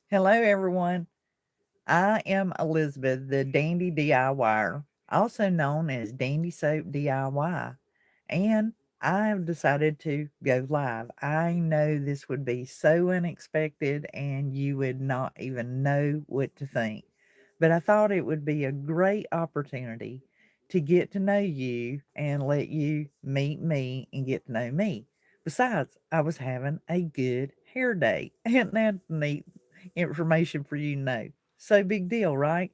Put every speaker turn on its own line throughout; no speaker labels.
Hello, everyone. I am Elizabeth, the Dandy DIYer, also known as Dandysoap DIY, and I have decided to go live. I know this would be so unexpected and you would not even know what to think, but I thought it would be a great opportunity to get to know you and let you meet me and get to know me. Besides, I was having a good hair day. Isn't that neat information for you to know? So big deal, right?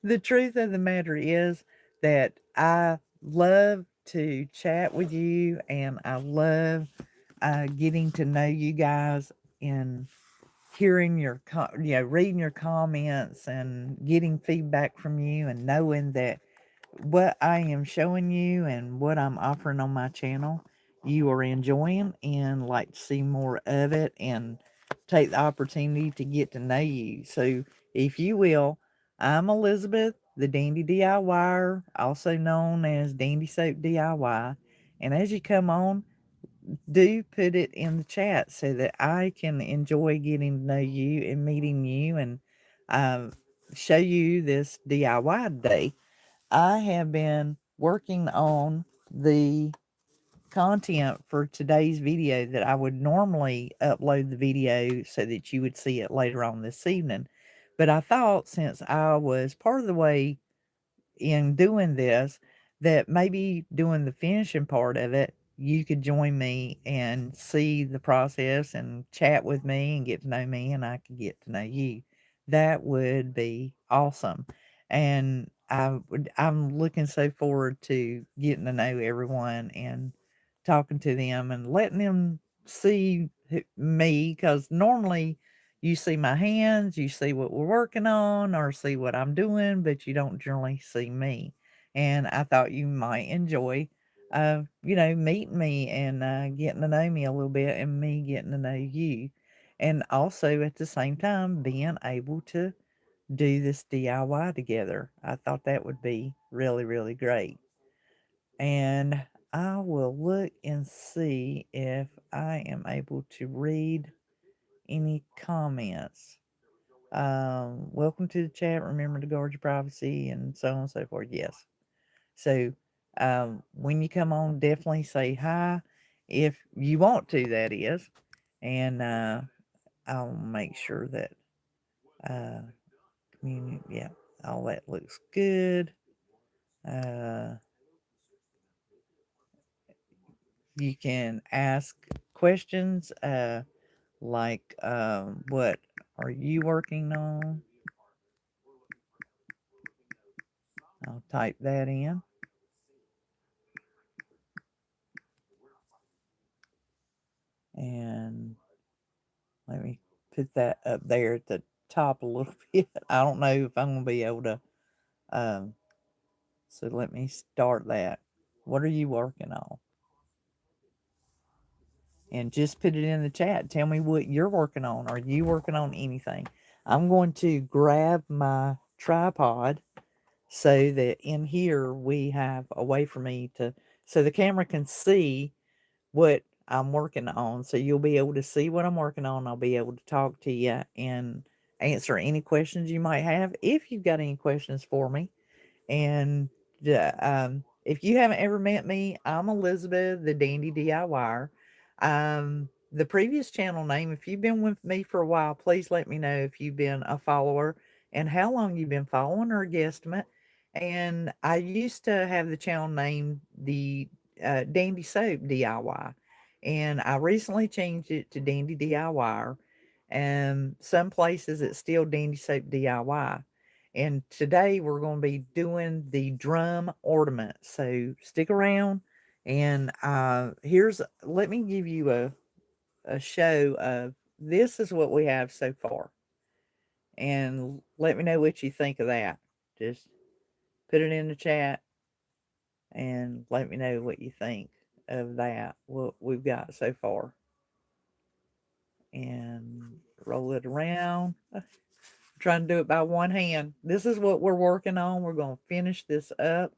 The truth of the matter is that I love to chat with you and I love getting to know you guys and hearing your, reading your comments and getting feedback from you and knowing that what I am showing you and what I'm offering on my channel, you are enjoying and like to see more of it and take the opportunity to get to know you. So, if you will, I'm Elizabeth, the Dandy DIYer, also known as Dandy Soap DIY. And as you come on, do put it in the chat so that I can enjoy getting to know you and meeting you and uh, show you this DIY today. I have been working on the content for today's video that I would normally upload the video so that you would see it later on this evening. But I thought since I was part of the way in doing this, that maybe doing the finishing part of it, you could join me and see the process and chat with me and get to know me, and I could get to know you. That would be awesome. And I'm looking so forward to getting to know everyone and talking to them and letting them see me, because normally you see my hands, you see what we're working on, or see what I'm doing, but you don't generally see me. And I thought you might enjoy, meeting me and getting to know me a little bit, and me getting to know you. And also at the same time, being able to do this DIY together. I thought that would be really, really great. And I will look and see if I am able to read any comments. Welcome to the chat. Remember to guard your privacy and so on and so forth. Yes. So, when you come on, definitely say hi if you want to, that is. And I'll make sure that, uh, yeah, all that looks good. Uh, you can ask questions, like, what are you working on? I'll type that in. And let me put that up there at the top a little bit. I don't know if I'm gonna be able to. Um, so let me start that. What are you working on? And just put it in the chat. Tell me what you're working on. Are you working on anything? I'm going to grab my tripod so that in here we have a way for me to, so the camera can see what I'm working on. So you'll be able to see what I'm working on. I'll be able to talk to you and answer any questions you might have if you've got any questions for me. And if you haven't ever met me, I'm Elizabeth, the Dandy DIYer. The previous channel name, if you've been with me for a while, please let me know if you've been a follower and how long you've been following or a guesstimate. And I used to have the channel name the Dandy Soap DIY, and I recently changed it to Dandy DIY. And some places it's still Dandy Soap DIY. And today we're going to be doing the drum ornament. So stick around and let me give you a show of this is what we have so far. And let me know what you think of that. Just put it in the chat and let me know what you think of that, what we've got so far. And roll it around. Trying to do it by one hand. This is what we're working on. We're going to finish this up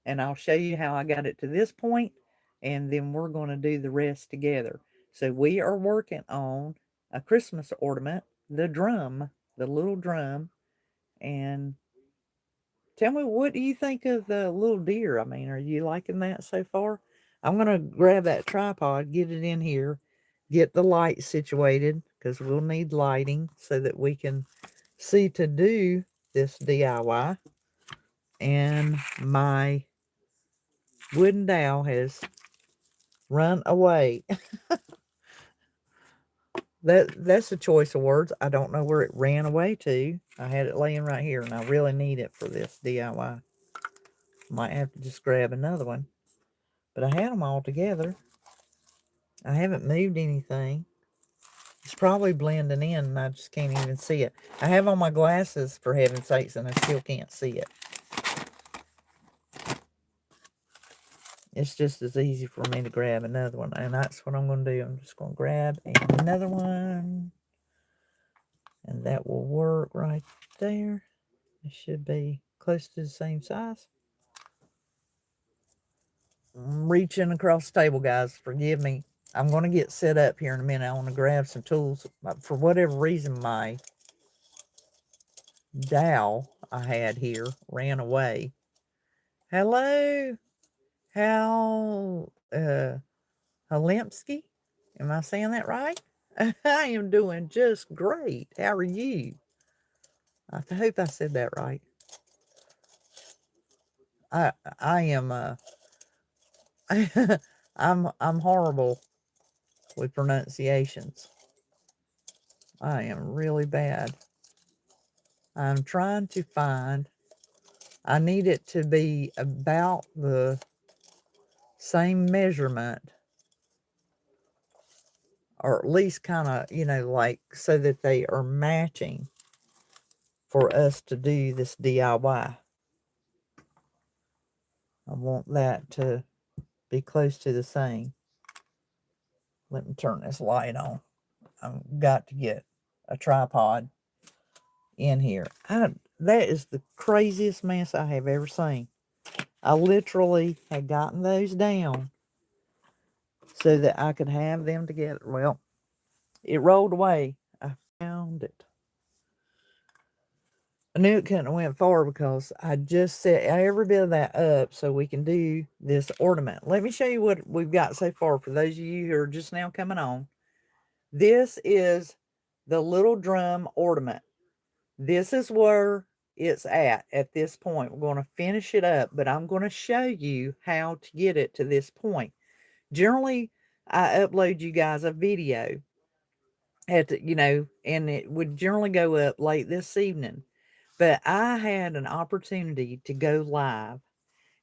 and I'll show you how I got it to this point, and then we're going to do the rest together. So we are working on a Christmas ornament, the drum, the little drum, and tell me, what do you think of the little deer? I mean, are you liking that so far? I'm going to grab that tripod, get it in here, get the light situated, because we'll need lighting so that we can see to do this DIY. And my wooden dowel has run away. That's a choice of words. I don't know where it ran away to. I had it laying right here, and I really need it for this DIY. Might have to just grab another one. But I had them all together. I haven't moved anything. It's probably blending in, and I just can't even see it. I have on my glasses, for heaven's sakes, and I still can't see it. It's just as easy for me to grab another one, and that's what I'm going to do. I'm just going to grab another one, and that will work right there. It should be close to the same size. I'm reaching across the table, guys. Forgive me. I'm going to get set up here in a minute. I want to grab some tools. For whatever reason, my dowel I had here ran away. Hello, Halimsky? Am I saying that right? I am doing just great. How are you? I hope I said that right. I am I'm horrible with pronunciations. I am really bad. I'm trying to find, I need it to be about the same measurement, or at least kind of, like so that they are matching for us to do this DIY. I want that to be close to the same. Let me turn this light on. I've got to get a tripod in here. That is the craziest mess I have ever seen. I literally had gotten those down so that I could have them together. Well, it rolled away. I found it. I knew it couldn't have went far because I just set every bit of that up so we can do this ornament. Let me show you what we've got so far for those of you who are just now coming on. This is the little drum ornament. This is where it's at this point. We're going to finish it up, but I'm going to show you how to get it to this point. Generally, I upload you guys a video and it would generally go up late this evening. But I had an opportunity to go live,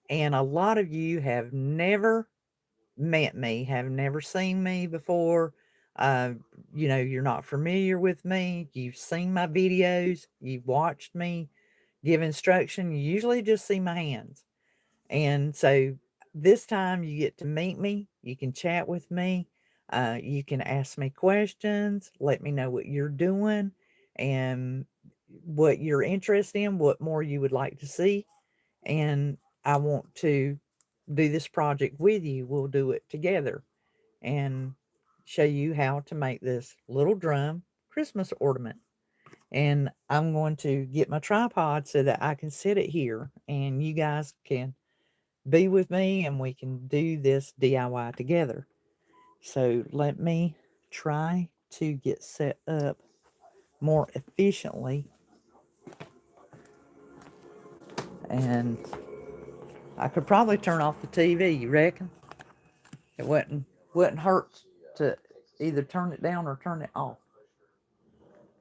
and a lot of you have never met me, have never seen me before. Uh, you're not familiar with me. You've seen my videos. You've watched me give instruction. You usually just see my hands. And so this time you get to meet me. You can chat with me. You can ask me questions. Let me know what you're doing and what you're interested in, what more you would like to see. And I want to do this project with you. We'll do it together and show you how to make this little drum Christmas ornament. And I'm going to get my tripod so that I can set it here and you guys can be with me and we can do this DIY together. So let me try to get set up more efficiently. And I could probably turn off the TV, you reckon? It wouldn't hurt to either turn it down or turn it off.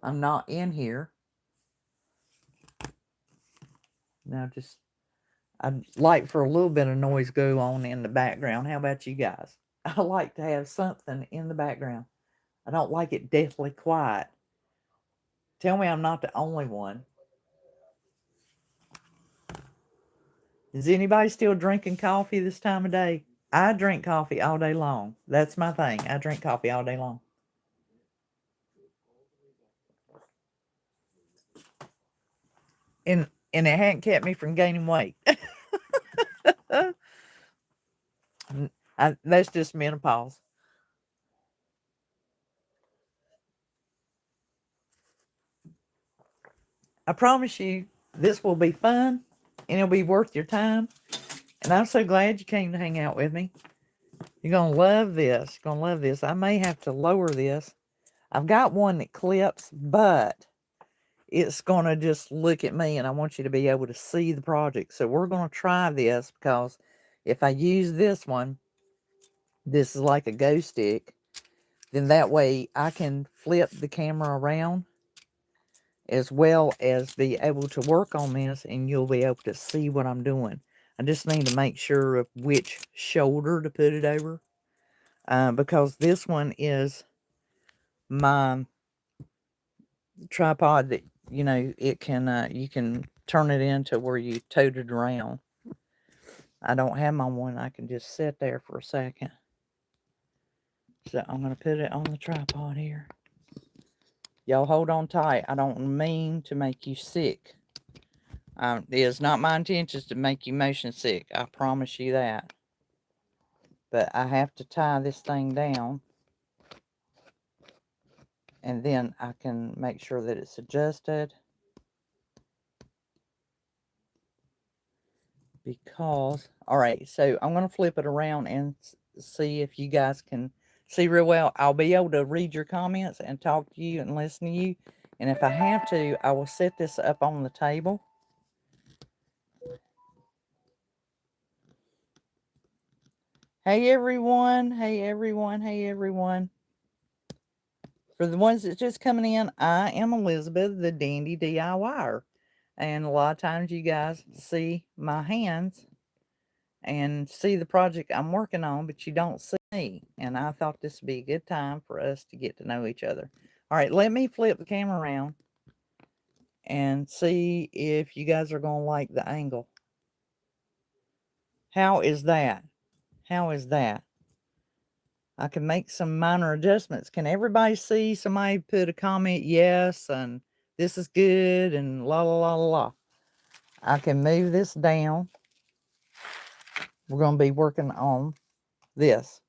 I'm not in here. Now I'd like for a little bit of noise go on in the background. How about you guys? I like to have something in the background. I don't like it deathly quiet. Tell me I'm not the only one. Is anybody still drinking coffee this time of day? I drink coffee all day long. That's my thing. I drink coffee all day long. And it hadn't kept me from gaining weight. That's just menopause. I promise you, this will be fun and it'll be worth your time. And I'm so glad you came to hang out with me. You're going to love this. You're going to love this. I may have to lower this. I've got one that clips, but it's going to just look at me, and I want you to be able to see the project. So we're going to try this, because if I use this one, this is like a go stick, then that way I can flip the camera around as well as be able to work on this, and you'll be able to see what I'm doing. I just need to make sure of which shoulder to put it over, because this one is my tripod that, you know, it can, you can turn it into where you tote it around. I don't have my one I can just sit there for a second. So I'm going to put it on the tripod here. Y'all hold on tight. I don't mean to make you sick. It is not my intention to make you motion sick. I promise you that. But I have to tie this thing down, and then I can make sure that it's adjusted. Because, alright, so I'm going to flip it around and see if you guys can see real well. I'll be able to read your comments and talk to you and listen to you. And if I have to, I will set this up on the table. Hey everyone, hey everyone, hey everyone. For the ones that's just coming in, I am Elizabeth, the Dandy DIYer. And a lot of times you guys see my hands and see the project I'm working on, but you don't see me. And I thought this would be a good time for us to get to know each other. All right, let me flip the camera around and see if you guys are going to like the angle. How is that? How is that? I can make some minor adjustments. Can everybody see? Somebody put a comment, yes, and this is good, and la la la la la. I can move this down. We're going to be working on this.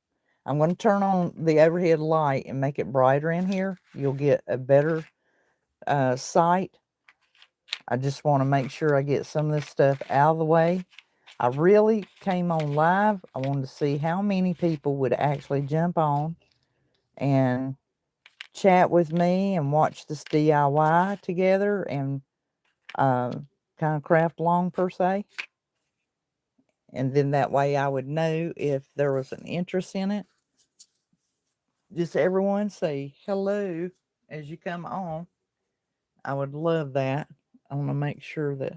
I'm going to turn on the overhead light and make it brighter in here. You'll get a better sight. I just want to make sure I get some of this stuff out of the way. I really came on live. I wanted to see how many people would actually jump on and chat with me and watch this DIY together and kind of craft along per se. And then that way I would know if there was an interest in it. Just everyone say hello as you come on. I would love that. I want to make sure that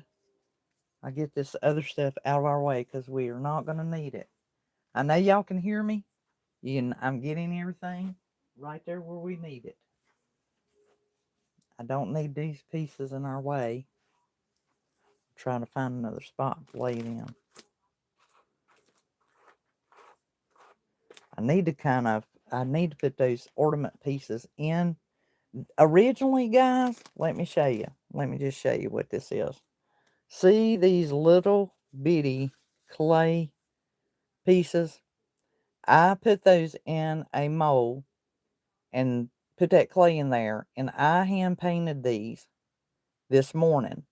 I get this other stuff out of our way, because we are not going to need it. I know y'all can hear me. I'm getting everything right there where we need it. I don't need these pieces in our way. I'm trying to find another spot to lay them. I need to put those ornament pieces in. Originally, guys, let me show you. Let me just show you what this is. See these little bitty clay pieces? I put those in a mold and put that clay in there, and I hand painted these this morning,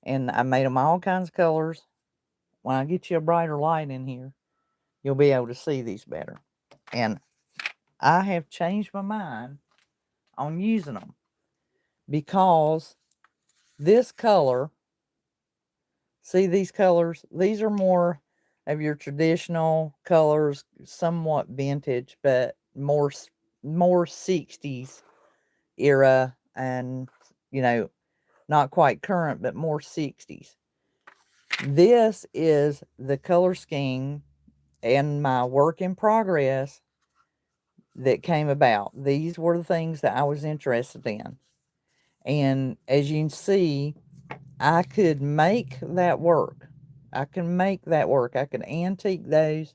and I made them all kinds of colors. When I get you a brighter light in here, you'll be able to see these better. And I have changed my mind on using them, because this color, see these colors? These are more of your traditional colors, somewhat vintage, but more 60s era, and, you know, not quite current, but more 60s. This is the color scheme and my work in progress that came about. These were the things that I was interested in. And as you can see, I could make that work. I can make that work. I could antique those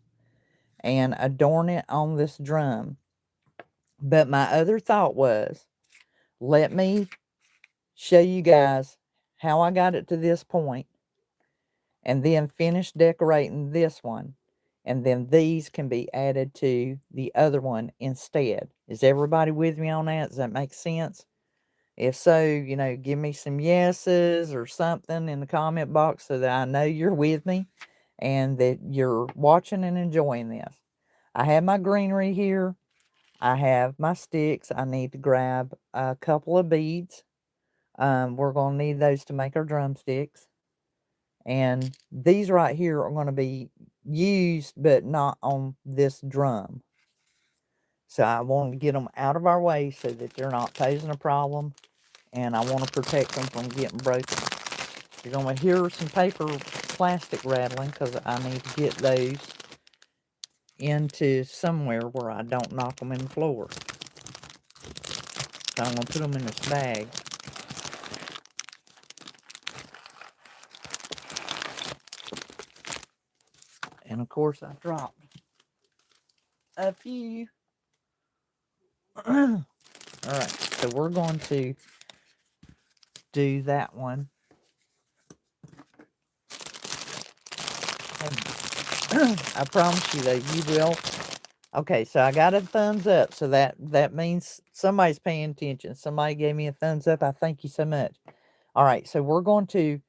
and adorn it on this drum. But my other thought was, let me show you guys how I got it to this point, and then finish decorating this one. And then these can be added to the other one instead. Is everybody with me on that? Does that make sense? If so, you know, give me some yeses or something in the comment box so that I know you're with me and that you're watching and enjoying this. I have my greenery here. I have my sticks. I need to grab a couple of beads. We're going to need those to make our drumsticks. And these right here are going to be used, but not on this drum. So I want to get them out of our way so that they're not posing a problem. And I want to protect them from getting broken. You're going to hear some plastic rattling because I need to get those into somewhere where I don't knock them in the floor. So I'm going to put them in this bag. And of course I dropped a few. Alright, so we're going to do that one. I promise you though, you will. Okay, so I got a thumbs up, so that means somebody's paying attention. Somebody gave me a thumbs up. I thank you so much. All right, so we're going to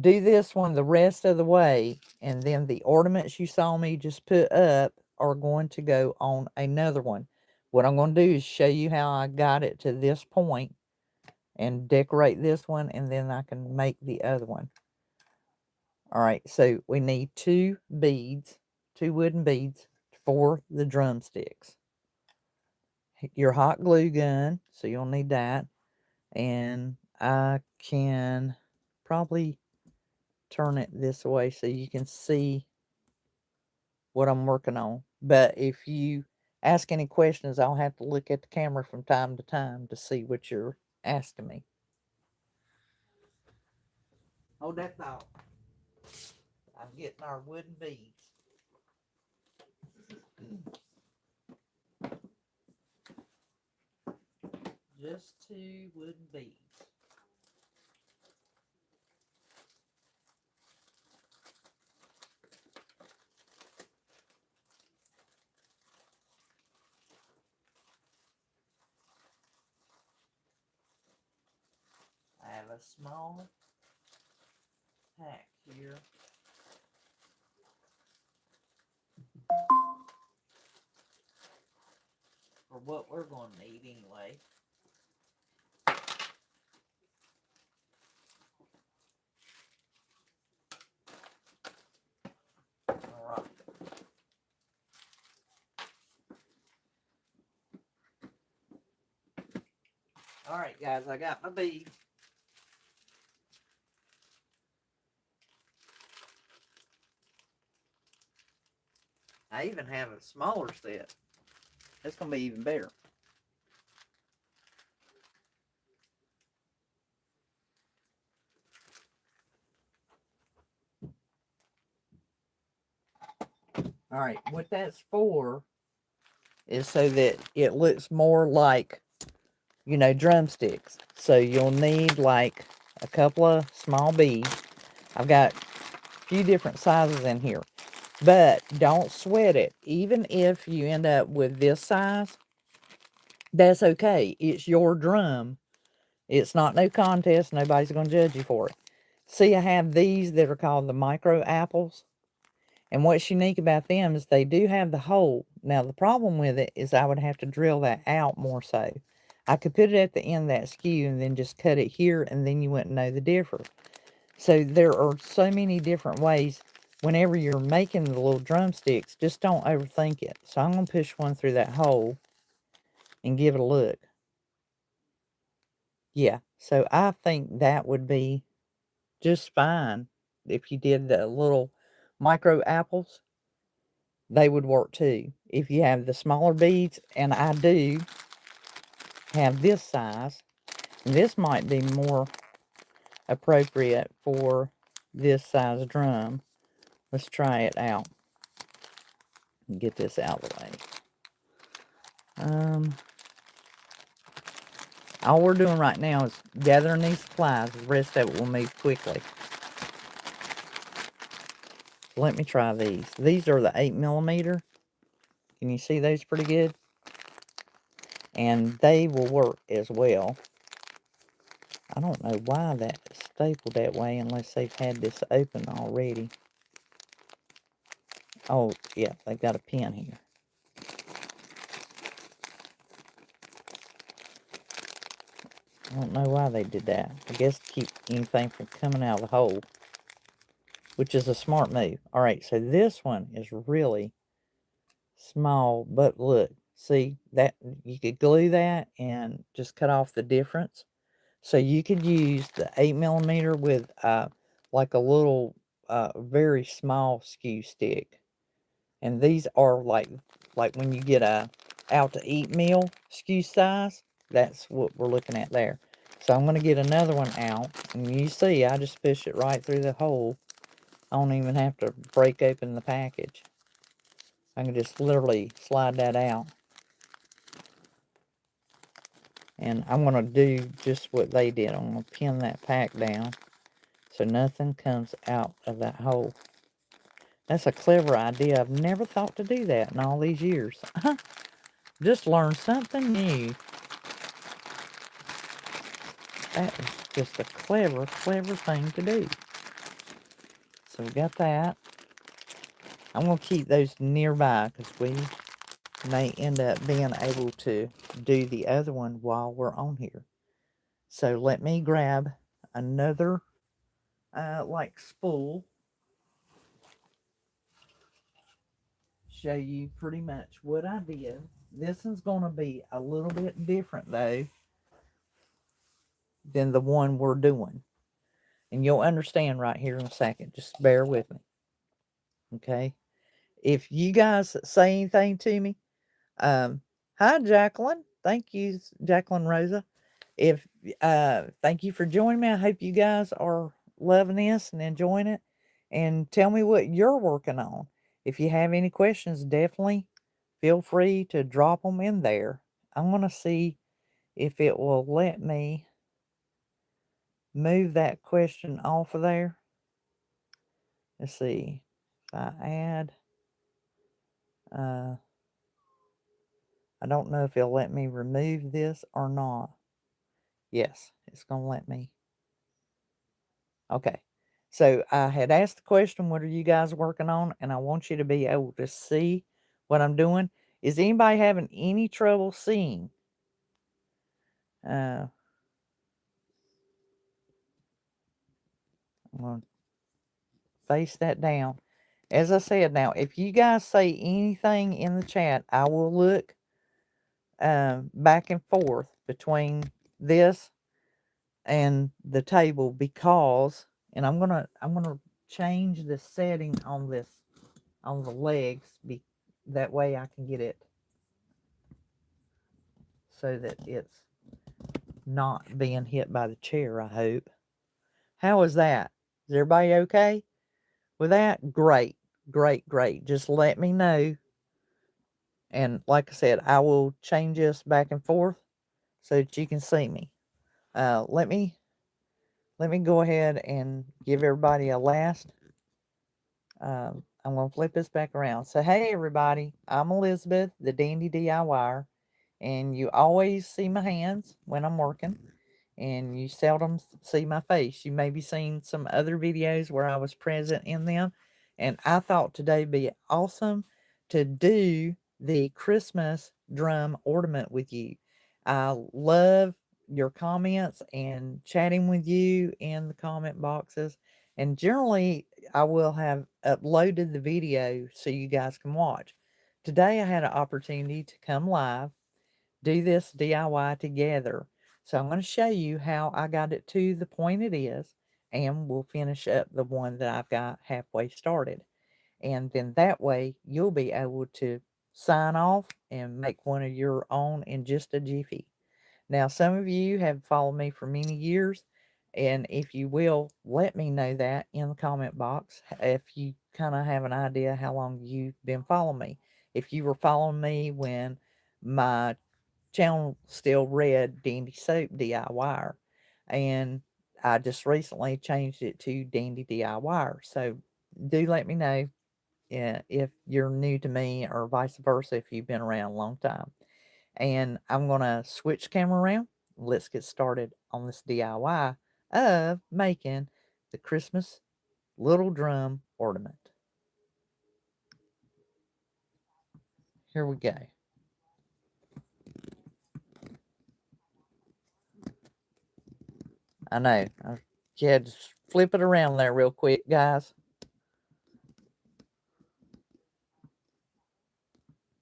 do this one the rest of the way, and then the ornaments you saw me just put up are going to go on another one. What I'm going to do is show you how I got it to this point and decorate this one, and then I can make the other one. All right, so we need 2 beads, 2 wooden beads for the drumsticks. Your hot glue gun, so you'll need that. And I can probably turn it this way so you can see what I'm working on. But if you ask any questions, I'll have to look at the camera from time to time to see what you're asking me. Hold that thought. I'm getting our wooden beads. Just 2 wooden beads. I have a small pack here. For what we're going to need anyway. Alright. Alright guys, I got my beads. I even have a smaller set. It's going to be even better. Alright, what that's for is so that it looks more like, you know, drumsticks. So you'll need like a couple of small beads. I've got a few different sizes in here. But don't sweat it. Even if you end up with this size, that's okay. It's your drum. It's not no contest. Nobody's going to judge you for it. See, I have these that are called the micro apples. And what's unique about them is they do have the hole. Now, the problem with it is I would have to drill that out more so. I could put it at the end of that skew and then just cut it here, and then you wouldn't know the difference. So there are so many different ways. Whenever you're making the little drumsticks, just don't overthink it. So I'm going to push one through that hole and give it a look. Yeah, so I think that would be just fine if you did the little micro apples. They would work too. If you have the smaller beads, and I do have this size, and this might be more appropriate for this size drum. Let's try it out. Get this out of the way. All we're doing right now is gathering these supplies. The rest of it will move quickly. Let me try these. These are the 8mm. Can you see those pretty good? And they will work as well. I don't know why that's stapled that way unless they've had this open already. Oh, yeah, they've got a pin here. I don't know why they did that. I guess to keep anything from coming out of the hole, which is a smart move. All right, so this one is really small, but look, see that you could glue that and just cut off the difference. So you could use the 8mm with like a little very small skew stick. And these are like when you get a out to eat meal skew size, that's what we're looking at there. So I'm going to get another one out, and you see I just push it right through the hole. I don't even have to break open the package. I can just literally slide that out. And I'm going to do just what they did. I'm going to pin that pack down so nothing comes out of that hole. That's a clever idea. I've never thought to do that in all these years. Just learned something new. That is just a clever, clever thing to do. So we got that. I'm going to keep those nearby because we may end up being able to do the other one while we're on here. So let me grab another like spool. Show you pretty much what I did. This one's going to be a little bit different though than the one we're doing. And you'll understand right here in a second. Just bear with me. Okay. If you guys say anything to me, hi Jacqueline. Thank you, Jacqueline Rosa. If thank you for joining me. I hope you guys are loving this and enjoying it. And tell me what you're working on. If you have any questions, definitely feel free to drop them in there. I'm gonna see if it will let me move that question off of there. Let's see. If I add, I don't know if it'll let me remove this or not. Yes, it's going to let me. Okay. So I had asked the question, what are you guys working on? And I want you to be able to see what I'm doing. Is anybody having any trouble seeing? I'm going to face that down. As I said, now, if you guys say anything in the chat, I will look back and forth between this and the table because, and I'm gonna change the setting on this on the legs, that way I can get it so that it's not being hit by the chair. I hope. How is that? Is everybody okay with that? Great, great, great. Just let me know. And like I said, I will change this back and forth so that you can see me. Let me go ahead and give everybody a last. I'm going to flip this back around. So, hey, everybody. I'm Elizabeth, the Dandy DIYer. And you always see my hands when I'm working. And you seldom see my face. You maybe seen some other videos where I was present in them. And I thought today would be awesome to do the Christmas drum ornament with you. I love your comments and chatting with you in the comment boxes. And generally, I will have uploaded the video so you guys can watch. Today, I had an opportunity to come live, do this DIY together. So I'm going to show you how I got it to the point it is, and we'll finish up the one that I've got halfway started. And then that way, you'll be able to sign off and make one of your own in just a jiffy. Now, some of you have followed me for many years, and if you will, let me know that in the comment box if you kind of have an idea how long you've been following me. If you were following me when my channel still read Dandysoap DIY, and I just recently changed it to Dandy DIY. So do let me know if you're new to me or vice versa if you've been around a long time. And I'm going to switch camera around. let's get started on this DIY of making the Christmas Little Drum Ornament. Here we go. I know. You had to flip it around there real quick, guys.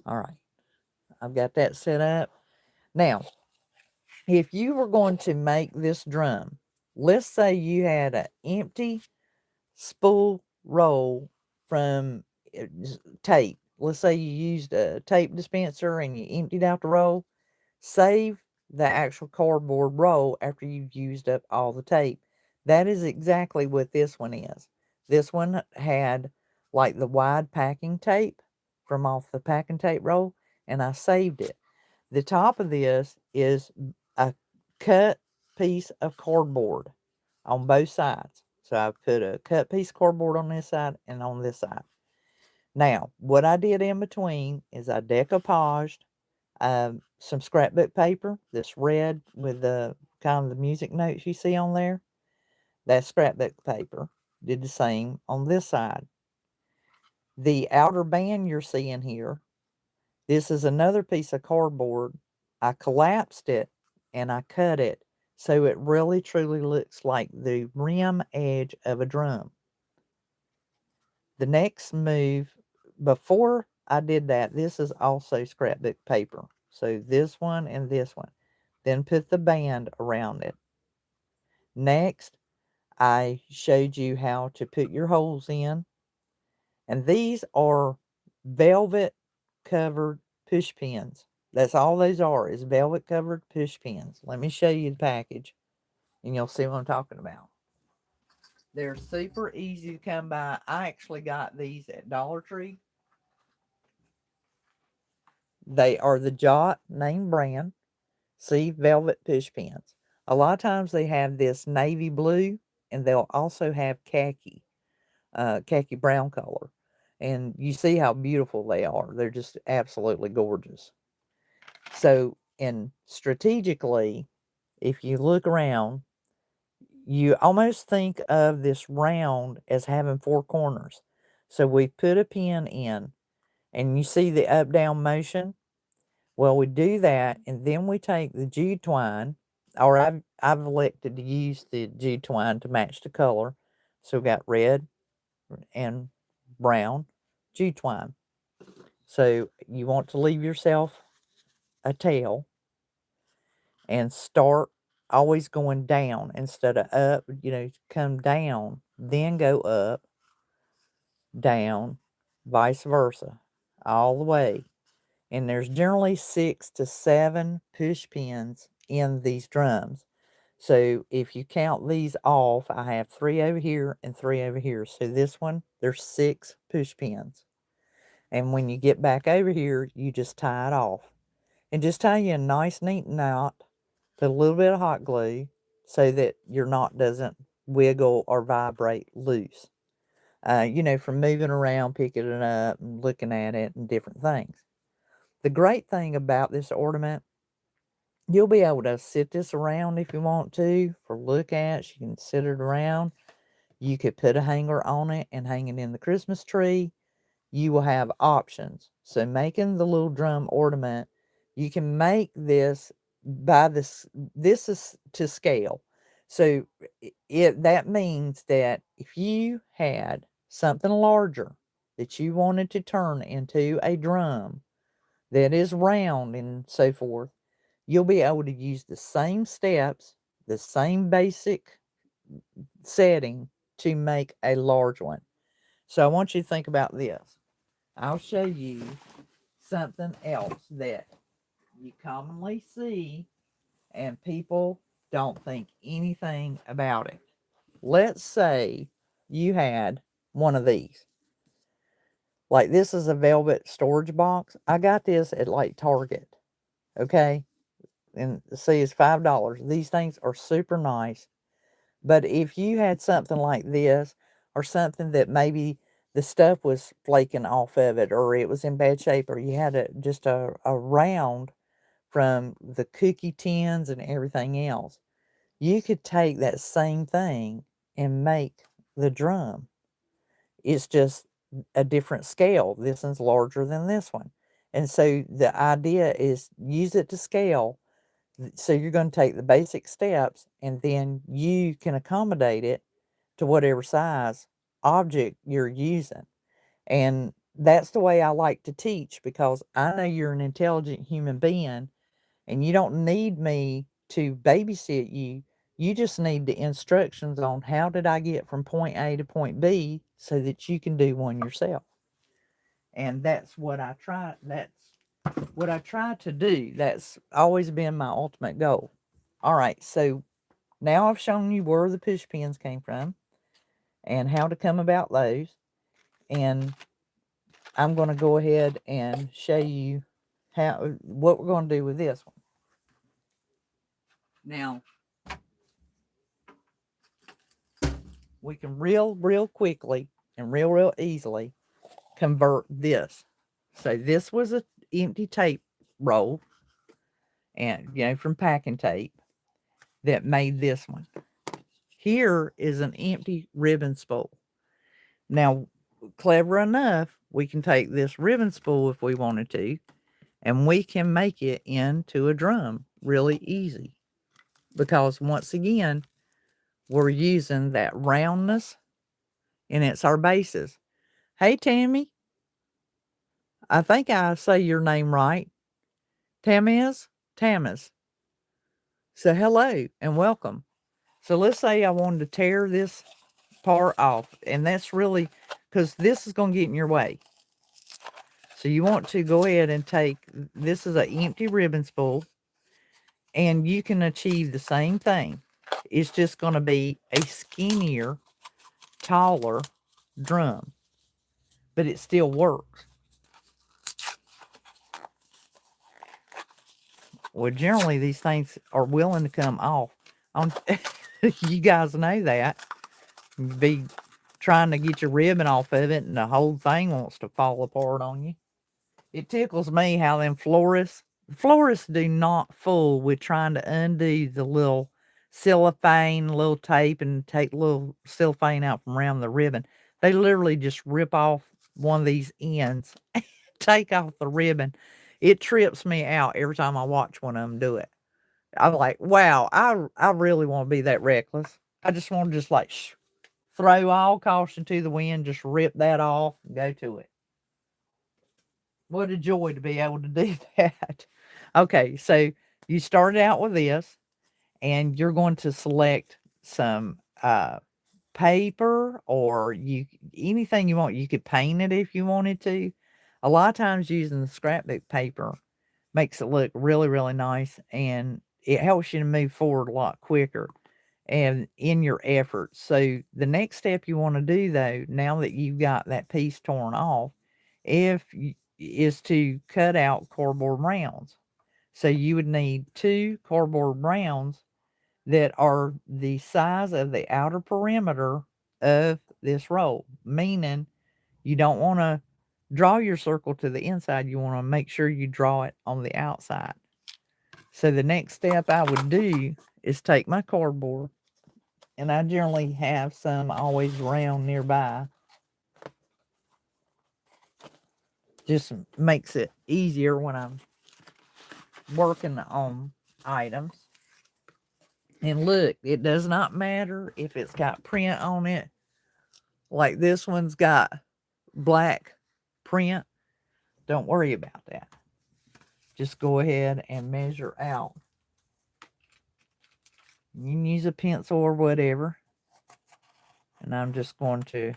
All right. I've got that set up. Now, if you were going to make this drum, let's say you had an empty spool roll from tape. Let's say you used a tape dispenser and you emptied out the roll. Save the actual cardboard roll after you've used up all the tape. That is exactly what this one is. This one had like the wide packing tape from off the packing tape roll, and I saved it. The top of this is a cut piece of cardboard on both sides. So I put a cut piece of cardboard on this side and on this side. Now, what I did in between is I decoupaged some scrapbook paper that's red with the kind of the music notes you see on there. That's scrapbook paper. Did the same on this side. The outer band you're seeing here, this is another piece of cardboard. I collapsed it and I cut it so it really truly looks like the rim edge of a drum. The next move, before I did that, this is also scrapbook paper. So this one and this one. Then put the band around it. Next, I showed you how to put your holes in. And these are velvet covered push pins. That's all those are, is velvet covered push pins. Let me show you the package and you'll see what I'm talking about. They're super easy to come by. I actually got these at Dollar Tree. They are the Jot name brand. See, velvet push pins. A lot of times they have this navy blue, and they'll also have khaki brown color. And you see how beautiful they are. They're just absolutely gorgeous. So, and strategically, if you look around, you almost think of this round as having four corners. So we put a pin in, and you see the up down motion. Well, we do that, and then we take the jute twine, or I've elected to use the jute twine to match the color. So we got red and brown jute twine. So you want to leave yourself a tail and start always going down instead of up. Come down, then go up, down, vice versa, all the way. And there's generally 6 to 7 push pins in these drums. So if you count these off, I have 3 over here and 3 over here. So this one, there's 6 push pins. And when you get back over here, you just tie it off. And just tie you a nice neat knot, put a little bit of hot glue so that your knot doesn't wiggle or vibrate loose. From moving around, picking it up and looking at it and different things. The great thing about this ornament, you'll be able to sit this around if you want to for look at. You can sit it around. You could put a hanger on it and hang it in the Christmas tree. You will have options. So making the little drum ornament, you can make this by this is to scale. So that means that if you had something larger that you wanted to turn into a drum, that is round and so forth, you'll be able to use the same steps, the same basic setting to make a large one. So I want you to think about this. I'll show you something else that you commonly see and people don't think anything about it. Let's say you had one of these. Like this is a velvet storage box. I got this at like Target. Okay. And see, it's $5. These things are super nice. But if you had something like this, or something that maybe the stuff was flaking off of it, or it was in bad shape, or you had just a round from the cookie tins and everything else. You could take that same thing and make the drum. It's just a different scale. This one's larger than this one. And so the idea is use it to scale. So you're going to take the basic steps and then you can accommodate it to whatever size object you're using. And that's the way I like to teach, because I know you're an intelligent human being and you don't need me to babysit you. You just need the instructions on how did I get from point A to point B so that you can do one yourself. And that's what I try. That's what I try to do. That's always been my ultimate goal. All right, so now I've shown you where the push pins came from and how to come about those. And I'm going to go ahead and show you what we're going to do with this one. Now, we can real quickly and real easily convert this. So this was an empty tape roll, and from packing tape, that made this one. Here is an empty ribbon spool. Now, clever enough, we can take this ribbon spool if we wanted to, and we can make it into a drum really easy. Because once again, we're using that roundness, and it's our bases. Hey, Tammy. I think I say your name right. Tamiz? Tamiz. So hello and welcome. So let's say I wanted to tear this part off, and that's really because this is going to get in your way. So you want to go ahead and take, this is an empty ribbon spool, and you can achieve the same thing. It's just going to be a skinnier, taller drum, but it still works. Well, generally these things are willing to come off. You guys know that. You'd be trying to get your ribbon off of it and the whole thing wants to fall apart on you. It tickles me how them florists do not fool with trying to undo the little cellophane, little tape, and take little cellophane out from around the ribbon. They literally just rip off one of these ends, take off the ribbon. It trips me out every time I watch one of them do it. I'm like, wow, I really want to be that reckless. I just want to just like throw all caution to the wind, just rip that off and go to it. What a joy to be able to do that. Okay, so you started out with this, and you're going to select some paper, or anything you want. You could paint it if you wanted to. A lot of times using the scrapbook paper makes it look really nice, and it helps you to move forward a lot quicker and in your efforts. So the next step you want to do, though, now that you've got that piece torn off, is to cut out cardboard rounds. So you would need 2 cardboard rounds that are the size of the outer perimeter of this roll, meaning you don't want to draw your circle to the inside. You want to make sure you draw it on the outside. So the next step I would do is take my cardboard, and I generally have some always around nearby. Just makes it easier when I'm working on items. And look, it does not matter if it's got print on it. Like this one's got black print. Don't worry about that. Just go ahead and measure out. You can use a pencil or whatever. And I'm just going to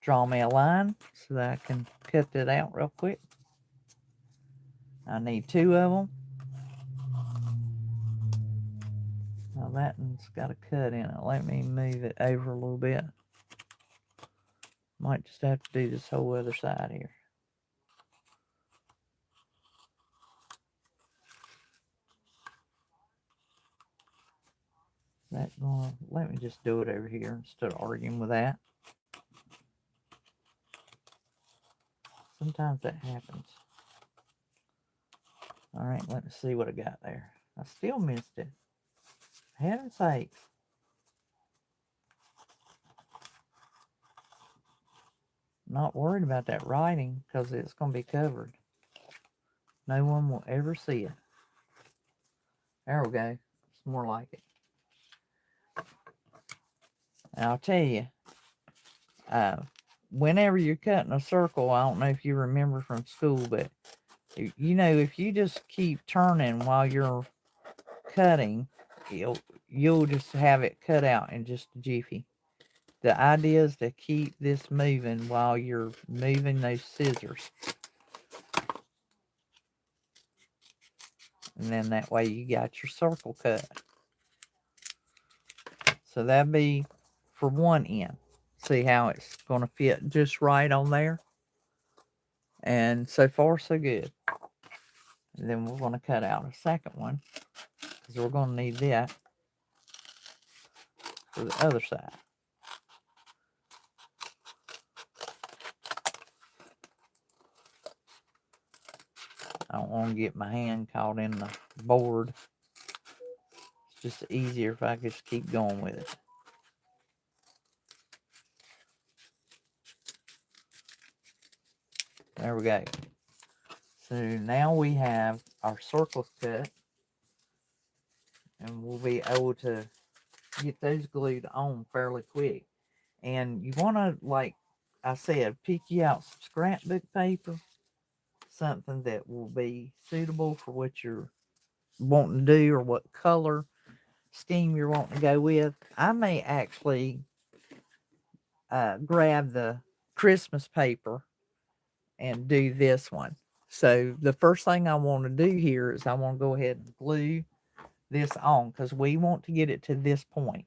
draw me a line so that I can cut that out real quick. I need 2 of them. Now that one's got a cut in it. Let me move it over a little bit. Might just have to do this whole other side here. Let me just do it over here instead of arguing with that. Sometimes that happens. All right, let me see what I got there. I still missed it. Heaven's sakes. Not worried about that writing because it's going to be covered. No one will ever see it. There we go. It's more like it. And I'll tell you, whenever you're cutting a circle, I don't know if you remember from school, but you know, if you just keep turning while you're cutting, you'll just have it cut out in just a jiffy. The idea is to keep this moving while you're moving those scissors. And then that way you got your circle cut. So that'd be for one end. See how it's going to fit just right on there? And so far, so good. And then we're going to cut out a second one because we're going to need that for the other side. I don't want to get my hand caught in the board. It's just easier if I just keep going with it. There we go. So now we have our circles cut. And we'll be able to get those glued on fairly quick. And you want to, like I said, pick you out some scrapbook paper. Something that will be suitable for what you're wanting to do or what color scheme you're wanting to go with. I may actually grab the Christmas paper and do this one. So the first thing I want to do here is I want to go ahead and glue this on because we want to get it to this point.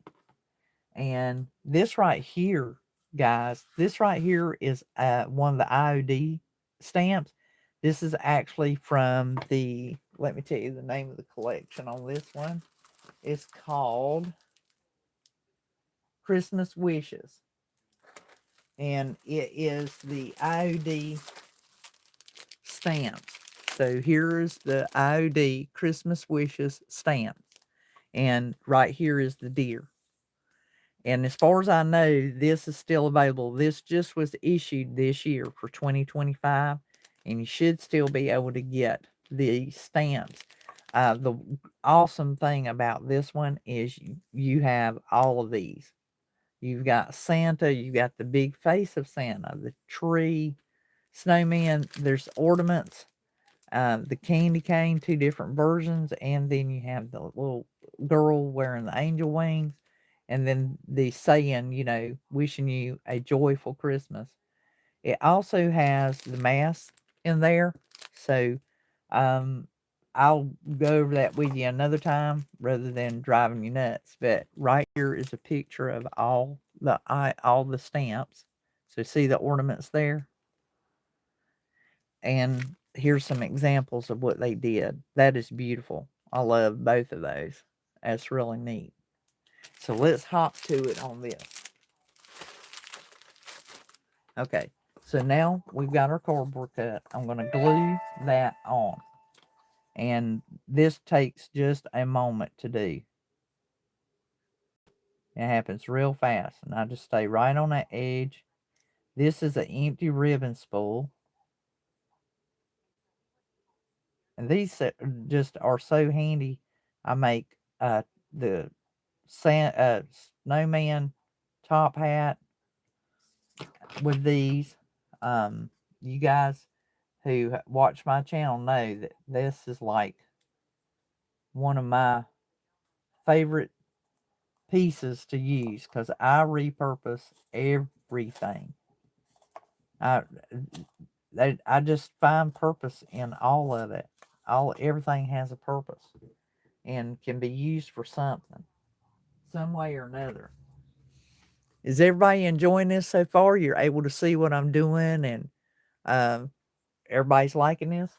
And this right here, guys, this right here is one of the IOD stamps. This is actually from the, let me tell you the name of the collection on this one. It's called Christmas Wishes. And it is the IOD stamps. So here's the IOD Christmas Wishes stamp. And right here is the deer. And as far as I know, this is still available. This just was issued this year for 2025. And you should still be able to get the stamps. The awesome thing about this one is you have all of these. You've got Santa, you've got the big face of Santa, the tree, snowman, there's ornaments, the candy cane, 2 different versions, and then you have the little girl wearing the angel wings, and then the saying, you know, wishing you a joyful Christmas. It also has the mask in there, so I'll go over that with you another time rather than driving you nuts. But right here is a picture of all the stamps. So see the ornaments there? And here's some examples of what they did. That is beautiful. I love both of those. That's really neat. So let's hop to it on this. Okay, so now we've got our cardboard cut. I'm going to glue that on. And this takes just a moment to do. It happens real fast. And I just stay right on that edge. This is an empty ribbon spool. And these just are so handy. I make the snowman top hat with these. You guys who watch my channel know that this is like one of my favorite pieces to use because I repurpose everything. I just find purpose in all of it. Everything has a purpose and can be used for something, some way or another. Is everybody enjoying this so far? You're able to see what I'm doing, and everybody's liking this?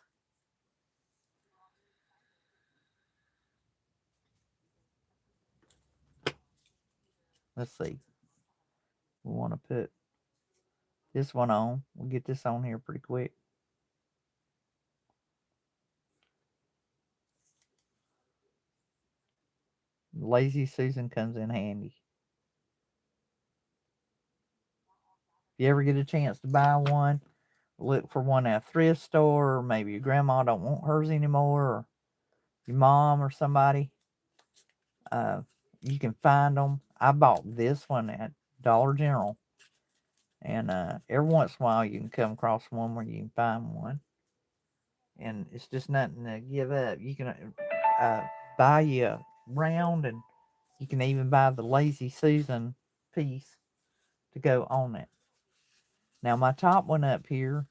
Let's see. We want to put this one on. We'll get this on here pretty quick. Lazy Susan comes in handy. If you ever get a chance to buy one, look for one at a thrift store, or maybe your grandma don't want hers anymore, or your mom or somebody. Uh, you can find them. I bought this one at Dollar General, and every once in a while you can come across one where you can find one, and it's just nothing to give up. You can buy you a round, and you can even buy the Lazy Susan piece to go on it. Now my top one up here,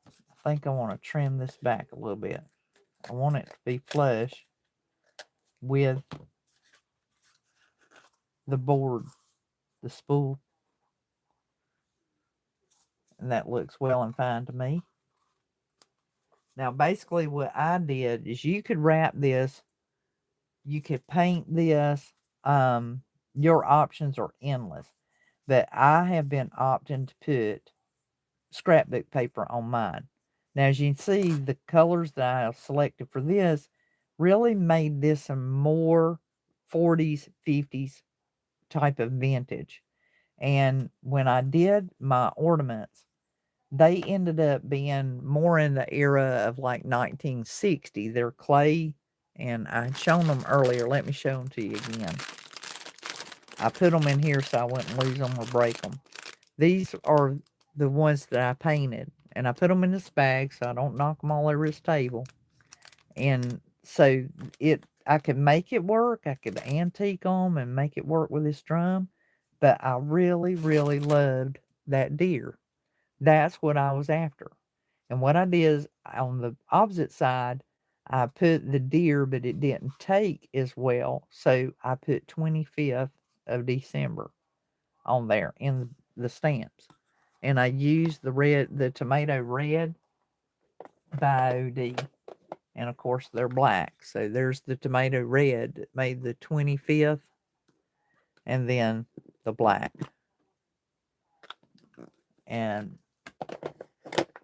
I think I want to trim this back a little bit. I want it to be flush with the board, the spool, and that looks well and fine to me. Now basically what I did is you could wrap this, you could paint this, your options are endless. But I have been opting to put scrapbook paper on mine. Now as you can see, the colors that I have selected for this really made this a more 40s, 50s type of vintage. And when I did my ornaments, they ended up being more in the era of like 1960. They're clay, and I had shown them earlier. Let me show them to you again. I put them in here so I wouldn't lose them or break them. These are the ones that I painted, and I put them in this bag so I don't knock them all over this table. And so I could make it work. I could antique them and make it work with this drum. But I really, really loved that deer. That's what I was after. And what I did is on the opposite side, I put the deer, but it didn't take as well. So I put 25th of December on there in the stamps. And I used the tomato red by OD. And of course they're black. So there's the tomato red that made the 25th, and then the black. And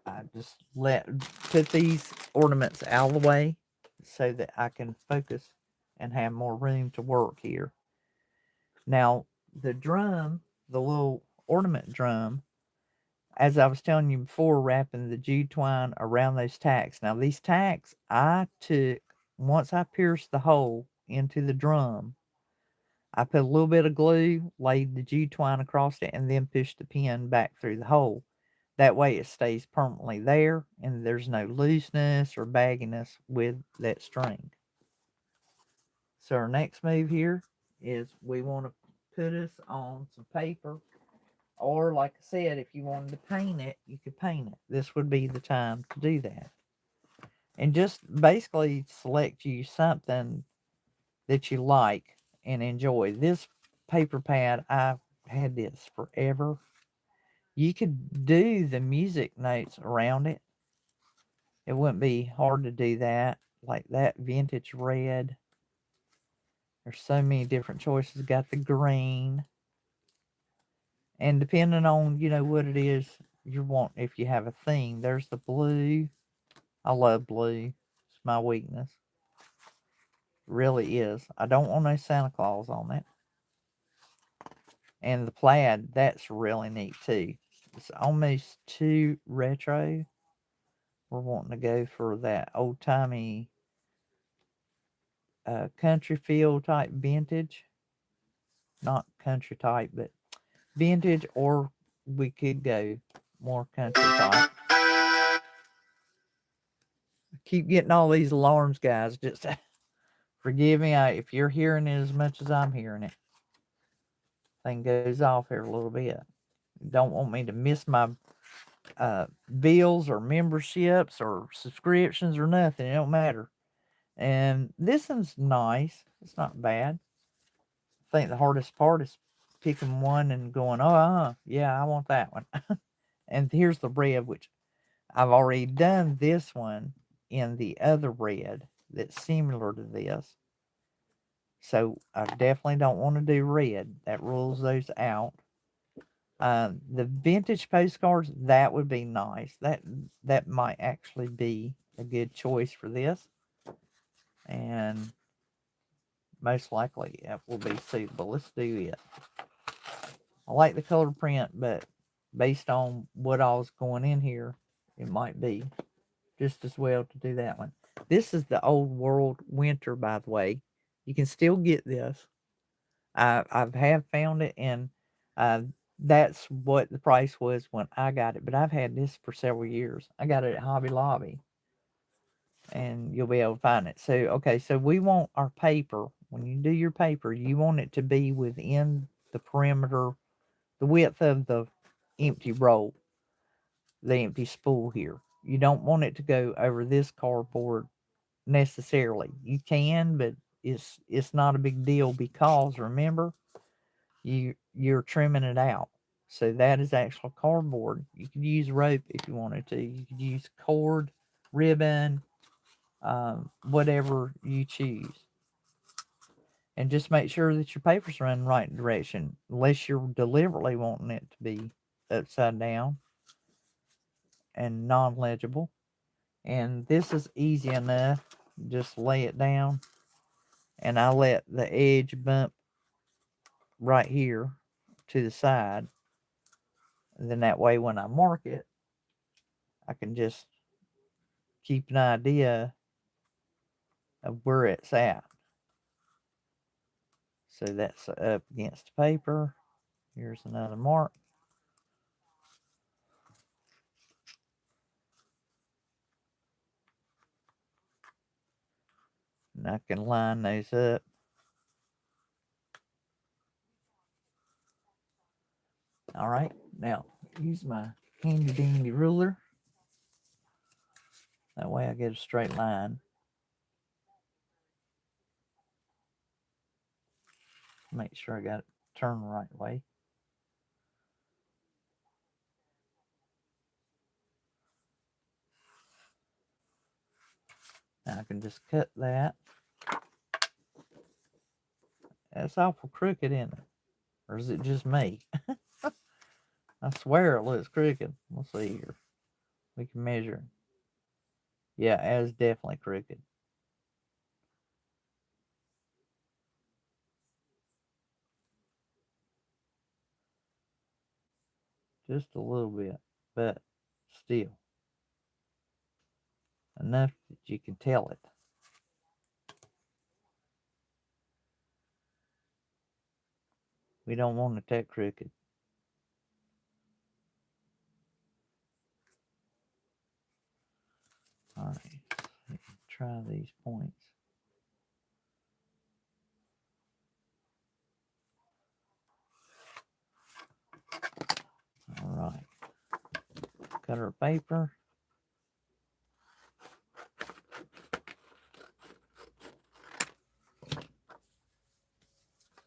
I just put these ornaments out of the way so that I can focus and have more room to work here. Now, the drum, the little ornament drum, as I was telling you before, wrapping the jute twine around those tacks. Now, these tacks I took, once I pierced the hole into the drum, I put a little bit of glue, laid the jute twine across it, and then pushed the pin back through the hole. That way it stays permanently there, and there's no looseness or bagginess with that string. So our next move here is we want to put us on some paper, or like I said, if you wanted to paint it, you could paint it. This would be the time to do that. And just basically select you something that you like and enjoy. This paper pad, I've had this forever. You could do the music notes around it. It wouldn't be hard to do that. Like that vintage red. There's so many different choices. Got the green. And depending on, what it is you want, if you have a theme, there's the blue. I love blue. It's my weakness. It really is. I don't want no Santa Claus on it. And the plaid, that's really neat too. It's almost too retro. We're wanting to go for that old-timey country feel type vintage. Not country type, but vintage, or we could go more country type. Keep getting all these alarms, guys. Just forgive me if you're hearing it as much as I'm hearing it. Thing goes off here a little bit. Don't want me to miss my bills or memberships or subscriptions or nothing. It don't matter. And this one's nice. It's not bad. I think the hardest part is picking one and going, yeah, I want that one. And here's the red, which I've already done this one in the other red that's similar to this. So I definitely don't want to do red. That rules those out. The vintage postcards, that would be nice. That might actually be a good choice for this. And most likely it will be suitable. Let's do it. I like the color print, but based on what all's going in here, it might be just as well to do that one. This is the Old World Winter, by the way. You can still get this. I have found it, and uh, that's what the price was when I got it. But I've had this for several years. I got it at Hobby Lobby, and you'll be able to find it. So, okay, so we want our paper. When you do your paper, you want it to be within the perimeter, the width of the empty roll, the empty spool here. You don't want it to go over this cardboard necessarily. You can, but it's not a big deal because remember, you're trimming it out. So that is actual cardboard. You could use rope if you wanted to. You could use cord, ribbon, whatever you choose. And just make sure that your paper's running right direction, unless you're deliberately wanting it to be upside down and non-legible. And this is easy enough. Just lay it down, and I let the edge bump right here to the side. And then that way when I mark it, I can just keep an idea of where it's at. So that's up against the paper. Here's another mark. And I can line those up. All right, now use my handy dandy ruler. That way I get a straight line. Make sure I got it turned the right way. Now I can just cut that. That's awful crooked, isn't it? Or is it just me? I swear it looks crooked. We'll see here. We can measure. Yeah, it's definitely crooked. Just a little bit, but still enough that you can tell it. We don't want it that crooked. All right, try these points. All right, cut our paper.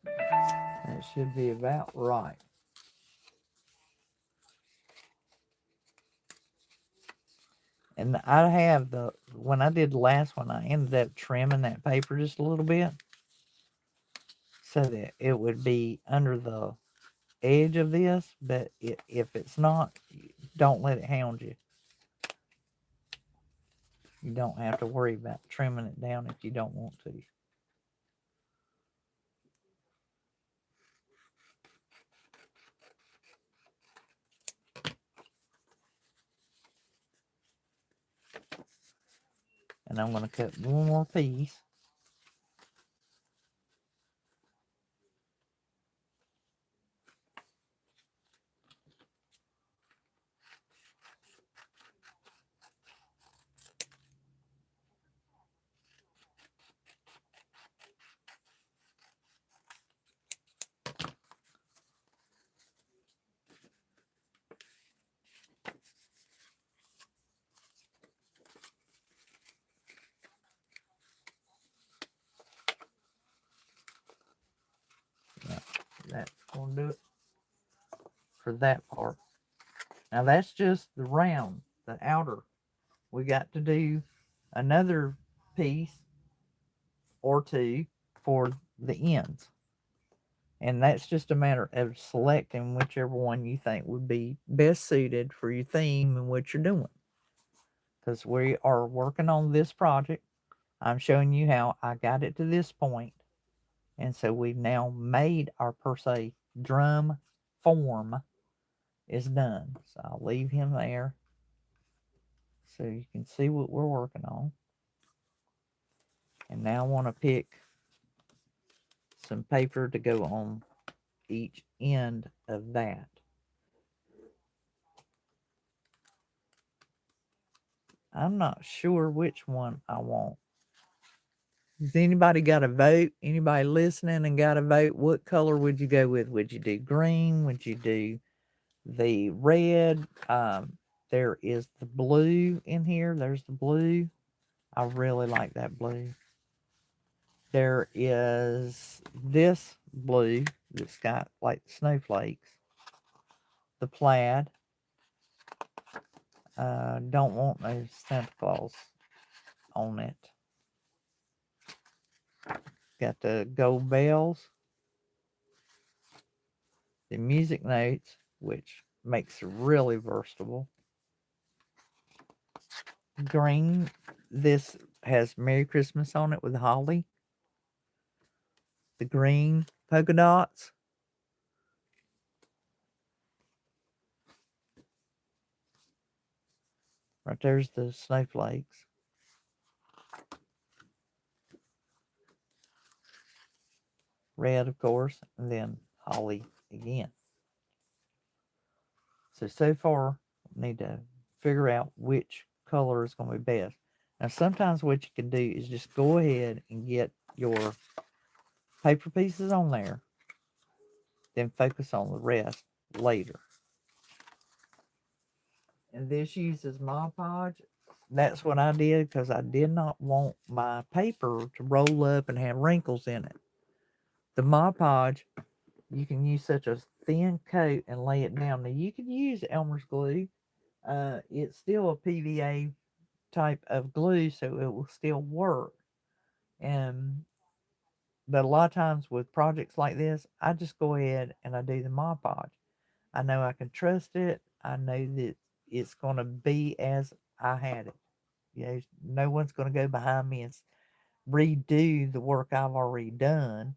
That should be about right. And I have when I did the last one, I ended up trimming that paper just a little bit so that it would be under the edge of this, but if it's not, don't let it hound you. You don't have to worry about trimming it down if you don't want to. And I'm going to cut one more piece. That's going to do it for that part. Now that's just the round, the outer. We got to do another piece or two for the ends. And that's just a matter of selecting whichever one you think would be best suited for your theme and what you're doing. Because we are working on this project. I'm showing you how I got it to this point. And so we've now made our per se drum form is done. So I'll leave him there so you can see what we're working on. And now I want to pick some paper to go on each end of that. I'm not sure which one I want. Has anybody got a vote? Anybody listening and got a vote? What color would you go with? Would you do green? Would you do the red? There is the blue in here. There's the blue. I really like that blue. There is this blue that's got like snowflakes. The plaid. Don't want no Santa Claus on it. Got the gold bells. The music notes, which makes it really versatile. Green. This has Merry Christmas on it with holly. The green polka dots. Right there's the snowflakes. Red, of course, and then holly again. So far, we need to figure out which color is going to be best. Now, sometimes what you can do is just go ahead and get your paper pieces on there, then focus on the rest later. And this uses Mod Podge. That's what I did because I did not want my paper to roll up and have wrinkles in it. The Mod Podge, you can use such a thin coat and lay it down. Now, you could use Elmer's glue. It's still a PVA type of glue, so it will still work. But a lot of times with projects like this, I just go ahead and I do the Mod Podge. I know I can trust it. I know that it's going to be as I had it. You know, no one's going to go behind me and redo the work I've already done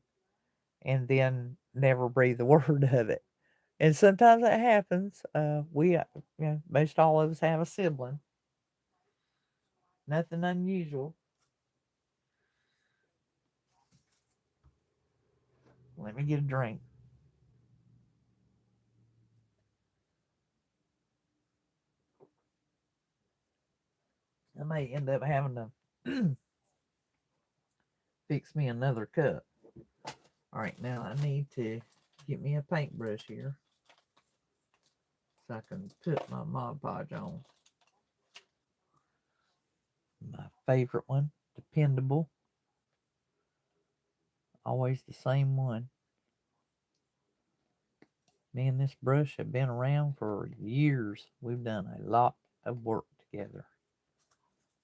and then never breathe a word of it. And sometimes that happens. Most all of us have a sibling. Nothing unusual. Let me get a drink. I may end up having to fix me another cup. All right, now I need to get me a paintbrush here so I can put my Mod Podge on. My favorite one, dependable. Always the same one. Me and this brush have been around for years. We've done a lot of work together.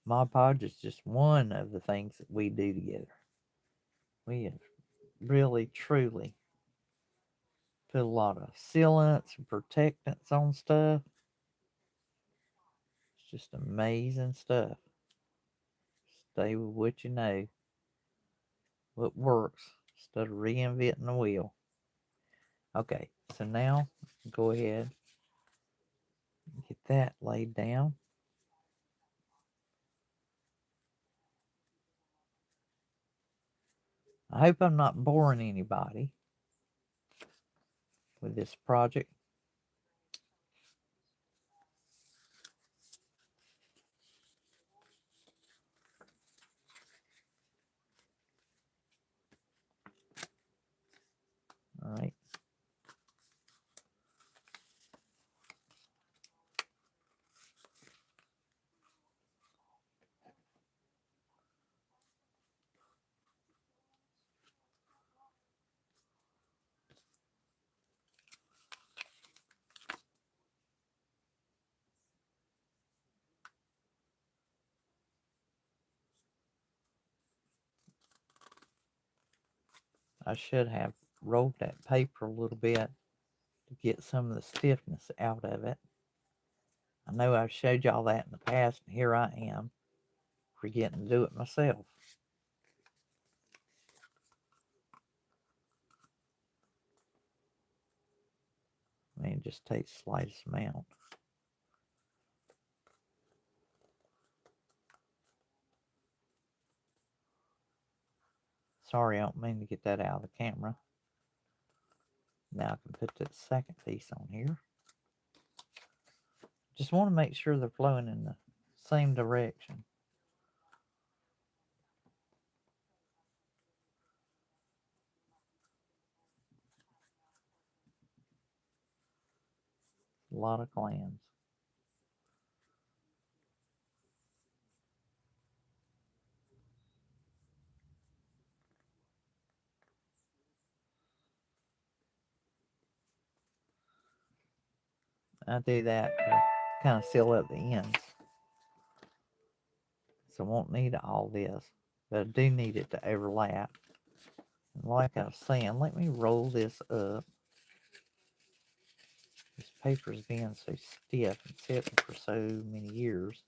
Mod Podge is just one of the things that we do together. We have really, truly put a lot of sealants and protectants on stuff. It's just amazing stuff. Stay with what you know, what works, instead of reinventing the wheel. Okay, so now go ahead and get that laid down. I hope I'm not boring anybody with this project. All right. I should have rolled that paper a little bit to get some of the stiffness out of it. I know I've showed y'all that in the past, and here I am forgetting to do it myself. just take the slightest amount. Sorry, I don't mean to get that out of the camera. Now I can put the second piece on here. Just want to make sure they're flowing in the same direction. A lot of clams. I do that to kind of seal up the ends. So I won't need all this, but I do need it to overlap. And like I was saying, let me roll this up. This paper's being so stiff and sitting for so many years,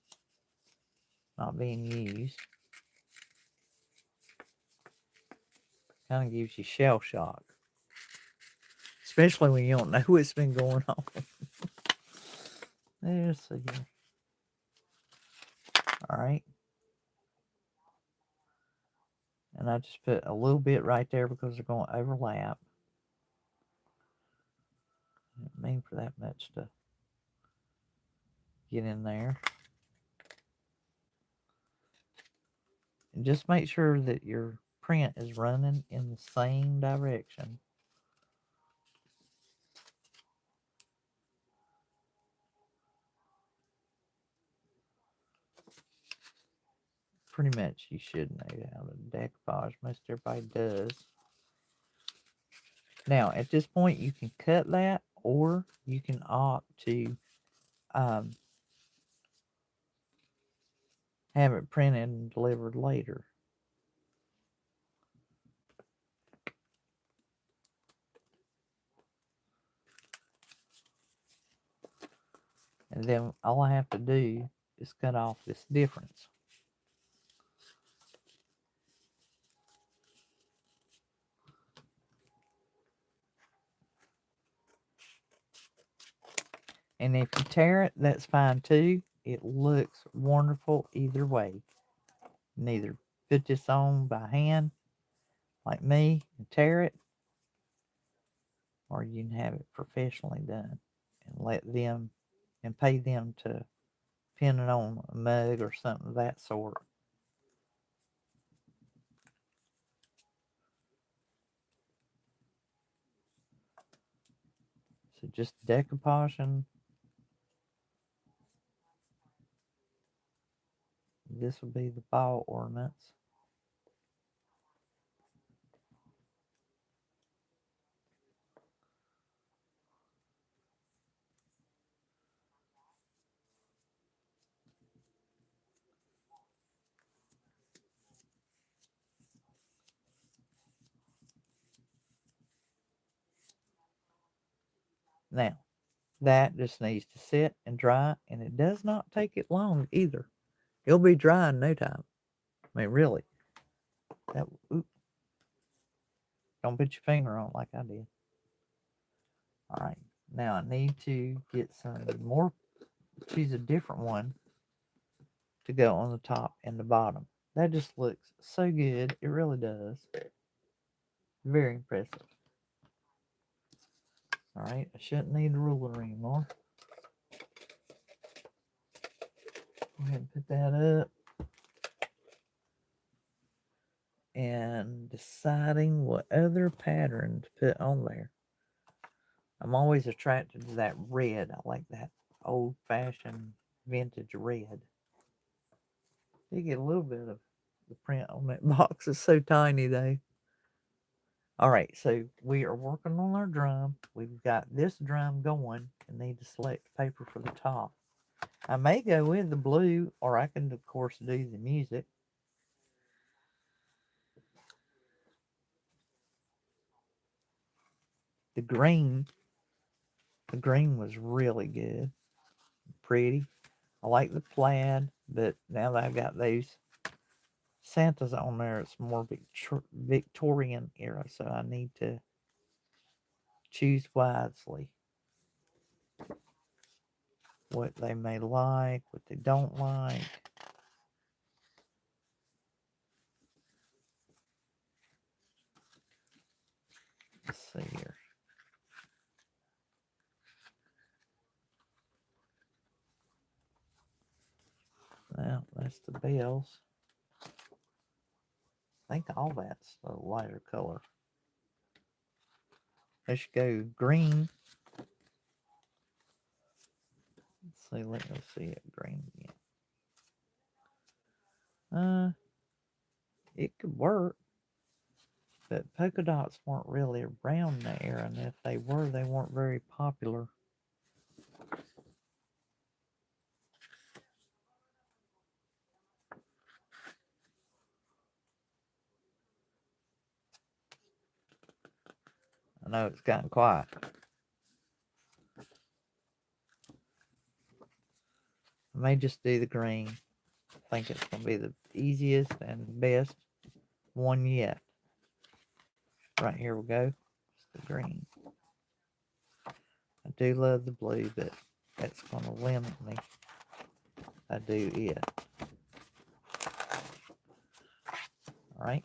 not being used. Kind of gives you shell shock. Especially when you don't know what's been going on. Let's see here. Alright. And I just put a little bit right there because they're going to overlap. I didn't mean for that much to get in there. And just make sure that your print is running in the same direction. Pretty much you should know how to decoupage. Most everybody does. Now, at this point, you can cut that, or you can opt to have it printed and delivered later. And then all I have to do is cut off this difference. And if you tear it, that's fine too. It looks wonderful either way. You can either put this on by hand, like me, and tear it, or you can have it professionally done and let them and pay them to pin it on a mug or something of that sort. So just decoupaging. This will be the ball ornaments. Now, that just needs to sit and dry, and it does not take it long either. It'll be dry in no time. I mean, really. That, oops. Don't put your finger on it like I did. All right. Now I need to get some more, choose a different one to go on the top and the bottom. That just looks so good. It really does. Very impressive. All right. I shouldn't need a ruler anymore. Go ahead and put that up. And deciding what other pattern to put on there. I'm always attracted to that red. I like that old-fashioned vintage red. You get a little bit of the print on that box. It's so tiny though. All right, so we are working on our drum. We've got this drum going and need to select paper for the top. I may go with the blue, or I can of course do the music. The green was really good, pretty. I like the plaid, but now that I've got those Santas on there, it's more Victorian era, so I need to choose wisely. what they may like, what they don't like. Let's see here. Well, that's the bells. I think all that's a lighter color. Let's go green. Let's see, let me see it green again. It could work, but polka dots weren't really around there, and if they were, they weren't very popular. I know it's kind of quiet. I may just do the green. I think it's going to be the easiest and best one yet. Right, here we go. It's the green. I do love the blue, but that's going to limit me. I do it. Alright.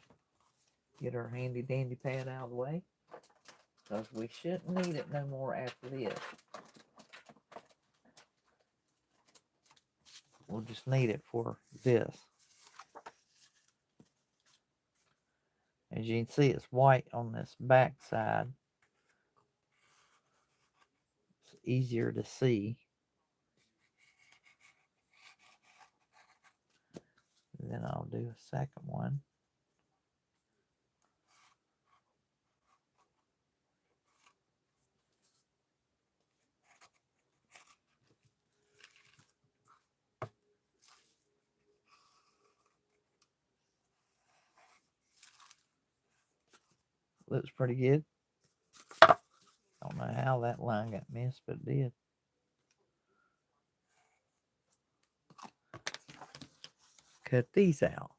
Get our handy dandy pad out of the way, because we shouldn't need it no more after this. We'll just need it for this. As you can see, it's white on this back side. It's easier to see. And then I'll do a second one. Looks pretty good. I don't know how that line got missed, but it did. Cut these out.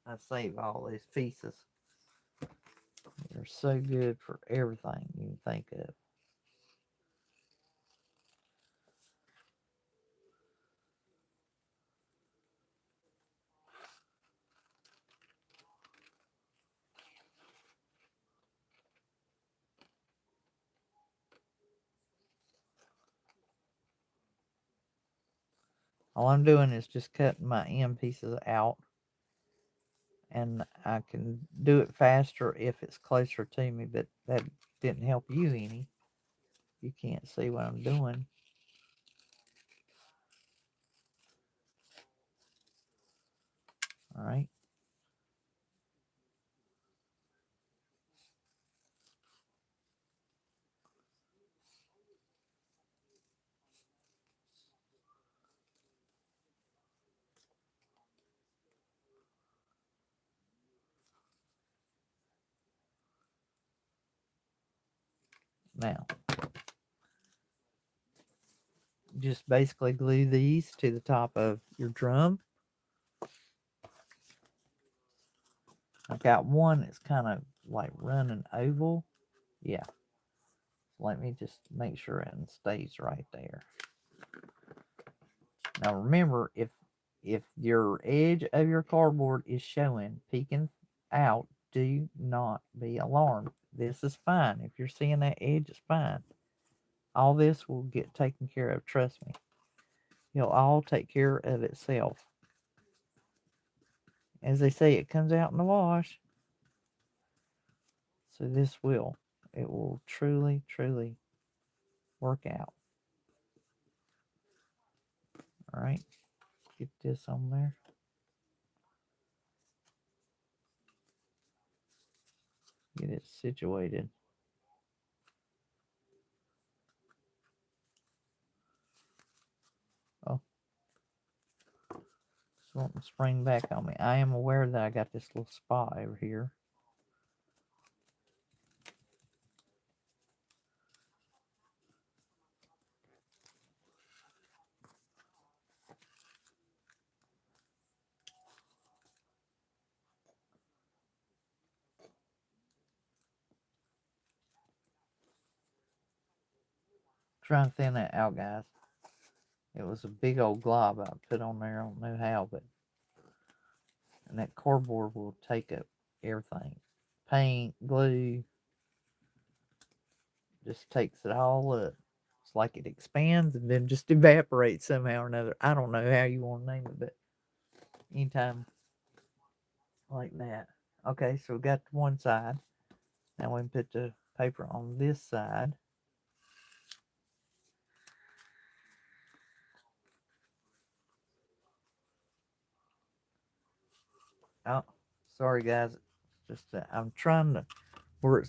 I save all these pieces. They're so good for everything you can think of. All I'm doing is just cutting my end pieces out. And I can do it faster if it's closer to me, but that didn't help you any. You can't see what I'm doing. All right. Now, just basically glue these to the top of your drum. I've got one that's kind of like running oval. Yeah. Let me just make sure it stays right there. Now remember, if your edge of your cardboard is showing, peeking out, do not be alarmed. This is fine. If you're seeing that edge, it's fine. All this will get taken care of, trust me. It'll all take care of itself. As they say, it comes out in the wash. So this will. It will truly, truly work out. Alright. Get this on there. Get it situated. Oh. It's wanting to spring back on me. I am aware that I got this little spot over here. trying to thin that out, guys. It was a big old glob I put on there. I don't know how, but... And that cardboard will take up everything. Paint, glue. Just takes it all up. It's like it expands and then just evaporates somehow or another. I don't know how you want to name it, but anytime like that. Okay, so we got one side. Now we can put the paper on this side. Oh, sorry guys. Just I'm trying to,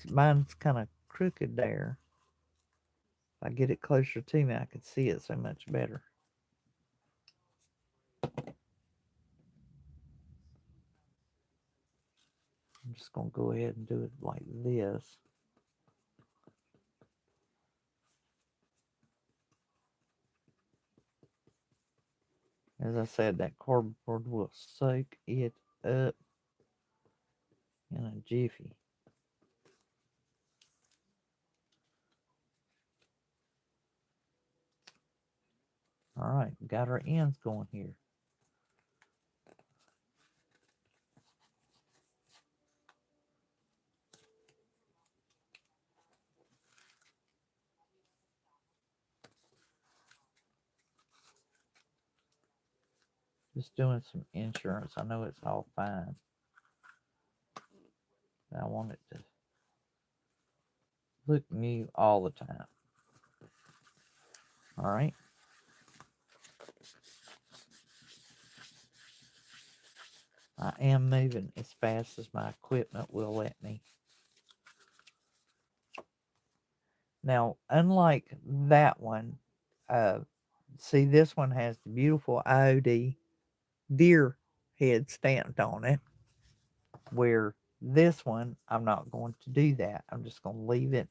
mine's kind of crooked there. If I get it closer to me, I can see it so much better. I'm just going to go ahead and do it like this. As I said, that cardboard will soak it up in a jiffy. All right, got our ends going here. Just doing some insurance. I know it's all fine. I want it to look new all the time. All right. I am moving as fast as my equipment will let me. Now, unlike that one, see, this one has the beautiful IOD deer head stamped on it, where this one, I'm not going to do that. I'm just going to leave it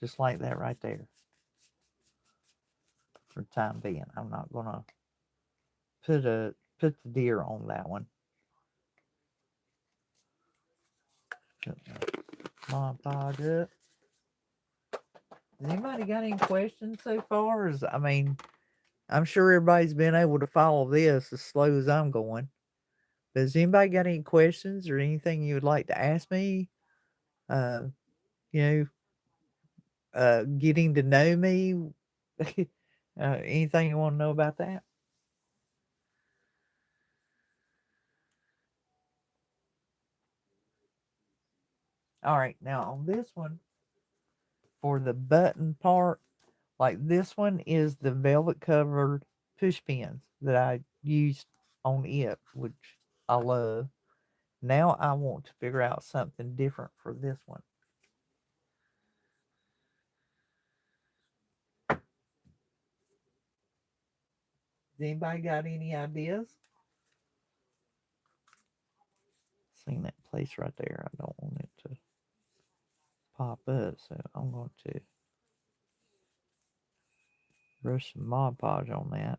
just like that right there for the time being. I'm not going to put the deer on that one. Put my Mod Podge up. Has anybody got any questions so far? I mean, I'm sure everybody's been able to follow this as slow as I'm going. Does anybody got any questions or anything you would like to ask me? Uh, you know, getting to know me. Anything you want to know about that? All right, now on this one, for the button part, like this one is the velvet covered push pins that I used on it, which I love. Now I want to figure out something different for this one. Has anybody got any ideas? Seen that place right there. I don't want it to pop up, so I'm going to brush some Mod Podge on that.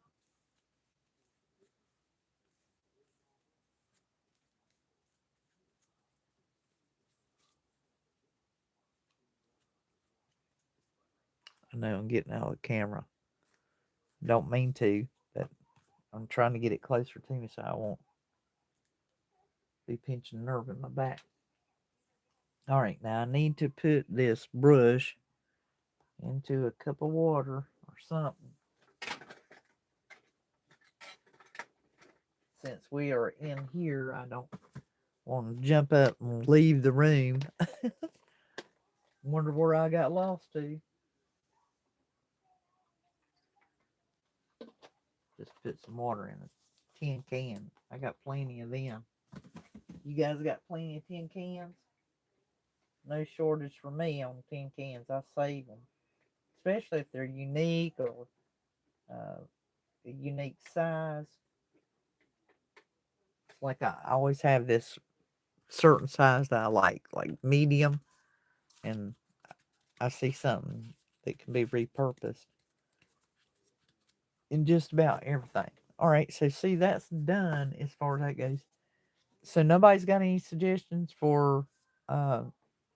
I know I'm getting out of the camera. Don't mean to, but I'm trying to get it closer to me so I won't be pinching a nerve in my back. All right, now I need to put this brush into a cup of water or something. Since we are in here, I don't want to jump up and leave the room. Wonder where I got lost to. Just put some water in a tin can. I got plenty of them. You guys got plenty of tin cans? No shortage for me on tin cans. I save them, especially if they're unique or a unique size. It's like I always have this certain size that I like medium, and I see something that can be repurposed in just about everything. All right, so see, that's done as far as that goes. So nobody's got any suggestions for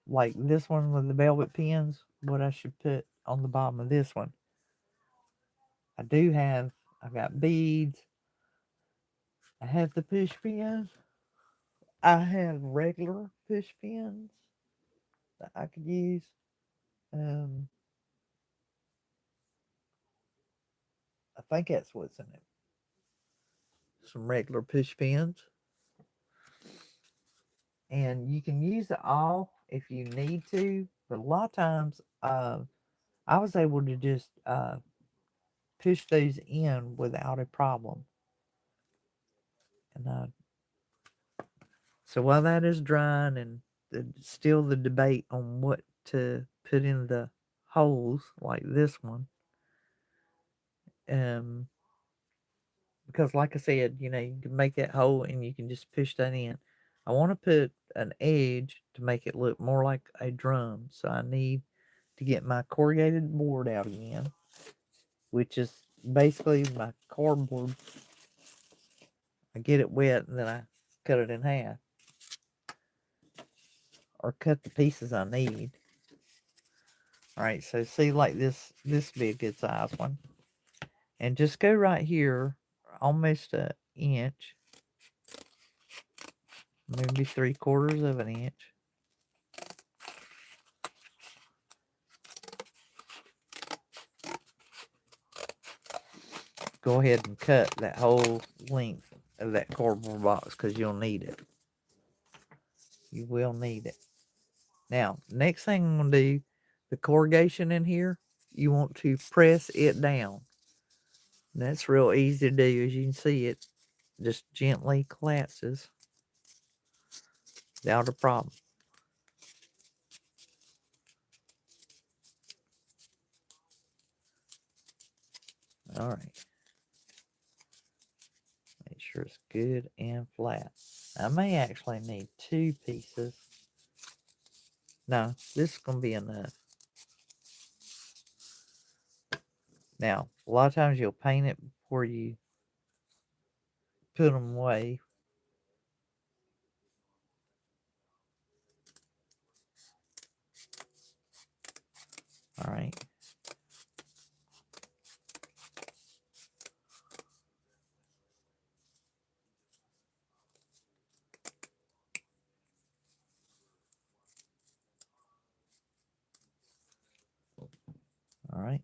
like this one with the velvet pins, what I should put on the bottom of this one? I've got beads. I have the push pins. I have regular push pins that I could use. Um, I think that's what's in it. Some regular push pins. And you can use it all if you need to, but a lot of times I was able to just push those in without a problem. And so while that is drying and still the debate on what to put in the holes like this one, um, because like I said, you can make that hole and you can just push that in. I want to put an edge to make it look more like a drum, so I need to get my corrugated board out again, which is basically my cardboard. I get it wet and then I cut it in half or cut the pieces I need. All right, so see like this big good size one, and just go right here, almost an inch, maybe 3/4 of an inch. Go ahead and cut that whole length of that cardboard box because you'll need it. You will need it. Now, next thing I'm going to do, the corrugation in here, you want to press it down. And that's real easy to do. As you can see, it just gently collapses without a problem. All right. Make sure it's good and flat. I may actually need 2 pieces. No, this is going to be enough. Now, a lot of times you'll paint it before you put them away. All right. All right.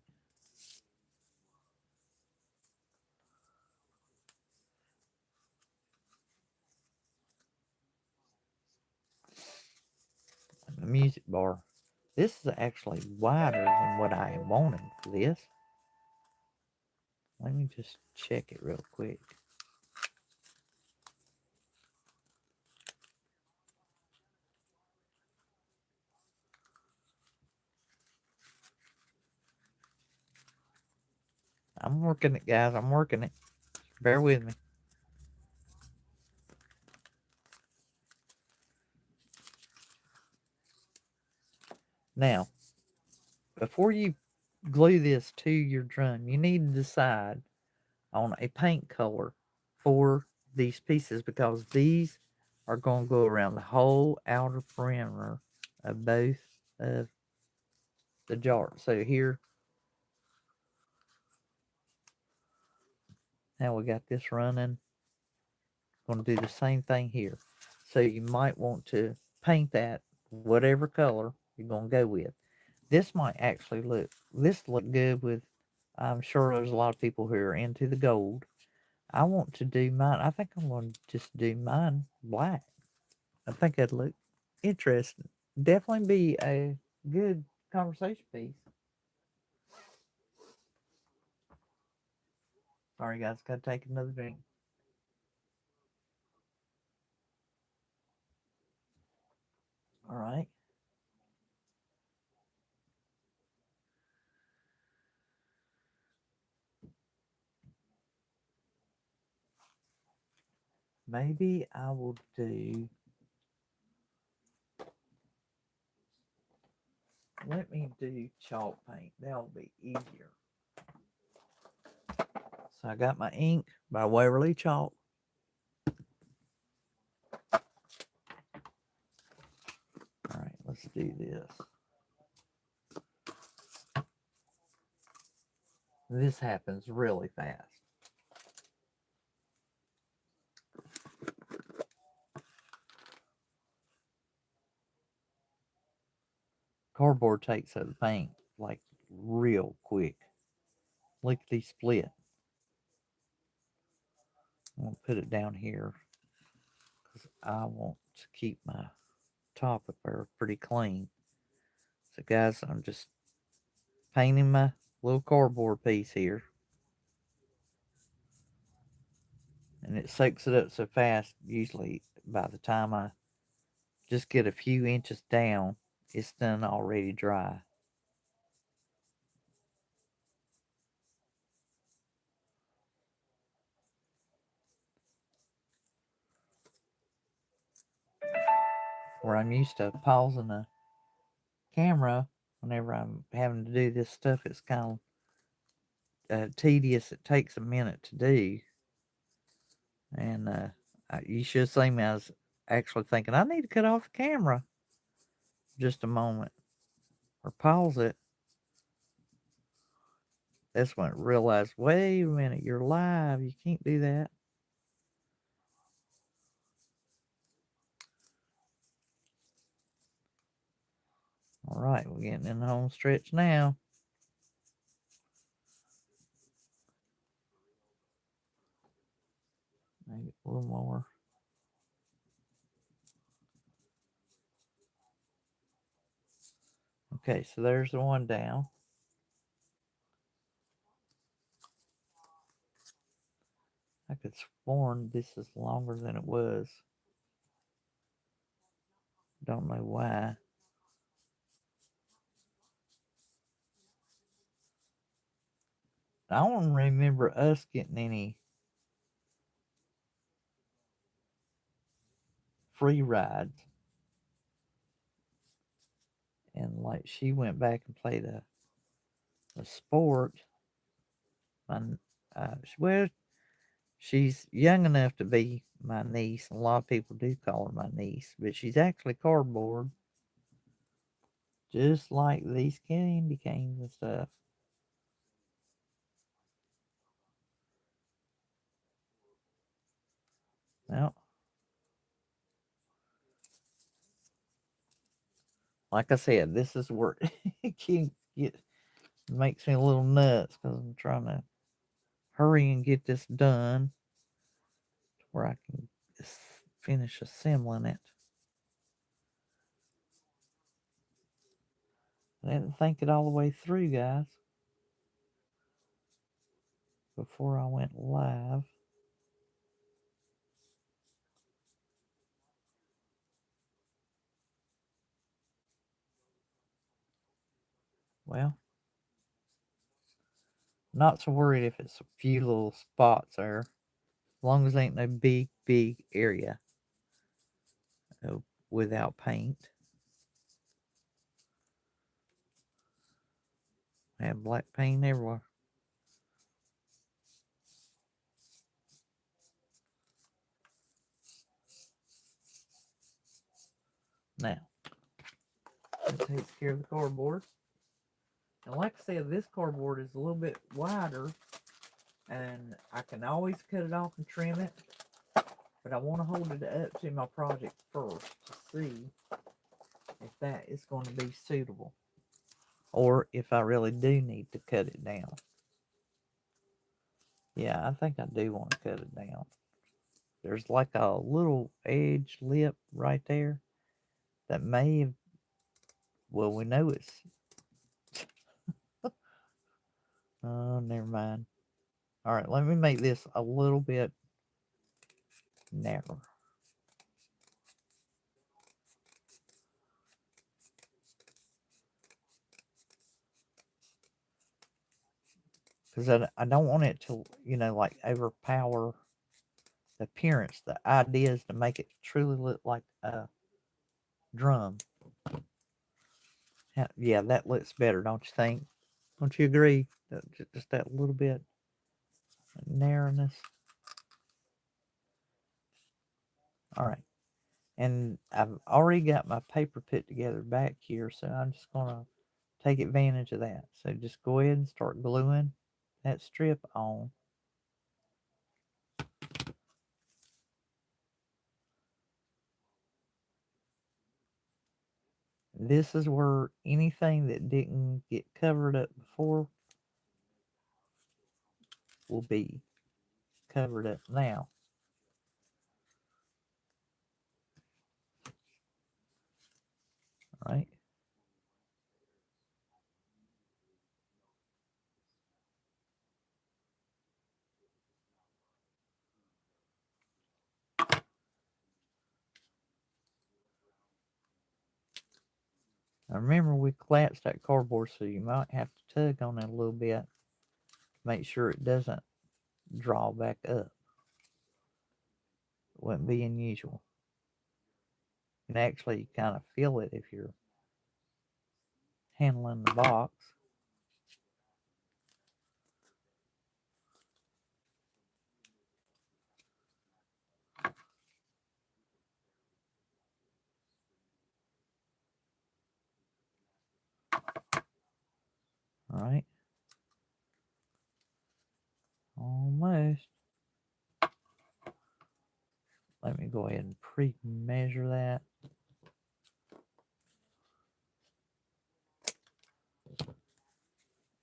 The music bar. This is actually wider than what I am wanting for this. Let me just check it real quick. I'm working it, guys. I'm working it. Bear with me. Now, before you glue this to your drum, you need to decide on a paint color for these pieces because these are going to go around the whole outer perimeter of both of the jar. So here, now we got this running. Going to do the same thing here. So you might want to paint that whatever color you're going to go with. This might actually look good with, I'm sure there's a lot of people who are into the gold. I want to do mine. I think I'm going to just do mine black. I think that'd look interesting. Definitely be a good conversation piece. Sorry, guys, gotta take another drink. All right. Maybe I will do. Let me do chalk paint. That'll be easier. So I got my ink by Waverly Chalk. All right, let's do this. This happens really fast. Cardboard takes up the paint like real quick. Lickety split. I'm going to put it down here because I want to keep my top up there pretty clean. So guys, I'm just painting my little cardboard piece here. And it soaks it up so fast, usually by the time I just get a few inches down, it's done already dry. Where I'm used to pausing the camera whenever I'm having to do this stuff, it's kind of tedious. It takes a minute to do. And you should see me. I was actually thinking, I need to cut off the camera just a moment or pause it. That's when I realized, wait a minute, you're live. You can't do that. All right, we're getting in the home stretch now. Maybe a little more. Okay, so there's the one down. I could sworn this is longer than it was. Don't know why. I don't remember us getting any free rides. And like she went back and played a sport. Well, she's young enough to be my niece. A lot of people do call her my niece, but she's actually cardboard. Just like these candy canes and stuff. Well, like I said, this is where it can get makes me a little nuts because I'm trying to hurry and get this done where I can finish assembling it. I didn't think it all the way through, guys, before I went live. Well, not so worried if it's a few little spots there, as long as ain't no big area without paint. I have black paint everywhere. Now, that takes care of the cardboard. And like I said, this cardboard is a little bit wider, and I can always cut it off and trim it, but I want to hold it up to my project first to see if that is going to be suitable, or if I really do need to cut it down. Yeah, I think I do want to cut it down. There's like a little edge lip right there that may have, well, we know it's, oh, never mind. All right, let me make this a little bit narrower. Because I don't want it to, like overpower the appearance. The idea is to make it truly look like a drum. Yeah, that looks better, don't you think? Don't you agree? Just that little bit of narrowness. All right. And I've already got my paper put together back here, so I'm just going to take advantage of that. So just go ahead and start gluing that strip on. This is where anything that didn't get covered up before will be covered up now. Right? Now remember, we collapsed that cardboard, so you might have to tug on it a little bit to make sure it doesn't draw back up. It wouldn't be unusual. You can actually kind of feel it if you're handling the box. All right. Almost. Let me go ahead and pre-measure that.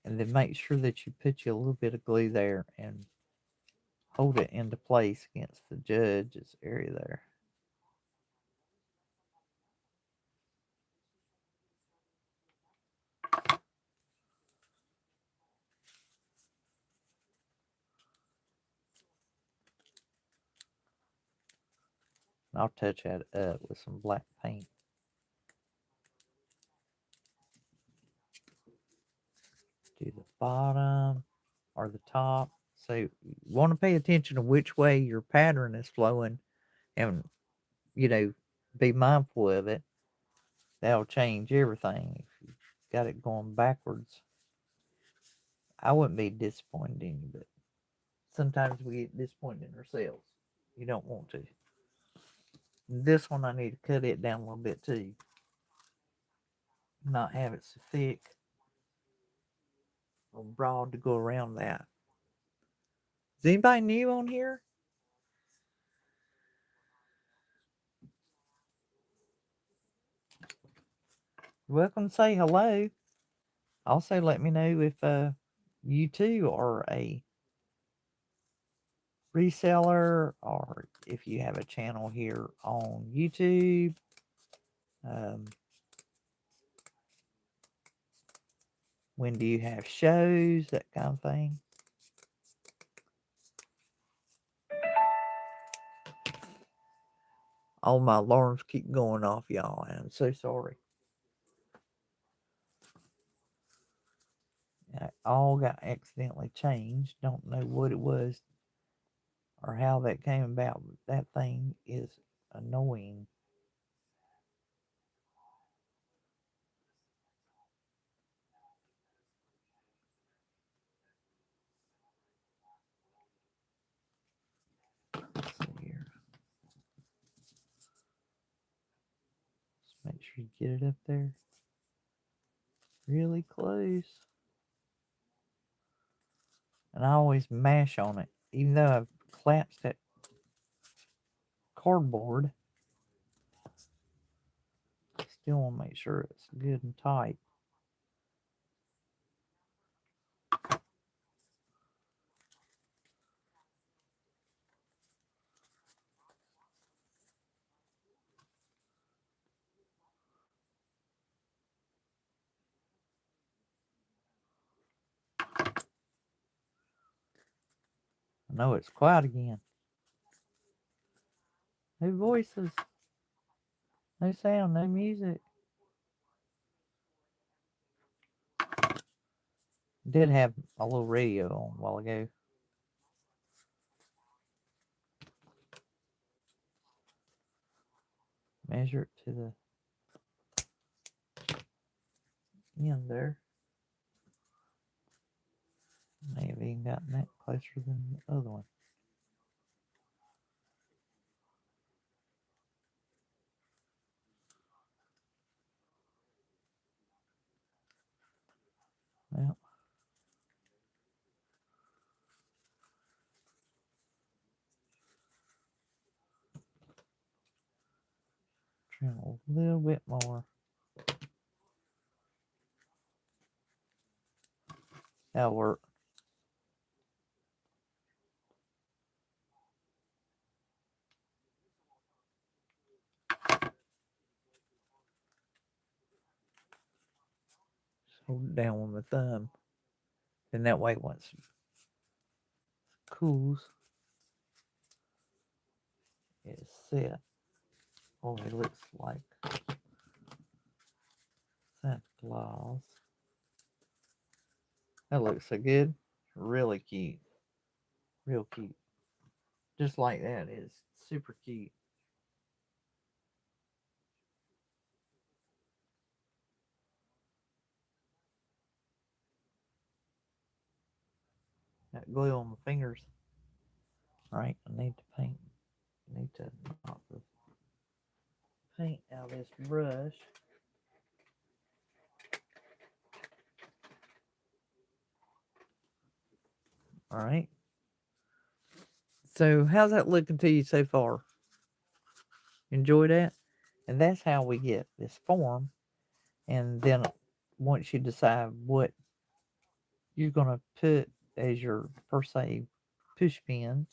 And then make sure that you put you a little bit of glue there and hold it into place against the judge's area there. And I'll touch that up with some black paint. Do the bottom or the top. So you want to pay attention to which way your pattern is flowing and, you know, be mindful of it. That'll change everything. If you got it going backwards, I wouldn't be disappointed in you, but sometimes we get disappointed in ourselves. You don't want to. This one, I need to cut it down a little bit too. Not have it so thick or broad to go around that. Is anybody new on here? You're welcome to say hello. Also, let me know if you too are a reseller or if you have a channel here on YouTube. Um, when do you have shows? That kind of thing. All my alarms keep going off, y'all. I'm so sorry. It all got accidentally changed. Don't know what it was or how that came about, but that thing is annoying. Let's see here. Just make sure you get it up there really close. And I always mash on it, even though I've collapsed that cardboard. Still want to make sure it's good and tight. I know it's quiet again. No voices, no sound, no music. Did have a little radio on a while ago. Measure it to the end there. May have even gotten that closer than the other one. Well, Try a little bit more. That'll work. Just hold it down with my thumb. And that way once it cools, it's set. Oh, it looks like Santa Claus. That looks so good. Really cute. Real cute. Just like that. It's super cute. That glue on my fingers. Alright, I need to paint. I need to knock the paint out of this brush. Alright. So, how's that looking to you so far? Enjoy that? And that's how we get this form. And then once you decide what you're going to put as your, per se, push pins,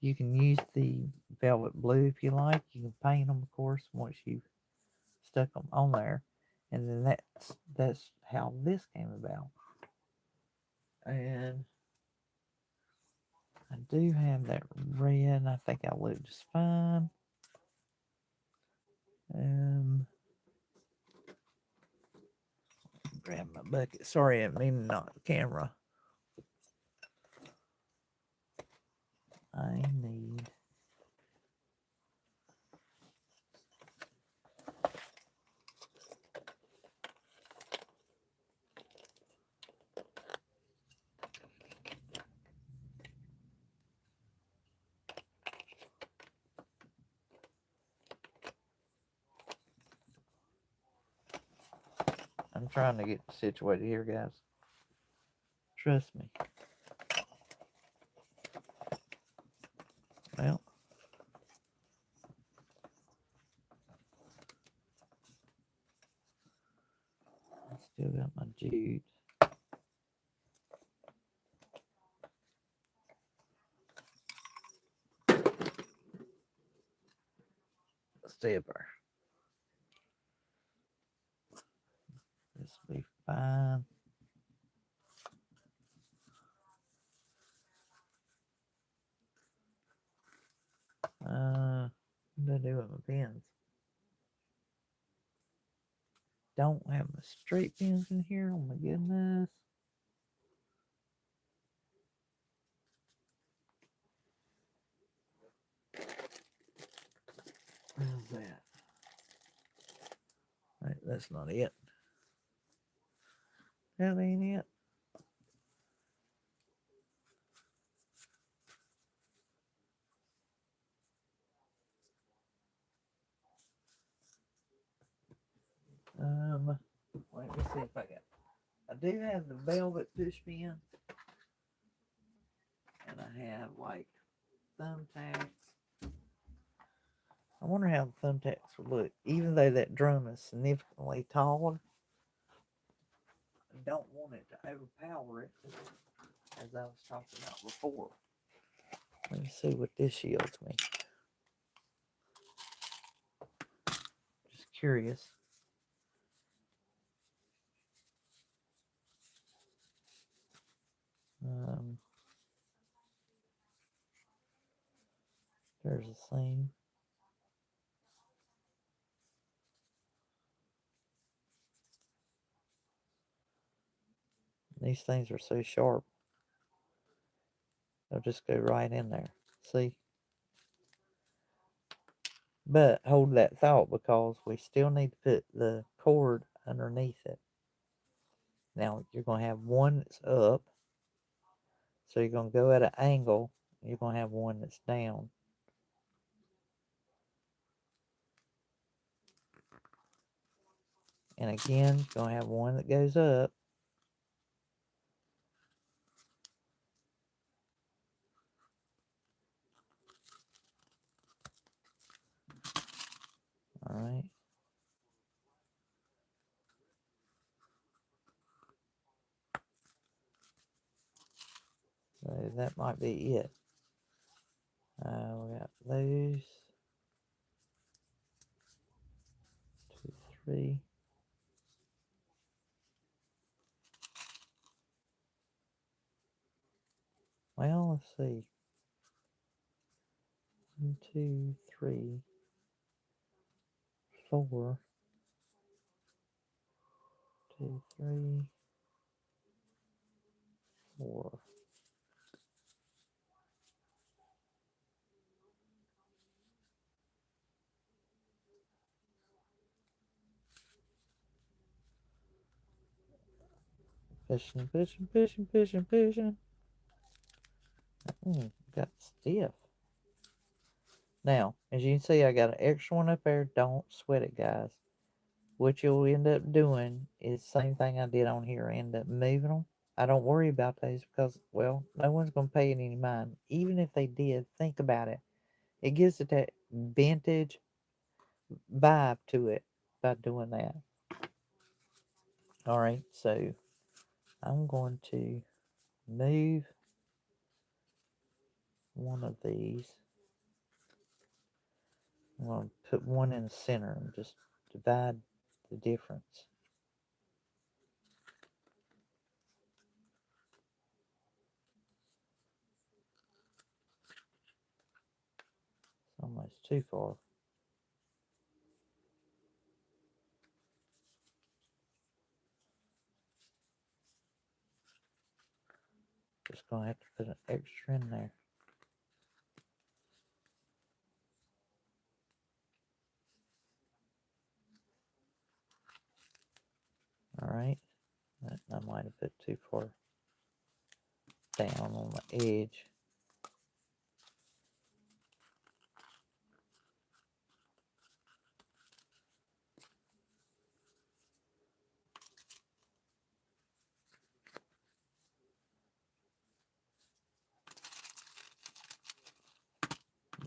you can use the velvet blue if you like. You can paint them, of course, once you've stuck them on there. And then that's how this came about. And I do have that red. I think I look just fine. Grab my bucket. Sorry, I didn't mean to knock the camera. I need I'm trying to get situated here, guys. Trust me. Well, I still got my jute. Stay up there. This will be fine. What do I do with my pins? Don't have my straight pins in here. Oh my goodness. How's that? Right, that's not it. That ain't it. Let me see if I got. I do have the velvet push pin, and I have like thumbtacks. I wonder how the thumbtacks would look, even though that drum is significantly taller. I don't want it to overpower it, as I was talking about before. Let me see what this yields me. Just curious. There's a seam. These things are so sharp. They'll just go right in there. See? But hold that thought, because we still need to put the cord underneath it. Now, you're going to have one that's up. So you're going to go at an angle. You're going to have one that's down. And again, you're going to have one that goes up. Alright. that might be it. We got those. 2, 3. Well, let's see. 1, 2, 3, 4. 2, 3, 4. Pushing, pushing, pushing, pushing, pushing. Got stiff. Now, as you can see, I got an extra one up there. Don't sweat it, guys. What you'll end up doing is the same thing I did on here. End up moving them. I don't worry about those because, well, no one's going to pay it any mind. Even if they did, think about it. It gives it that vintage vibe to it by doing that. All right, so I'm going to move one of these. I'm going to put one in the center and just divide the difference. It's almost too far. Just going to have to put an extra in there. All right. I might have put too far down on the edge.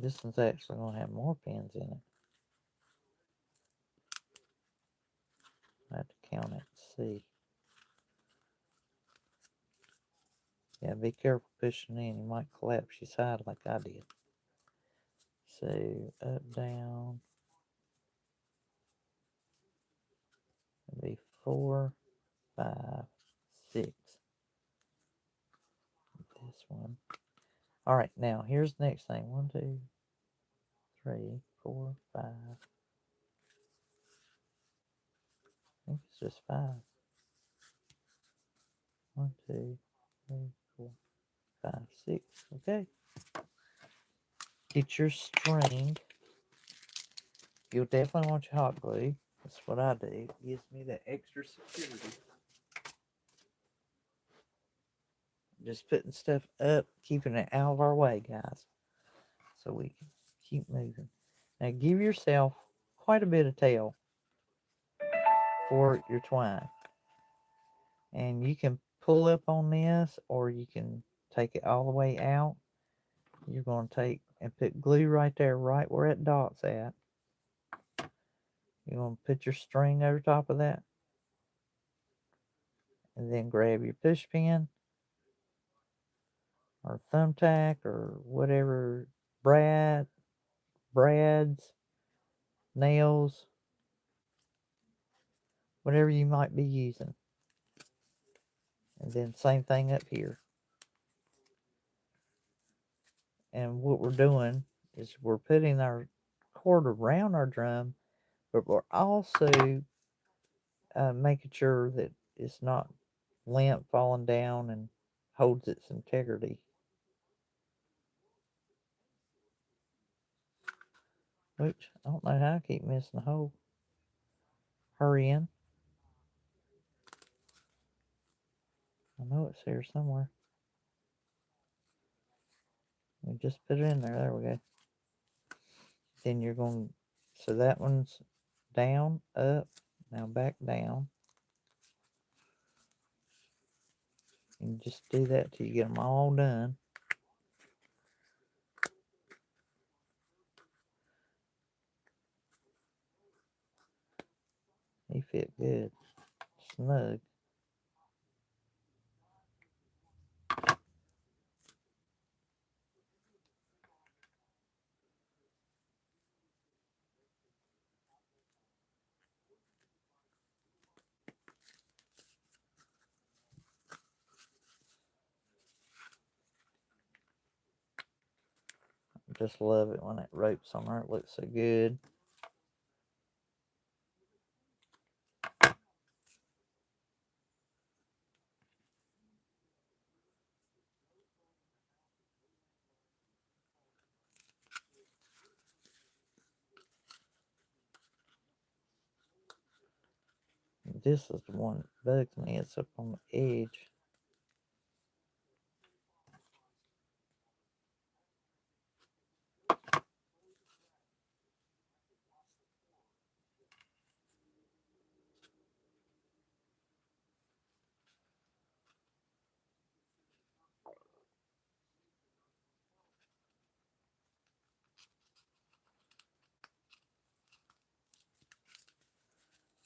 This one's actually going to have more pins in it. I have to count it and see. Yeah, be careful pushing in. You might collapse your side like I did. So, up, down. It'll be 4, 5, 6. This one. All right, now here's the next thing. 1, 2, 3, 4, 5. I think it's just 5. 1, 2, 3, 4, 5, 6. Okay. Get your string. You'll definitely want your hot glue. That's what I do. It gives me that extra security. Just putting stuff up, keeping it out of our way, guys. So we can keep moving. Now give yourself quite a bit of tail for your twine. And you can pull up on this or you can take it all the way out. You're going to take and put glue right there, right where that dot's at. You're going to put your string over top of that. And then grab your push pin or thumbtack or whatever, brads, nails, whatever you might be using. And then same thing up here. And what we're doing is we're putting our cord around our drum, but we're also making sure that it's not limp falling down and holds its integrity. Which, I don't know how I keep missing the hole. Hurry in. I know it's here somewhere. We just put it in there. There we go. Then you're going, so that one's down, up, now back down. And just do that till you get them all done. They fit good. Snug. just love it when it ropes on there. It looks so good. This is the one that bugs me. It's up on the edge.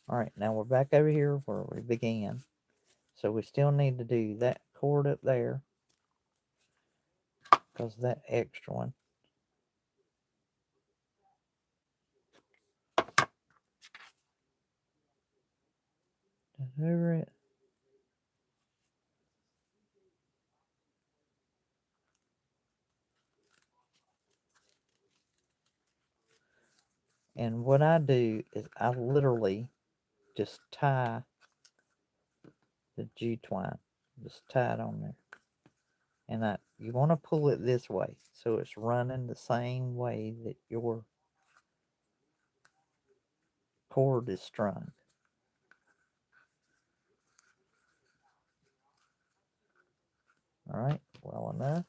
Alright, now we're back over here where we began. So we still need to do that cord up there, because that extra one. Over it. And what I do is I literally just tie the G-twine. Just tie it on there. And you want to pull it this way so it's running the same way that your cord is strung. Alright, well enough.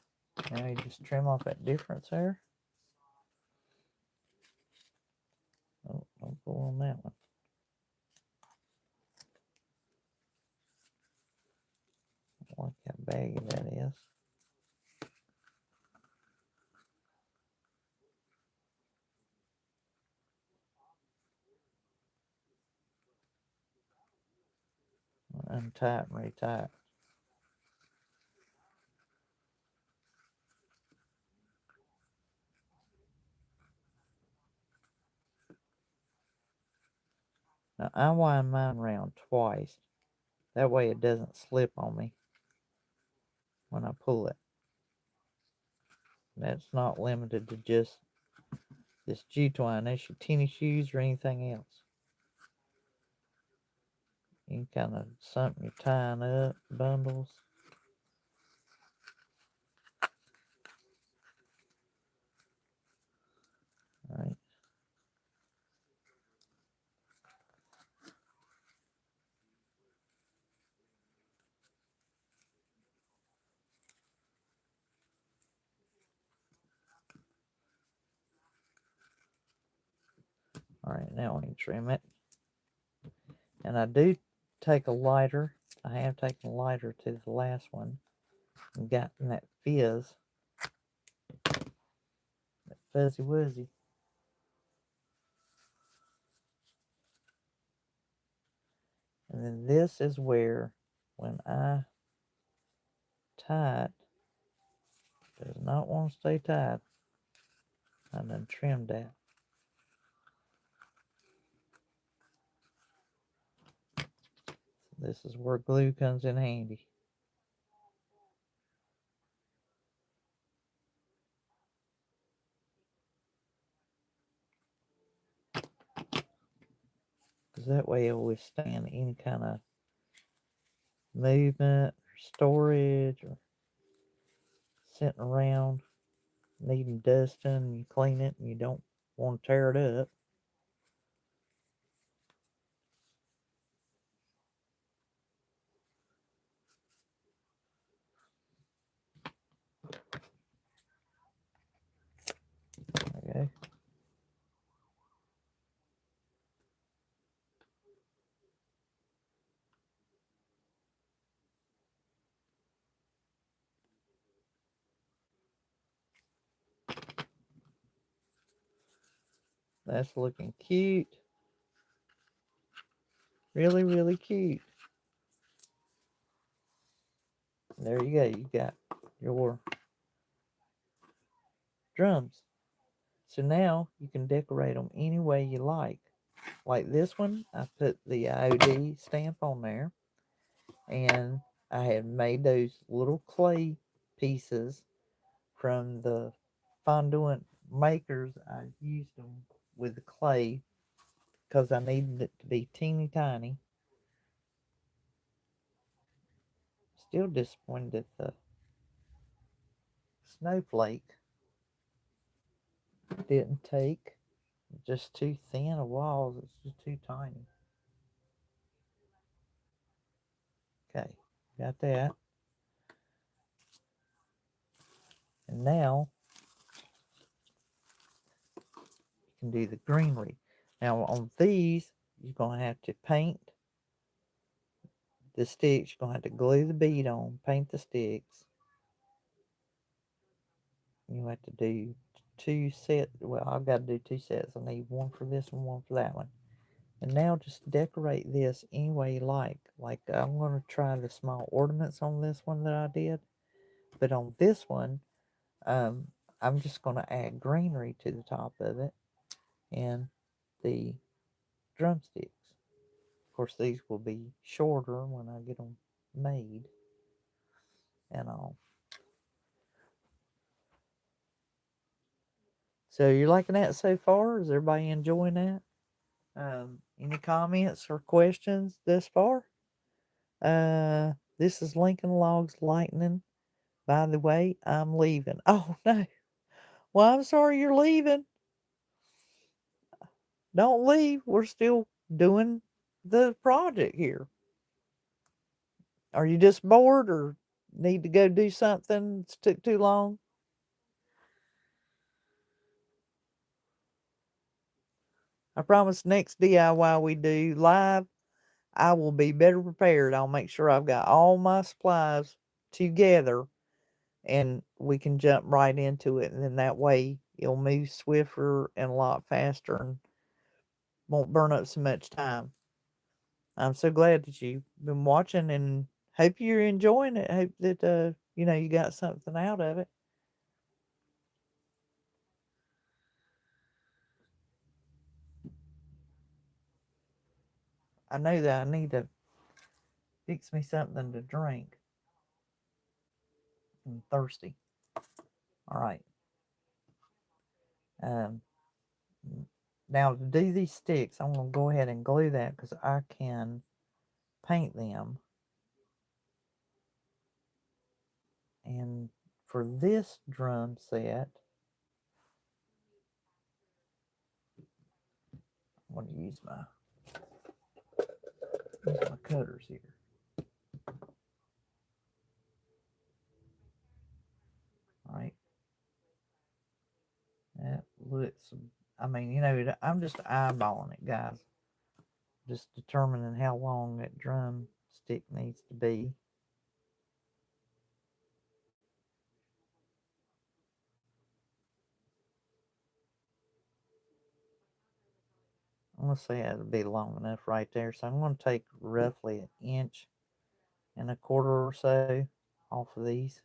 Now you just trim off that difference there. Oh, don't go on that one. I don't like how baggy that is. Untie it and retie it. Now I wind mine around twice. That way it doesn't slip on me when I pull it. That's not limited to just this G-twine. That's your tennis shoes or anything else. You can kind of something you're tying up, bundles. Alright. Alright, now we can trim it. And I do take a lighter. I have taken a lighter to the last one and gotten that fizz. That fuzzy wuzzy. And then this is where, when I tie it, does not want to stay tied. I done trimmed that. This is where glue comes in handy. Because that way it'll withstand any kind of movement or storage or sitting around needing dusting, and you clean it and you don't want to tear it up. Okay. That's looking cute. Really, really cute. There you go. You got your drums. So now you can decorate them any way you like. Like this one, I put the IOD stamp on there. And I had made those little clay pieces from the fondant makers, I used them with the clay because I needed it to be teeny tiny. Still disappointed at the snowflake didn't take. Just too thin of walls. It's just too tiny. Okay, got that. And now you can do the greenery. Now on these, you're going to have to paint the sticks. You're going to have to glue the bead on, paint the sticks. You have to do two sets. Well, I've got to do two sets. I need one for this one for that one. And now just decorate this any way you like. Like I'm going to try the small ornaments on this one that I did. But on this one, I'm just going to add greenery to the top of it and the drumsticks. Of course, these will be shorter when I get them made and all. So you're liking that so far? Is everybody enjoying that? Any comments or questions thus far? This is Lincoln Logs Lightning. By the way, I'm leaving. Oh no. Well, I'm sorry you're leaving. Don't leave. We're still doing the project here. Are you just bored or need to go do something? It's took too long? I promise next DIY we do live, I will be better prepared. I'll make sure I've got all my supplies together and we can jump right into it. And then that way it'll move swifter and a lot faster and won't burn up so much time. I'm so glad that you've been watching and hope you're enjoying it. Hope that, you got something out of it. I know that I need to fix me something to drink. I'm thirsty. All right. Um, Now to do these sticks, I'm going to go ahead and glue that because I can paint them. And for this drum set, I'm going to use my cutters here. All right. That looks, I mean, I'm just eyeballing it, guys. Just determining how long that drum stick needs to be. I'm going to say that'll be long enough right there. So I'm going to take roughly an inch and a quarter or so off of these.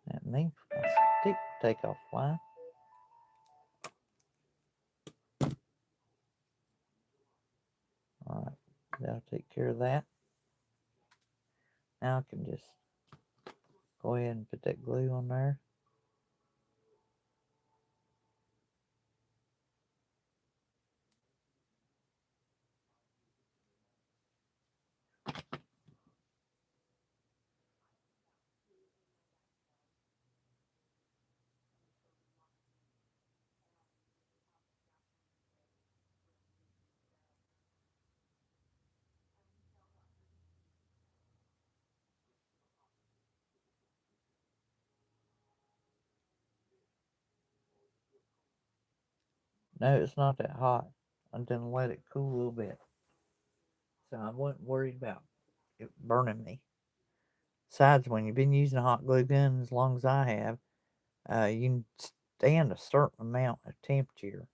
That means my stick takeoff line. Alright, that'll take care of that. Now I can just go ahead and put that glue on there. No, it's not that hot. I'm gonna let it cool a little bit. So I wasn't worried about it burning me. Besides, when you've been using a hot glue gun as long as I have, you can stand a certain amount of temperature.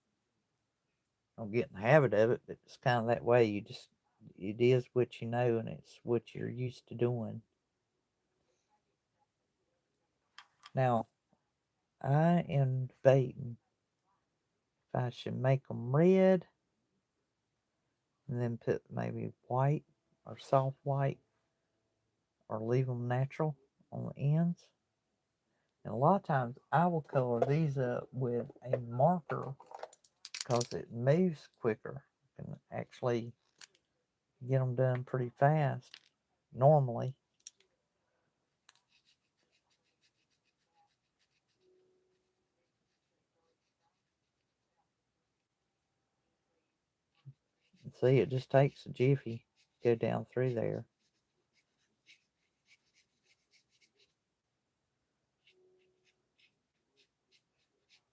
Don't get in the habit of it, but it's kind of that way. It is what you know and it's what you're used to doing. Now, I am debating if I should make them red and then put maybe white or soft white or leave them natural on the ends. And a lot of times I will color these up with a marker because it moves quicker. You can actually get them done pretty fast normally. See, it just takes a jiffy to go down through there.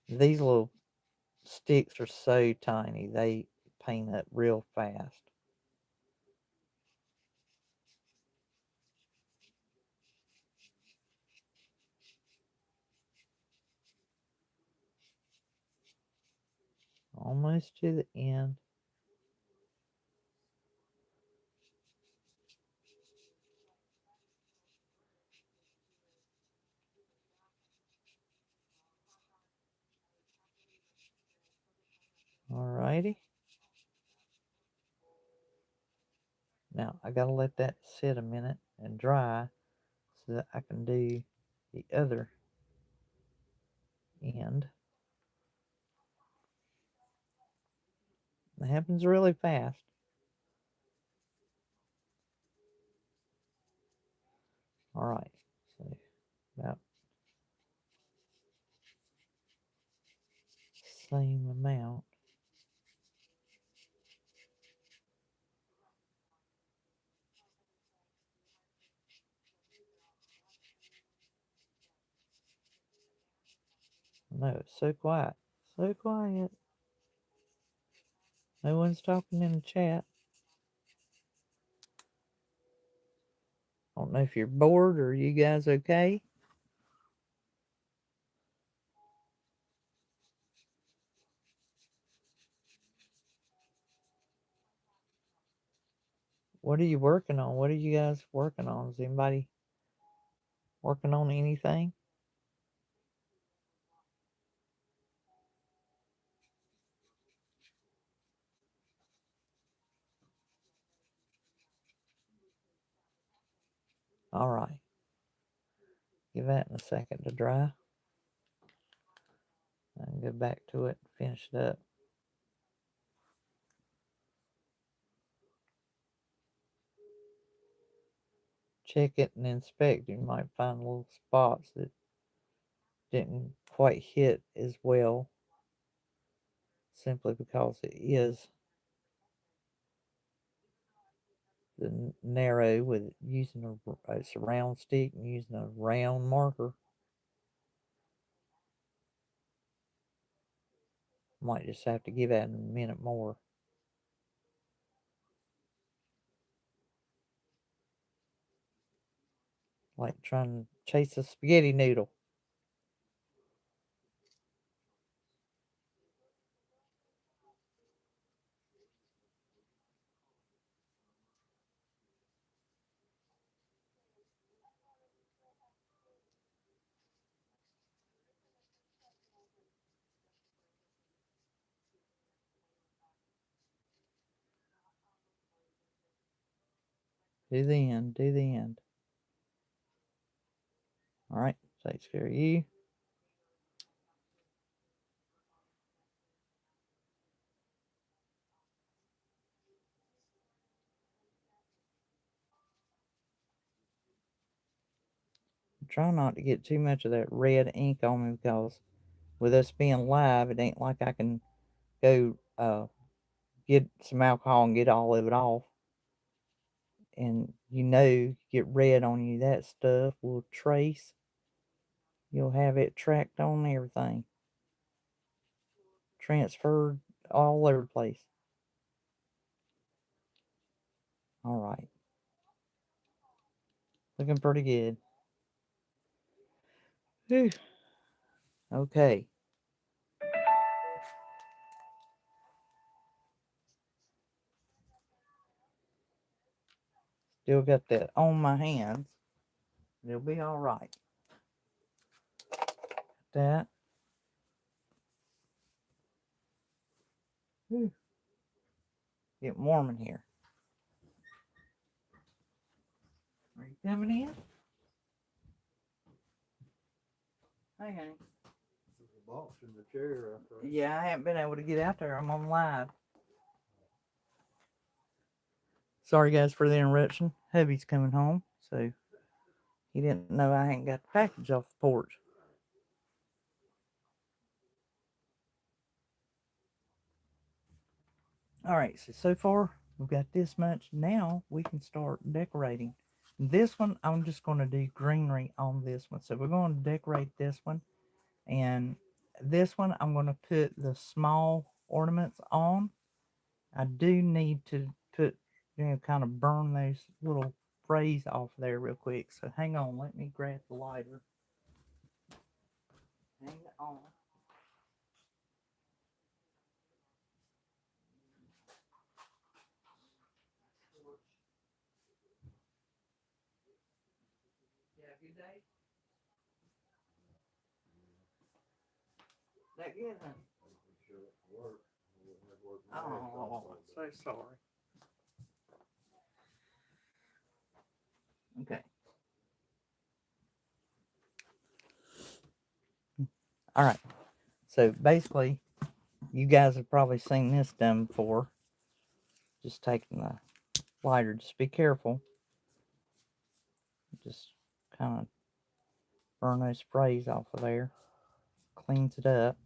These little sticks are so tiny, they paint up real fast. Almost to the end. Alrighty. Now I gotta let that sit a minute and dry so that I can do the other end. It happens really fast. Alright, so about same amount. No, it's so quiet. So quiet. No one's talking in the chat. I don't know if you're bored or you guys okay. What are you working on? What are you guys working on? Is anybody working on anything? Alright. Give that in a second to dry. I can go back to it and finish it up. Check it and inspect. You might find little spots that didn't quite hit as well simply because it is the narrow with using it's a round stick and using a round marker. Might just have to give that a minute more. Like trying to chase a spaghetti noodle. Do the end, do the end. Alright, takes care of you. Try not to get too much of that red ink on me because with us being live, it ain't like I can go get some alcohol and get all of it off. And get red on you, that stuff will trace. You'll have it tracked on everything. Transferred all over the place. Alright. Looking pretty good. Whew. Okay. Still got that on my hands. It'll be alright. That. Whew. Getting warm in here. Are you coming in? Hey, honey.
There's a box in the chair out there.
Yeah, I haven't been able to get out there. I'm on live. Sorry, guys, for the interruption. Hubby's coming home, so he didn't know I hadn't got the package off the porch. All right, so far we've got this much. Now we can start decorating. This one, I'm just going to do greenery on this one. So we're going to decorate this one. And this one, I'm going to put the small ornaments on. I do need to put, kind of burn those little frays off there real quick. So hang on, let me grab the lighter. Hang on. You have a good day? That good, huh? Oh, so sorry. Okay. All right. So basically, you guys have probably seen this done before. Just taking the lighter. Just be careful. Just kind of burn those sprays off of there. Cleans it up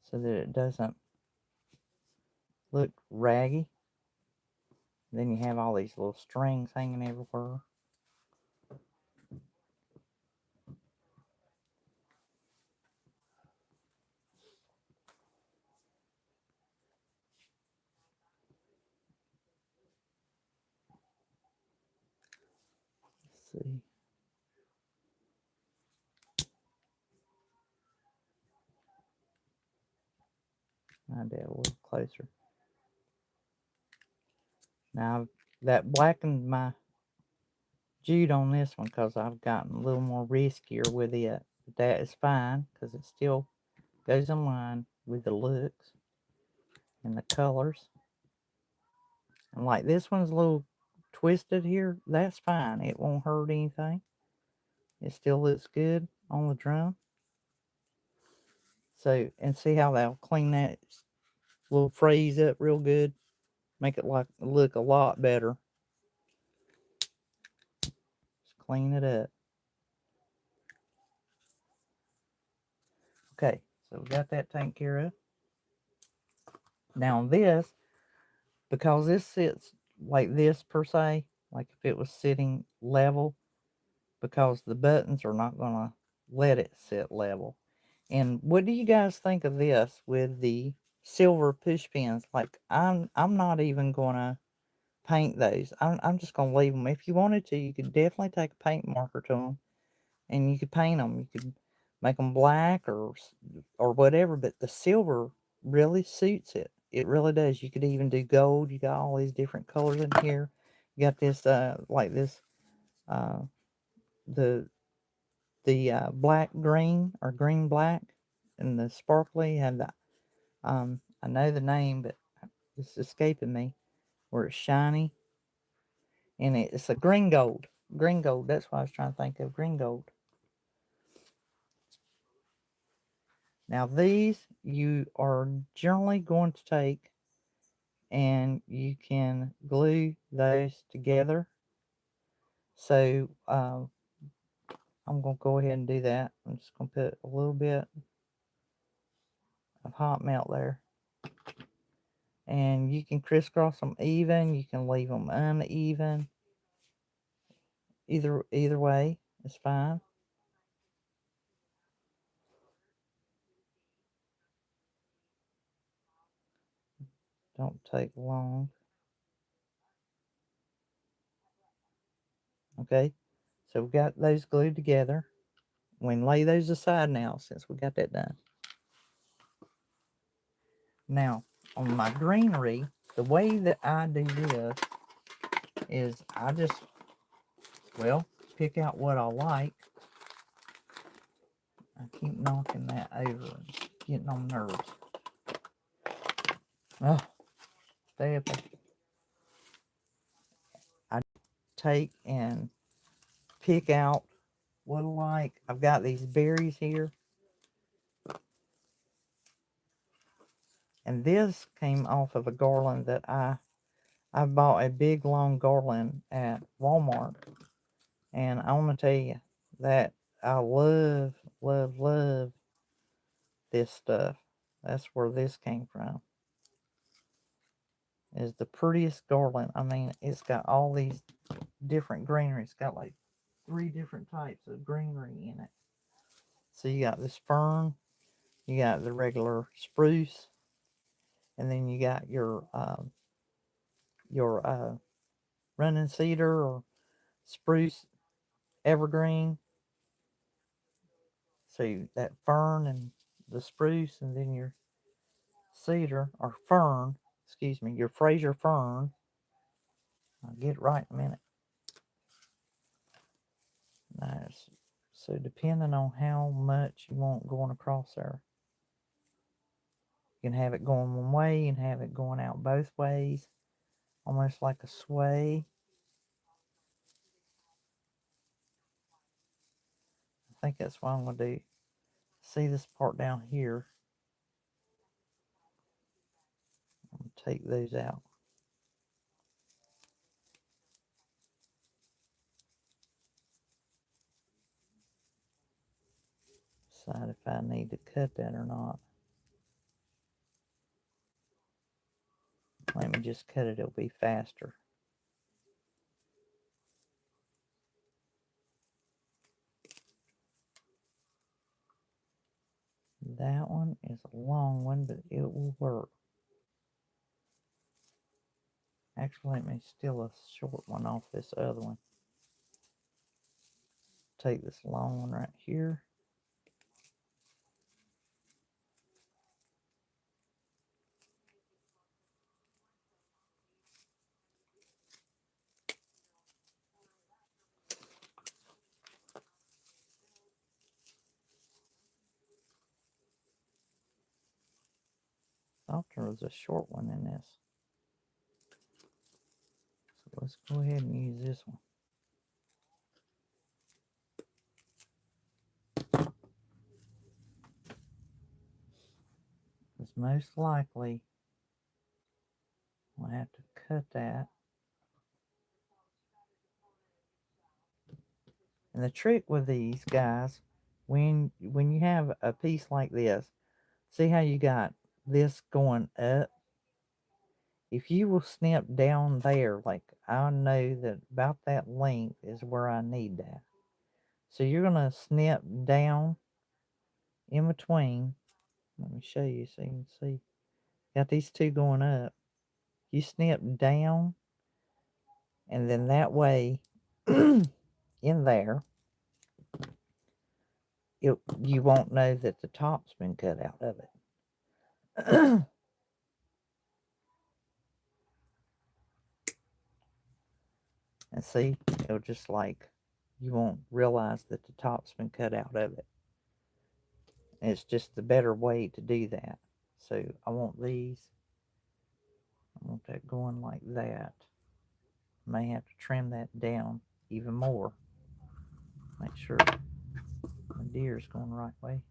so that it doesn't look raggy. Then you have all these little strings hanging everywhere. Let's see. Find that a little closer. Now that blackened my jute on this one because I've gotten a little more riskier with it. But that is fine because it still goes in line with the looks and the colors. And like this one's a little twisted here, that's fine. It won't hurt anything. It still looks good on the drum. So, and see how that'll clean that little phrase up real good. Make it look a lot better. Just clean it up. Okay, so we got that taken care of. Now this, because this sits like this per se, like if it was sitting level, because the buttons are not going to let it sit level. And what do you guys think of this with the silver push pins? Like I'm not even going to paint those. I'm just going to leave them. If you wanted to, you could definitely take a paint marker to them and you could paint them. You could make them black or whatever, but the silver really suits it. It really does. You could even do gold. You got all these different colors in here. You got this like this the black green or green black, and the sparkly and the I know the name, but it's escaping me. Where it's shiny, and it's a green gold. Green gold. That's what I was trying to think of. Green gold. Now these you are generally going to take and you can glue those together. So I'm going to go ahead and do that. I'm just going to put a little bit of hot melt there. And you can crisscross them even. You can leave them uneven. Either way is fine. Don't take long. Okay, so we got those glued together. We can lay those aside now since we got that done. Now, on my greenery, the way that I do this is I just, well, pick out what I like. I keep knocking that over and getting on nerves. Oh, step. I take and pick out what I like. I've got these berries here. And this came off of a garland that I bought a big long garland at Walmart. And I want to tell you that I love, love, love this stuff. That's where this came from. It's the prettiest garland. I mean, it's got all these different greenery. It's got like 3 different types of greenery in it. So you got this fern, you got the regular spruce, and then you got your running cedar or spruce evergreen. So that fern and the spruce, and then your cedar or fern, excuse me, your Fraser fern. I'll get it right in a minute. Nice. So depending on how much you want going across there, you can have it going one way and have it going out both ways, almost like a sway. I think that's what I'm going to do. See this part down here? I'm going to take those out. Decide if I need to cut that or not. Let me just cut it, it'll be faster. That one is a long one, but it will work. Actually, let me steal a short one off this other one. Take this long one right here. I thought there was a short one in this. So let's go ahead and use this one. Because most likely I'll have to cut that. And the trick with these guys, when you have a piece like this, see how you got this going up? If you will snip down there, like I know that about that length is where I need that. So you're going to snip down in between. Let me show you so you can see. Got these two going up. You snip down, and then that way in there, you won't know that the top's been cut out of it. And see, it'll just like, you won't realize that the top's been cut out of it. And it's just the better way to do that. So I want these. I want that going like that. May have to trim that down even more. Make sure my deer is going the right way.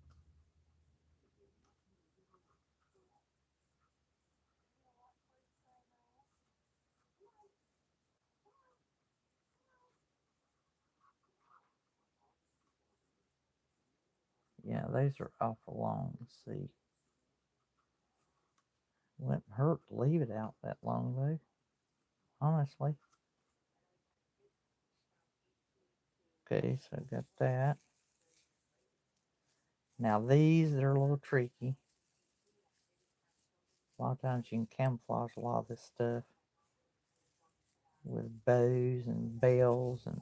Yeah, those are awful long. Let's see. Wouldn't hurt to leave it out that long though. Honestly. Okay, so I got that. Now these, they're a little tricky. A lot of times you can camouflage a lot of this stuff with bows and bells and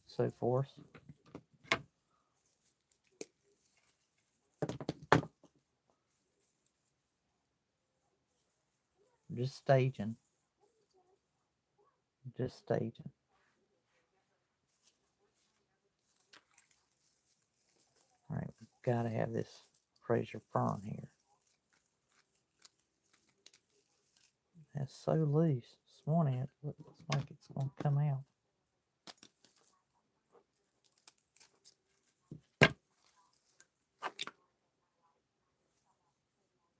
so forth. Just staging. Just staging. Alright, we've got to have this Fraser fern here. It's so loose. This morning it looks like it's going to come out.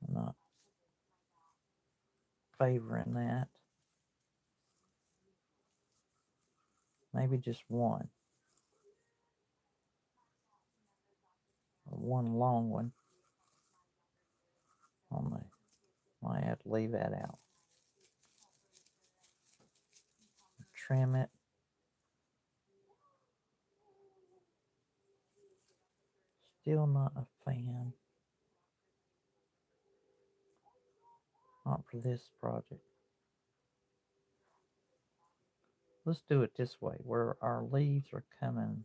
I'm not favoring that. Maybe just one. Or one long one. Might have to leave that out. Trim it. Still not a fan. Not for this project. Let's do it this way, where our leaves are coming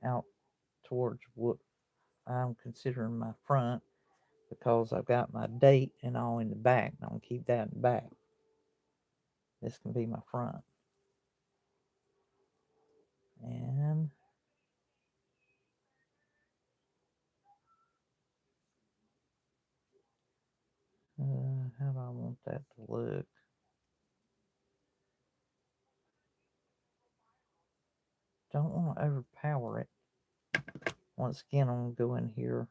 out towards what I'm considering my front, because I've got my date and all in the back. And I'm going to keep that in the back. This can be my front. And how do I want that to look? Don't want to overpower it. Once again, I'm going to go in here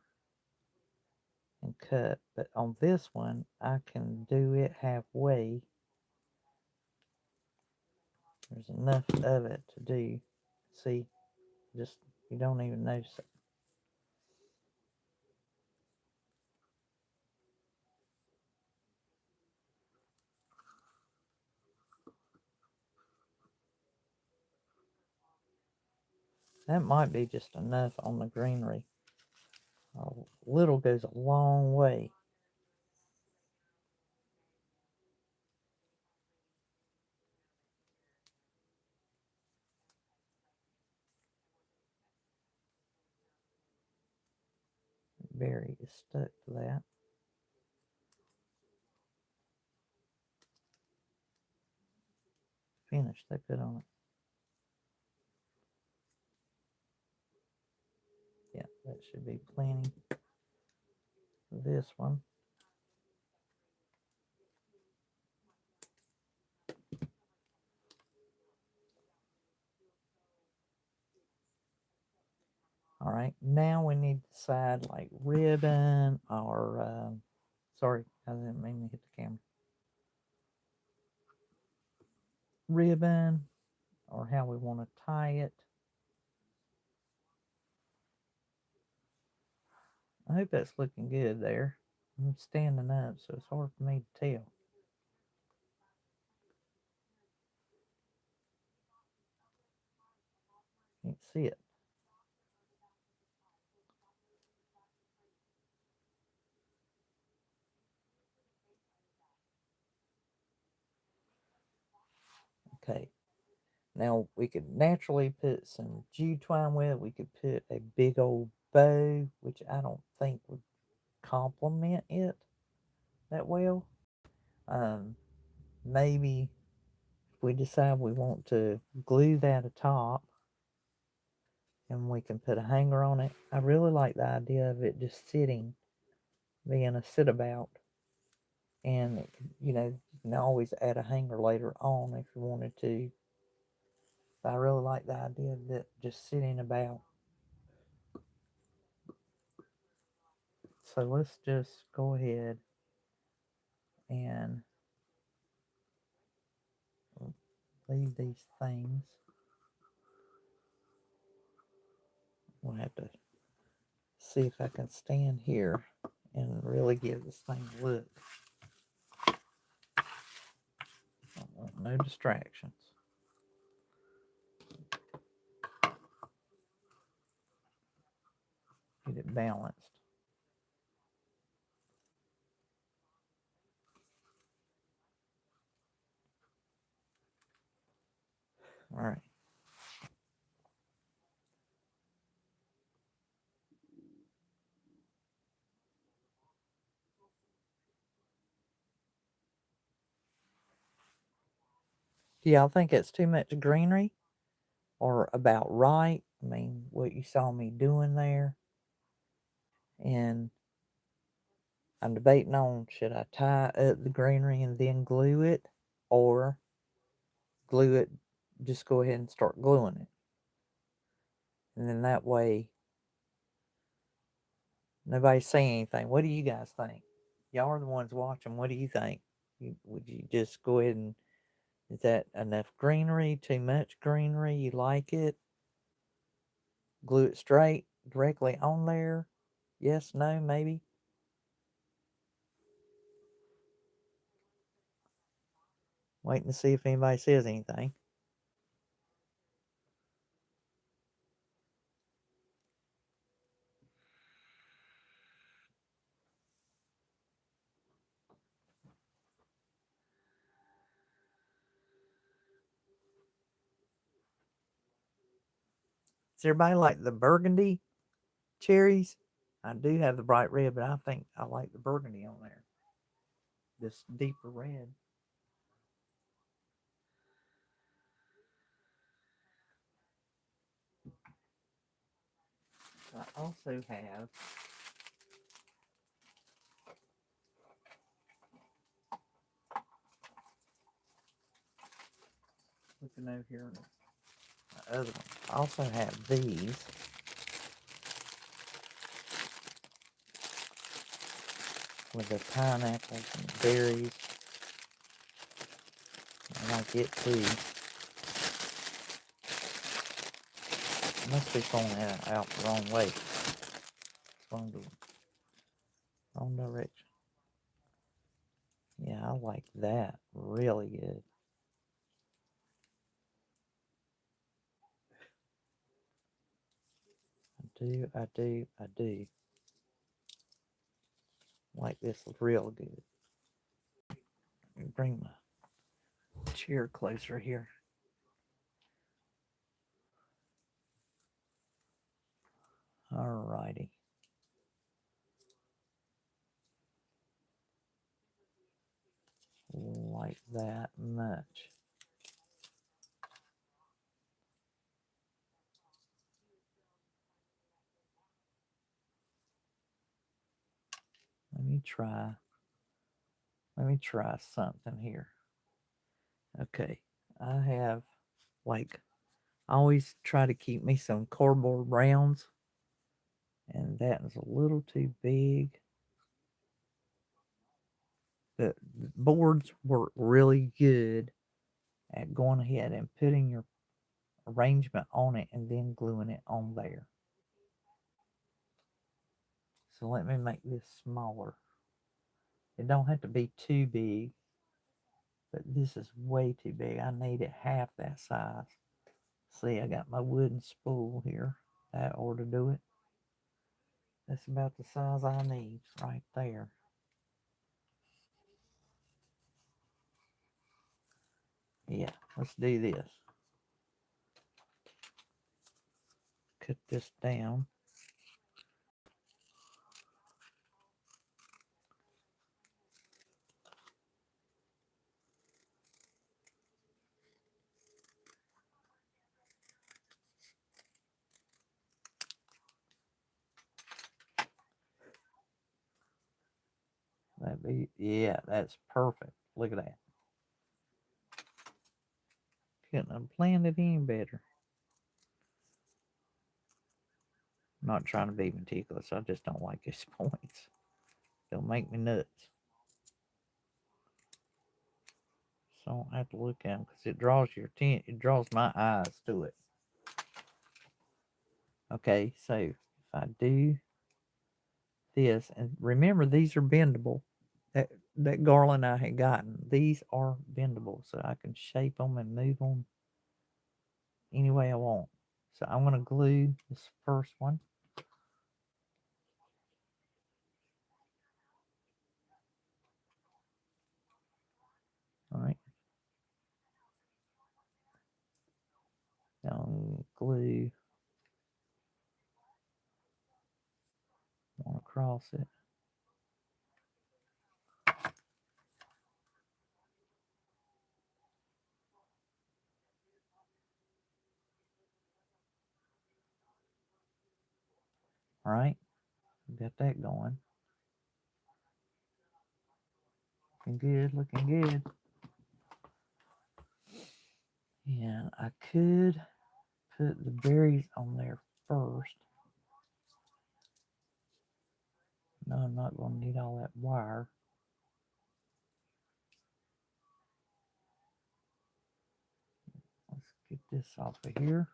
and cut. But on this one, I can do it halfway. There's enough of it to do. See, just you don't even notice it. That might be just enough on the greenery. A little goes a long way. Berry is stuck to that. Finish they put on it. Yeah, that should be plenty for this one. All right, now we need to decide like ribbon or, sorry, I didn't mean to hit the camera. Ribbon or how we want to tie it. I hope that's looking good there. I'm standing up, so it's hard for me to tell. Can't see it. Okay. Now we could naturally put some jute twine with it. We could put a big old bow, which I don't think would complement it that well. Maybe if we decide we want to glue that atop and we can put a hanger on it. I really like the idea of it just sitting, being a sit about. And it can, you can always add a hanger later on if you wanted to. But I really like the idea of it just sitting about. So let's just go ahead and leave these things. We'll have to see if I can stand here and really give this thing a look. I want no distractions. Get it balanced. All right. Do y'all think it's too much greenery or about right? I mean, what you saw me doing there. And I'm debating on should I tie up the greenery and then glue it, or glue it, just go ahead and start gluing it. And then that way, nobody's saying anything. What do you guys think? Y'all are the ones watching. What do you think? Would you just go ahead and, is that enough greenery? Too much greenery? You like it? Glue it straight, directly on there? Yes, no, maybe? Waiting to see if anybody says anything. Does everybody like the burgundy cherries? I do have the bright red, but I think I like the burgundy on there. This deeper red. I also have looking over here. My other one. I also have these. With the pineapples and the berries. I like it too. I must be going out the wrong way. It's going the wrong direction. Yeah, I like that. Really good. I do. Like this real good. Bring my chair closer here. Alrighty. Like that much. Let me try something here. Okay. I have, like, I always try to keep me some cardboard rounds, and that is a little too big. The boards work really good at going ahead and putting your arrangement on it and then gluing it on there. So let me make this smaller. It don't have to be too big, but this is way too big. I need it half that size. See, I got my wooden spool here. That ought to do it. That's about the size I need right there. Yeah, let's do this. Cut this down. That'd be, yeah, that's perfect. Look at that. Couldn't have planned it any better. I'm not trying to be meticulous. I just don't like these points. They'll make me nuts. So I don't have to look at them because it draws your attention. It draws my eyes to it. Okay, so if I do this, and remember these are bendable. That garland I had gotten, these are bendable, so I can shape them and move them any way I want. So I'm going to glue this first one. All right. Now glue one across it. All right. Got that going. Looking good, looking good. Yeah, I could put the berries on there first. No, I'm not going to need all that wire. Let's get this off of here.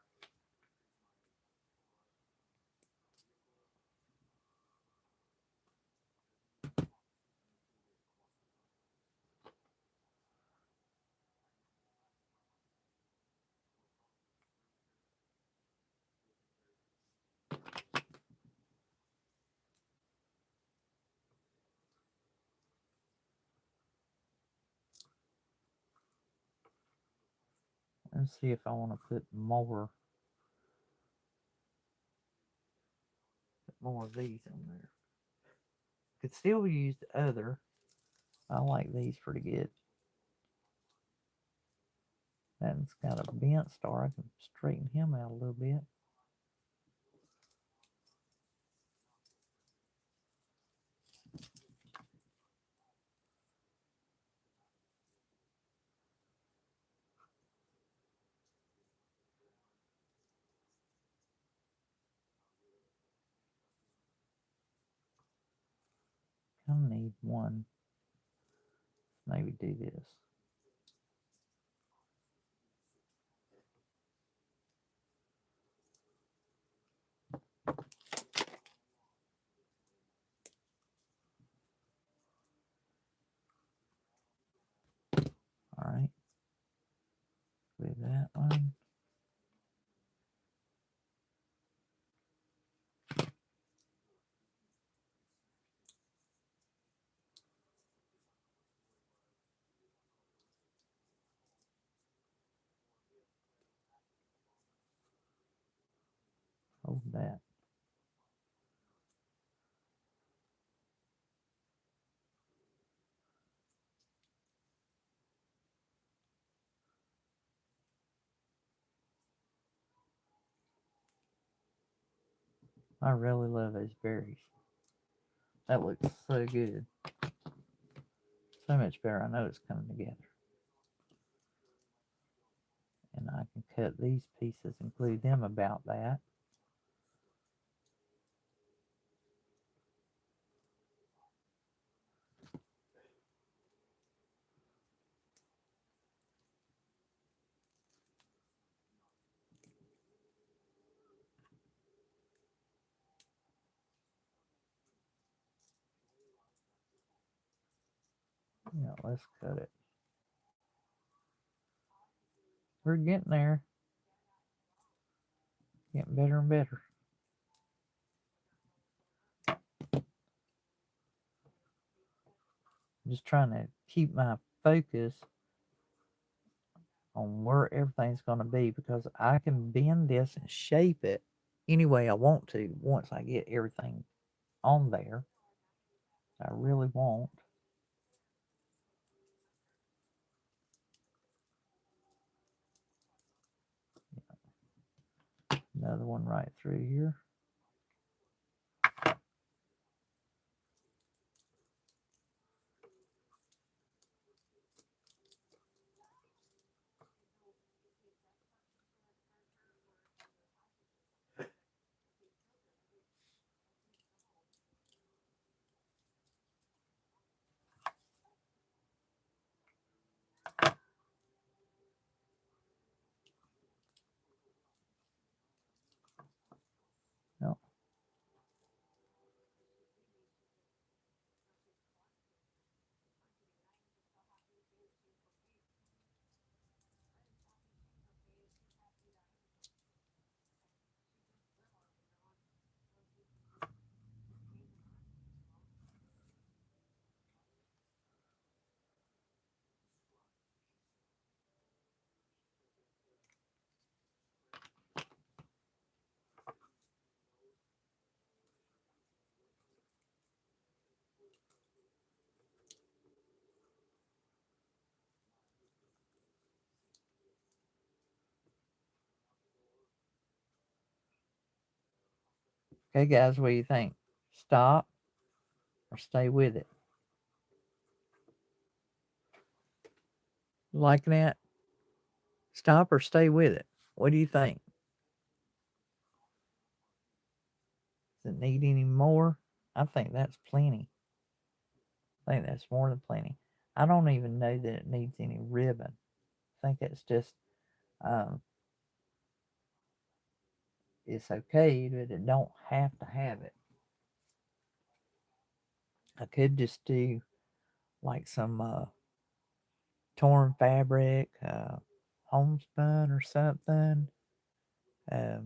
Let's see if I want to put more of these on there. Could still use the other. I like these pretty good. That's got a bent star. I can straighten him out a little bit. I need one. Maybe do this. All right. With that one. Hold that. I really love those berries. That looks so good. So much better. I know it's coming together. And I can cut these pieces and glue them about that. Yeah, let's cut it. We're getting there. Getting better and better. I'm just trying to keep my focus on where everything's going to be, because I can bend this and shape it any way I want to once I get everything on there. I really want. Another one right through here. No. Okay, guys, what do you think? Stop or stay with it? Liking that? Stop or stay with it? What do you think? Does it need any more? I think that's plenty. I think that's more than plenty. I don't even know that it needs any ribbon. I think it's just, um, it's okay, but it don't have to have it. I could just do like some torn fabric, homespun or something. I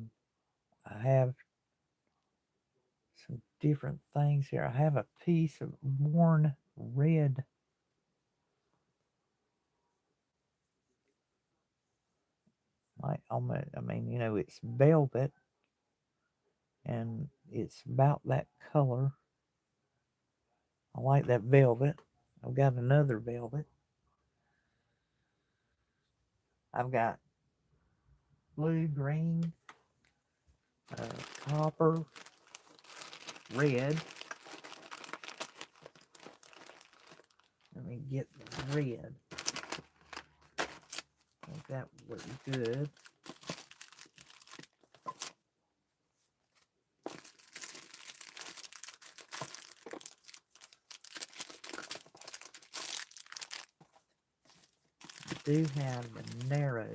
have some different things here. I have a piece of worn red. Like almost, I mean, you know, it's velvet, and it's about that color. I like that velvet. I've got another velvet. I've got blue, green, copper, red. Let me get the red. I think that would be good. I do have the narrow.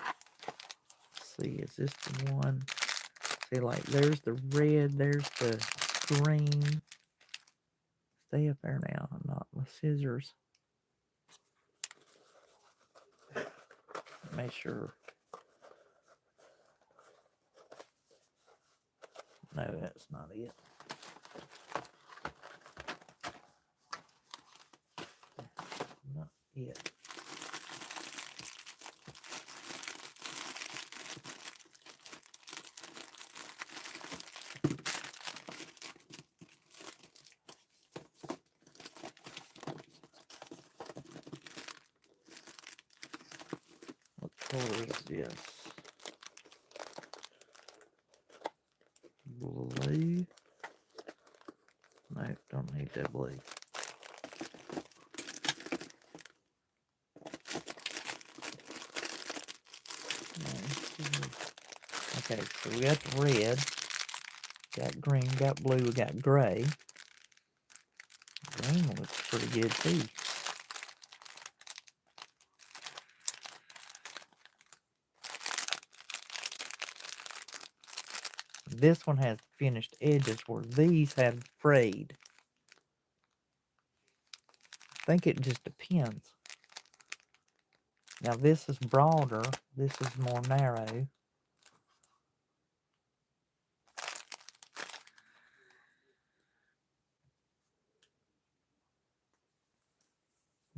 Let's see, is this the one? See, like, there's the red, there's the green. Stay up there now, not my scissors. Make sure. No, that's not it. Not it. What color is this? Blue. No, don't need that blue. Okay, so we got the red, got green, got blue, we got gray. Green looks pretty good too. This one has finished edges where these have frayed. I think it just depends. Now this is broader, this is more narrow.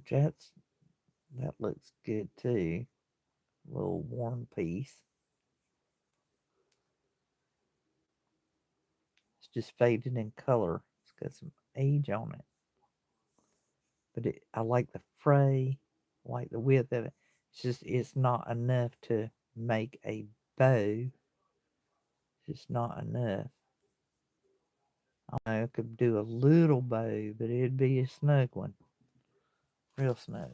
That looks good too. A little worn piece. It's just faded in color. It's got some age on it. But I like the fray, I like the width of it. It's just, it's not enough to make a bow. It's just not enough. I could do a little bow, but it'd be a snug one. Real snug.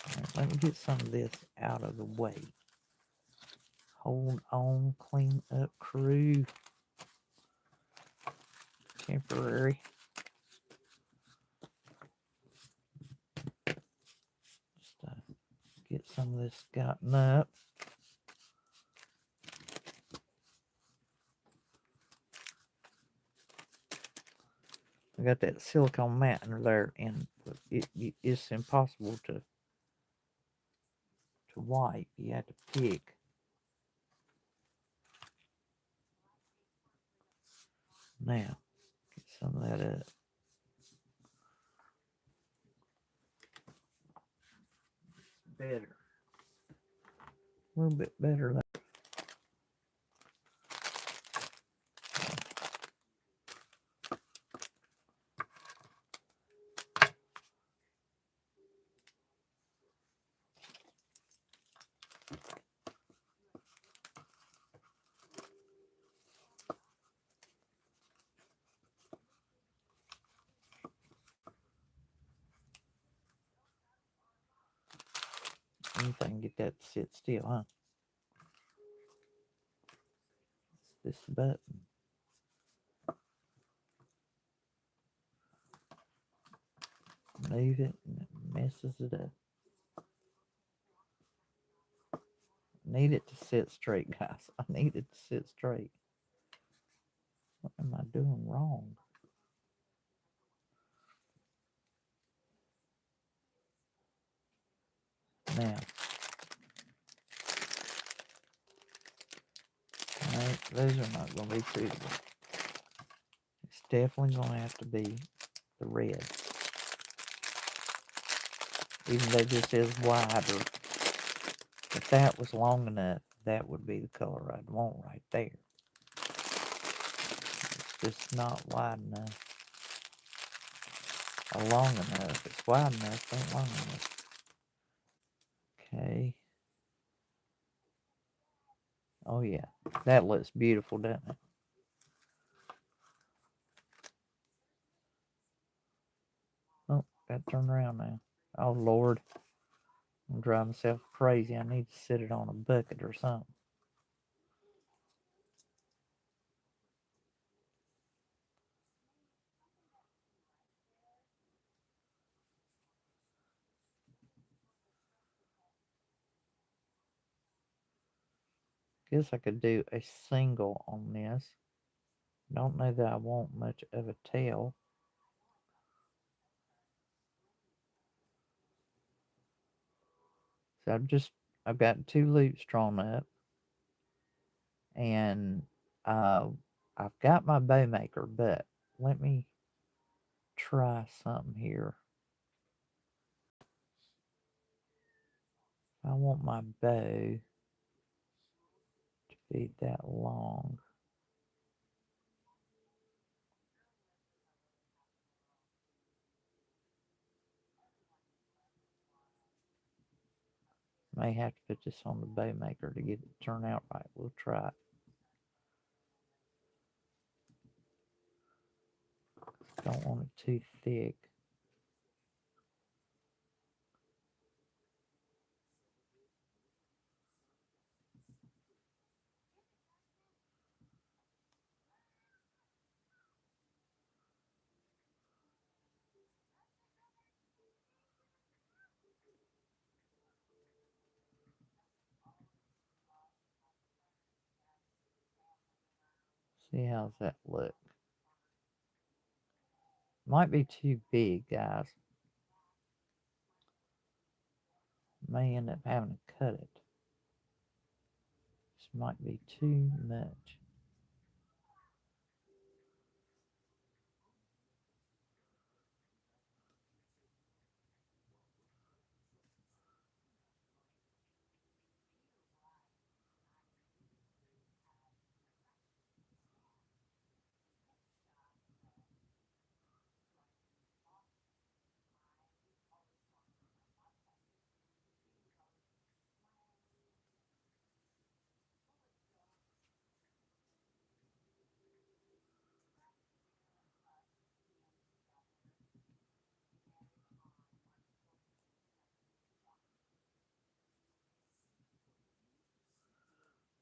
Alright, let me get some of this out of the way. Hold on, clean up crew. Temporary. Just get some of this gotten up. I got that silicone mat under there, and it's impossible to wipe. You have to pick. Now, get some of that up. Better. A little bit better. anything, get that to sit still, huh? It's this button. Move it and it messes it up. I need it to sit straight, guys. I need it to sit straight. What am I doing wrong? Now, no, those are not going to be suitable. It's definitely going to have to be the red. Even though this is wider, if that was long enough, that would be the color I'd want right there. It's just not wide enough or long enough. It's wide enough, but long enough. Okay. Oh yeah, that looks beautiful, doesn't it? Oh, got turned around now. Oh Lord, I'm driving myself crazy. I need to sit it on a bucket or something. Guess I could do a single on this. Don't know that I want much of a tail. So I've got 2 loops drawn up, and I've got my bow maker, but let me try something here. I want my bow to be that long. May have to put this on the bow maker to get it to turn out right. We'll try it. Don't want it too thick. See how's that look. Might be too big, guys. May end up having to cut it. This might be too much.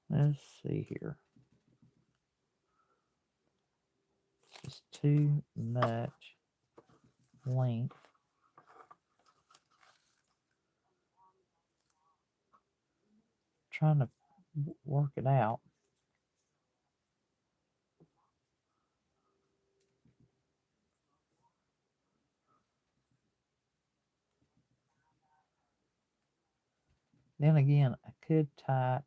Let's see here. It's just too much length. Trying to work it out. Then again, I could tie it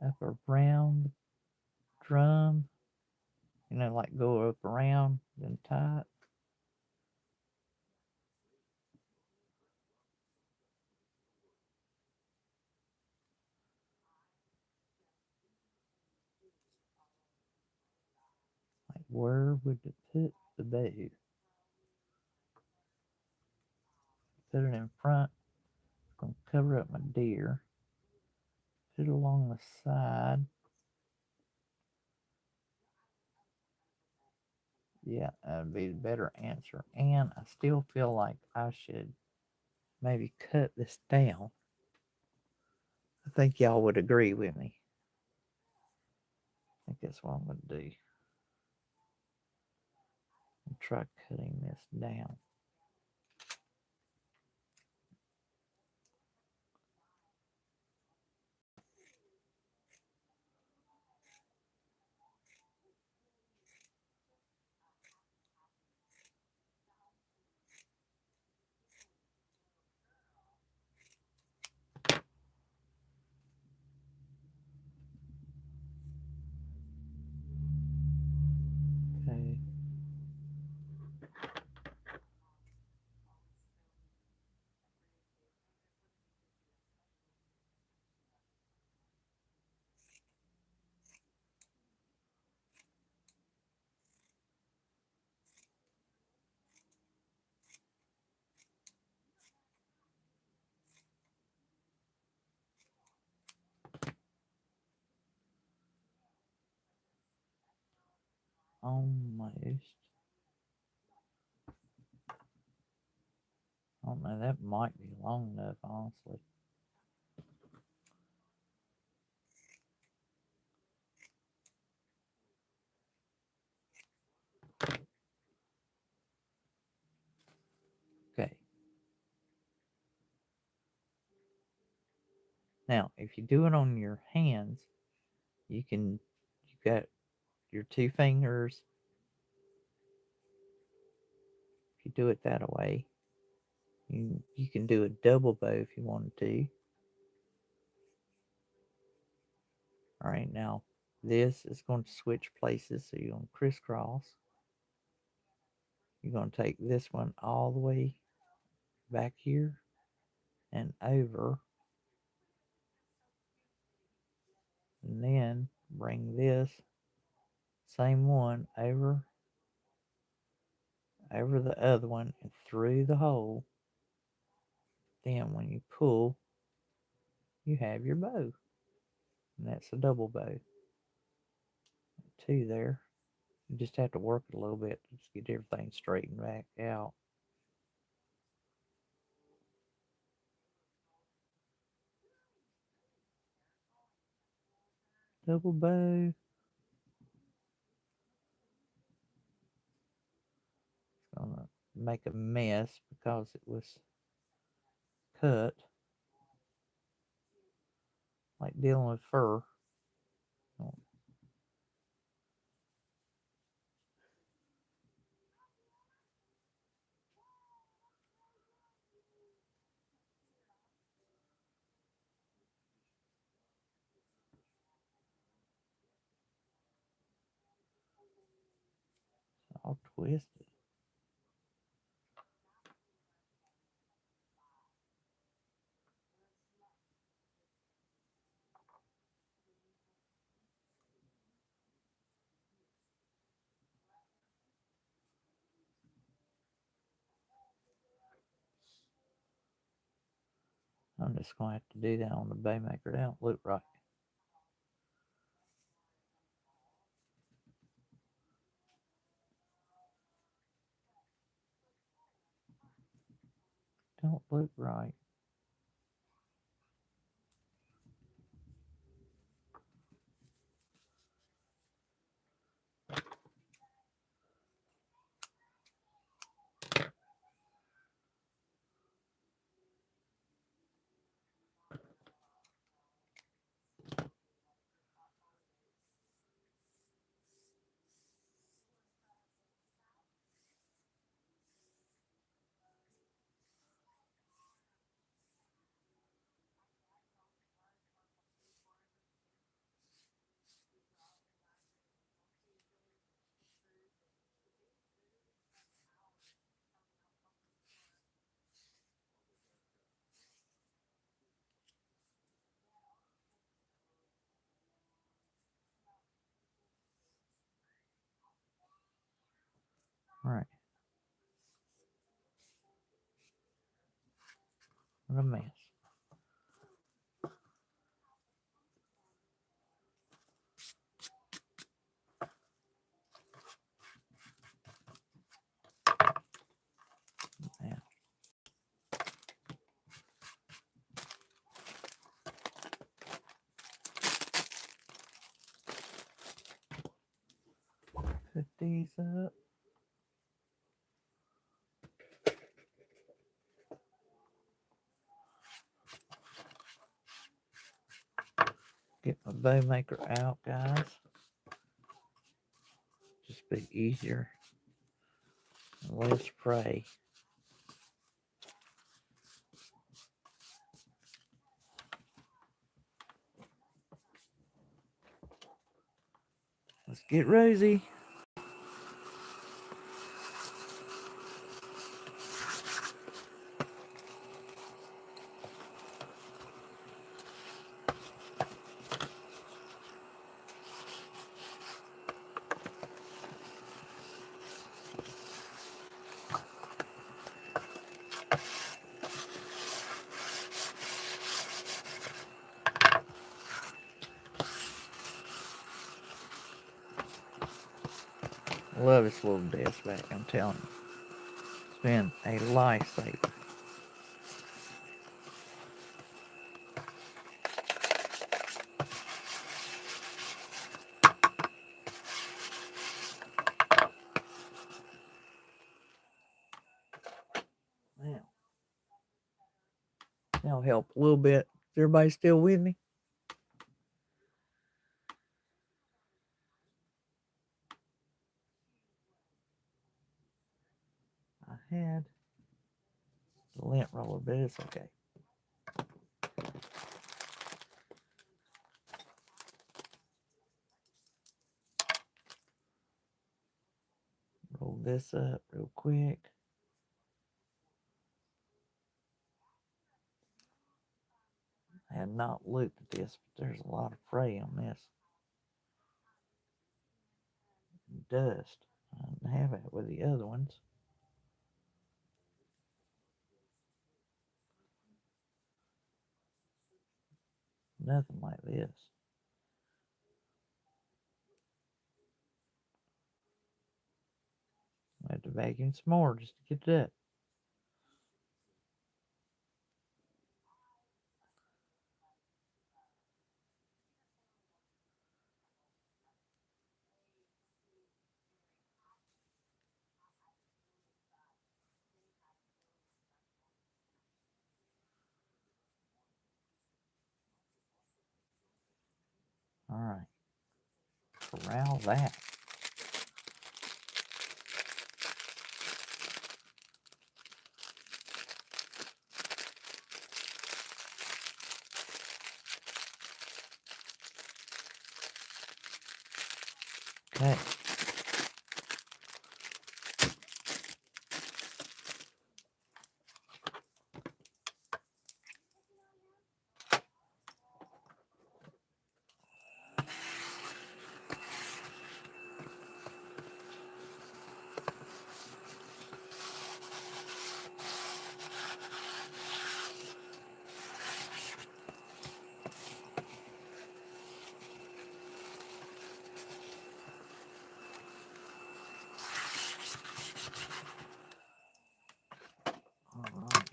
up around the drum. You know, like go up around, then tie it. Like where would it put the bow? Put it in front. I'm going to cover up my deer. Put it along the side. Yeah, that would be the better answer. And I still feel like I should maybe cut this down. I think y'all would agree with me. I think that's what I'm going to do. I'll try cutting this down. Okay. Almost. I don't know, that might be long enough, honestly. Okay. Now, if you do it on your hands, you got your 2 fingers. If you do it that way, you can do a double bow if you wanted to. All right, now this is going to switch places, so you're going to crisscross. You're going to take this one all the way back here and over, and then bring this same one over the other one and through the hole. Then when you pull, you have your bow, and that's a double bow. 2 there. You just have to work it a little bit to just get everything straightened back out. Double bow. It's gonna make a mess because it was cut. Like dealing with fur. All twisted. I'm just gonna have to do that on the Baymaker. That don't look right. Don't look right. Alright. What a mess. Now, Put these up. Get my bow maker out, guys. Just be easier. Less spray. Let's get rosy. I love this little desk back, I'm telling you. It's been a lifesaver. Now, that'll help a little bit. Is everybody still with me? I had the lint roller, but it's okay. Roll this up real quick. I had not looked at this, but there's a lot of fray on this. Dust. I didn't have it with the other ones. Nothing like this. I have to vacuum some more just to get it up. All right. Corral that. Okay. All right.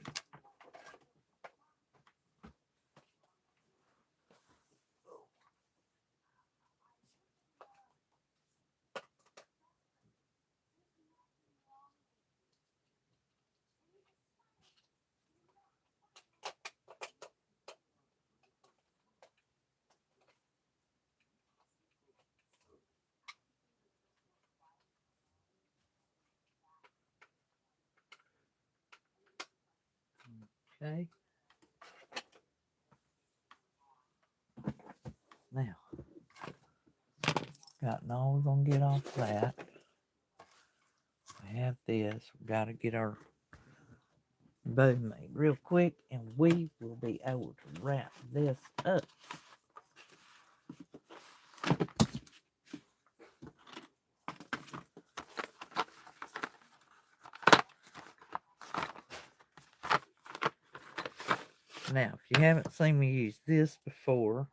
Okay. Now, got all we're gonna get off that. We have this. We gotta get our bow made real quick, and we will be able to wrap this up. Now, if you haven't seen me use this before,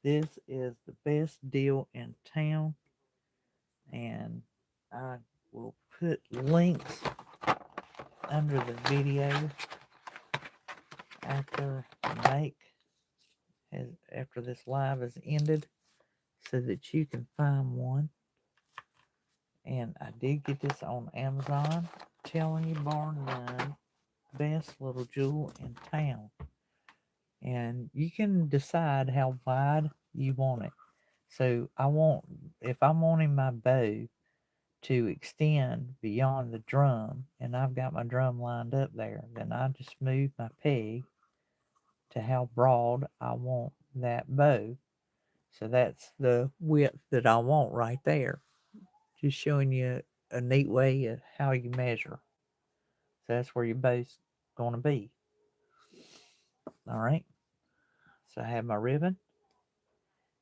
this is the best deal in town, and I will put links under the video after after this live is ended, so that you can find one. And I did get this on Amazon. Telling you, bar none, best little jewel in town. And you can decide how wide you want it. So if I'm wanting my bow to extend beyond the drum, and I've got my drum lined up there, then I just move my peg to how broad I want that bow. So that's the width that I want right there. Just showing you a neat way of how you measure. So that's where your bow's going to be. All right. So I have my ribbon,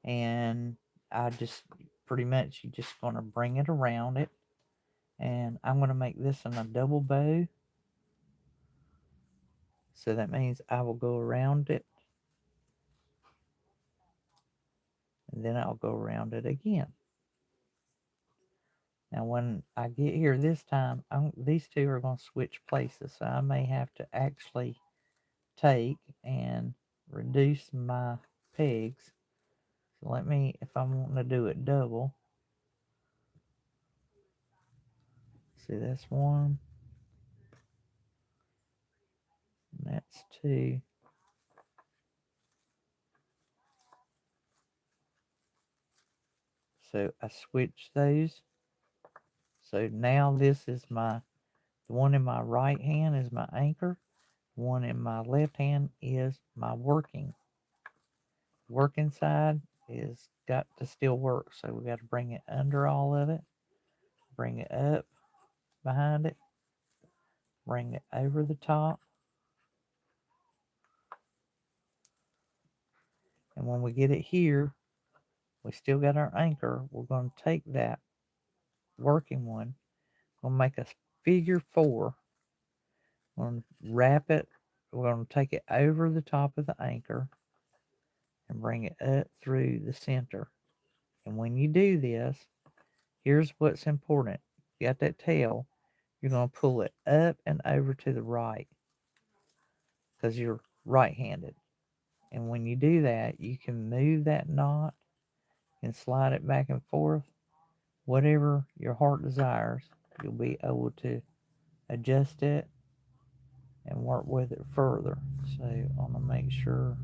and I just pretty much you just going to bring it around it, and I'm going to make this in a double bow. So that means I will go around it, and then I'll go around it again. Now when I get here this time, these two are going to switch places, so I may have to actually take and reduce my pegs. So let me, if I'm wanting to do it double, see that's one, and that's two. So I switch those. So now this is the one in my right hand is my anchor. The one in my left hand is my working side is got to still work. So we got to bring it under all of it, bring it up behind it, bring it over the top. And when we get it here, we still got our anchor. We're going to take that working one, we'll make a figure 4. We're going to wrap it. We're going to take it over the top of the anchor and bring it up through the center. And when you do this, here's what's important. You got that tail, you're going to pull it up and over to the right because you're right-handed. And when you do that, you can move that knot and slide it back and forth. Whatever your heart desires, you'll be able to adjust it and work with it further. So I'm going to make sure.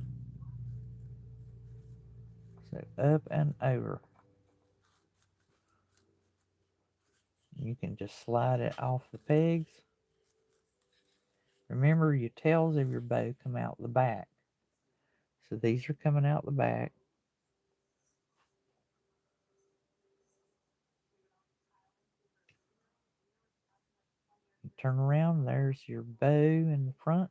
So up and over. You can just slide it off the pegs. Remember, your tails of your bow come out the back. So these are coming out the back. You turn around, there's your bow in the front.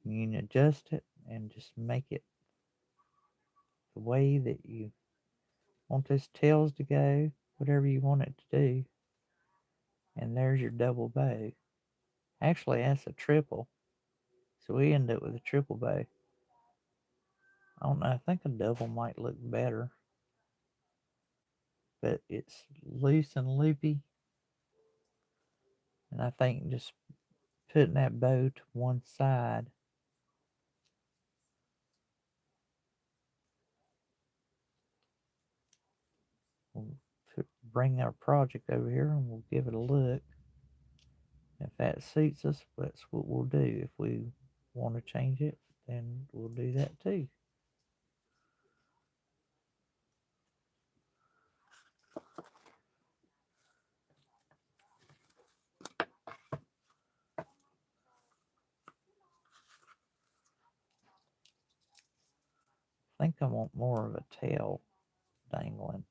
You can adjust it and just make it the way that you want those tails to go, whatever you want it to do. And there's your double bow. Actually, that's a triple. So we end up with a triple bow. I don't know, I think a double might look better. But it's loose and loopy. And I think just putting that bow to one side will bring our project over here and we'll give it a look. If that suits us, that's what we'll do. If we want to change it, then we'll do that too. I think I want more of a tail dangling.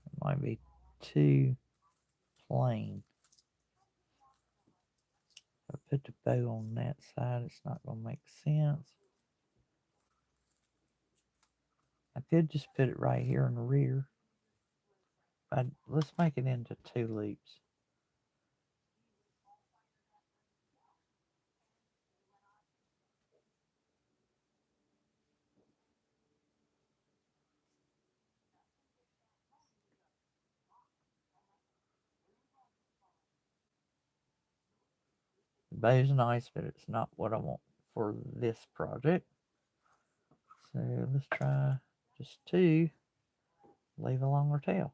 It might be too plain. If I put the bow on that side, it's not going to make sense. I could just put it right here in the rear. Let's make it into 2 loops. The bow's nice, but it's not what I want for this project. So let's try just 2, leave a longer tail.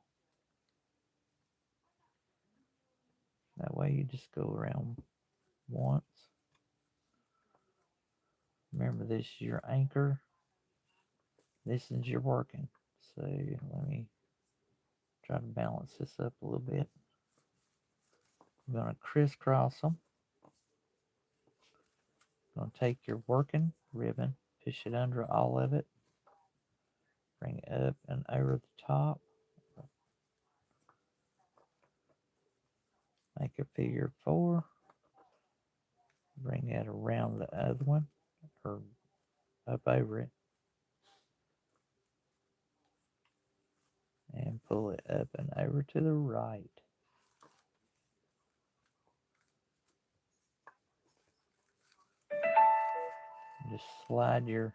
That way you just go around once. Remember, this is your anchor. This is your working. So let me try to balance this up a little bit. I'm going to crisscross them. I'm going to take your working ribbon, push it under all of it, bring it up and over the top. Make a figure 4. Bring that around the other one, or up over it. And pull it up and over to the right. Just slide your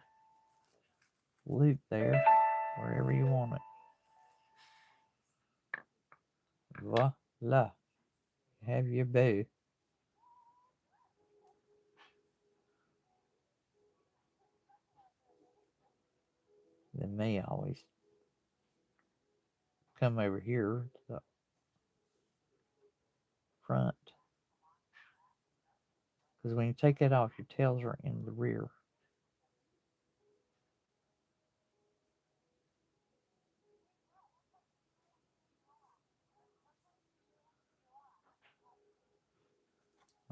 loop there, wherever you want it. Voila. You have your bow. Then me, I always come over here to the front. Because when you take it off, your tails are in the rear.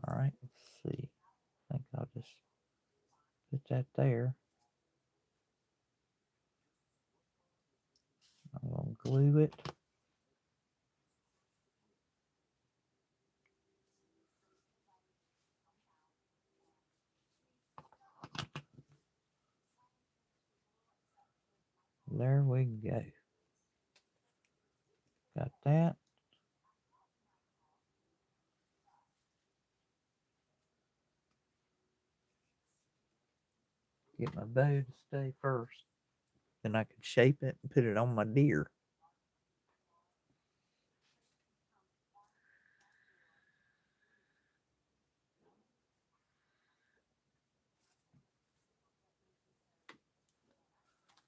Alright, let's see. I think I'll just put that there. I'm going to glue it. There we go. Got that. Get my bow to stay first. Then I could shape it and put it on my deer.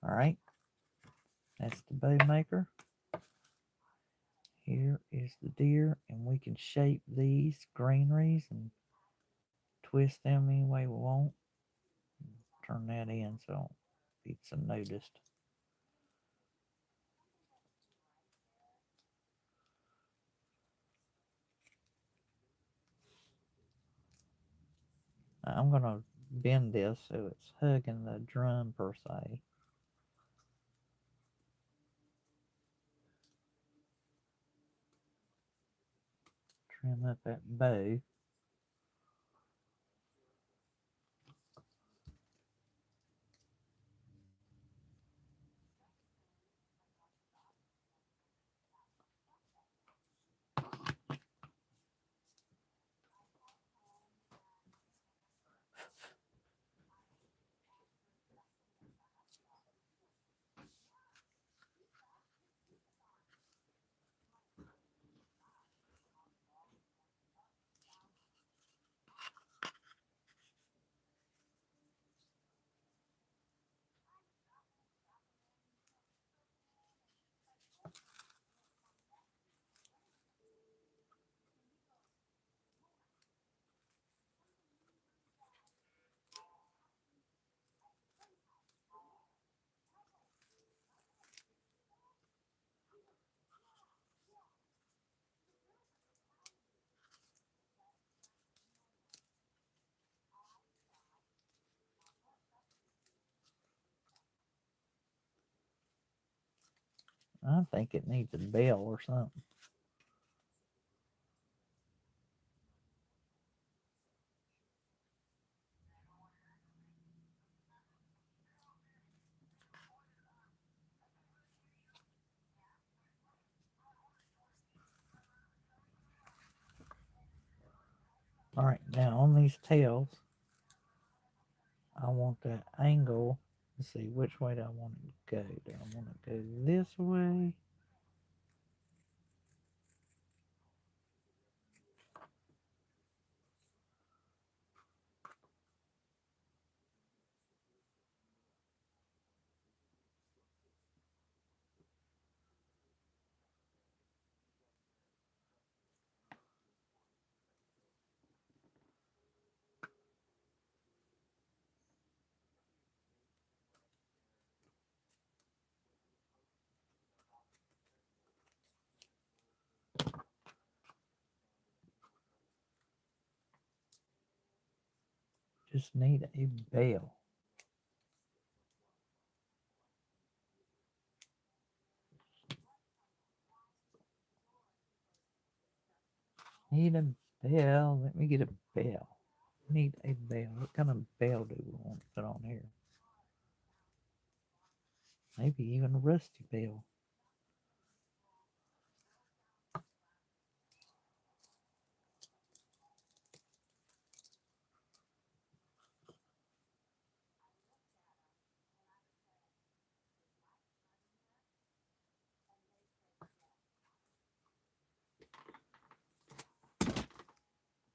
Alright. That's the bow maker. Here is the deer, and we can shape these greeneries and twist them any way we want. Turn that in so it's unnoticed. I'm going to bend this so it's hugging the drum per se. Trim up that bow. I think it needs a bell or something. Alright, now on these tails, I want that angle. Let's see, which way do I want it to go? Do I want it to go this way? just need a bell. Need a bell. Let me get a bell. Need a bell. What kind of bell do we want to put on here? Maybe even a rusty bell.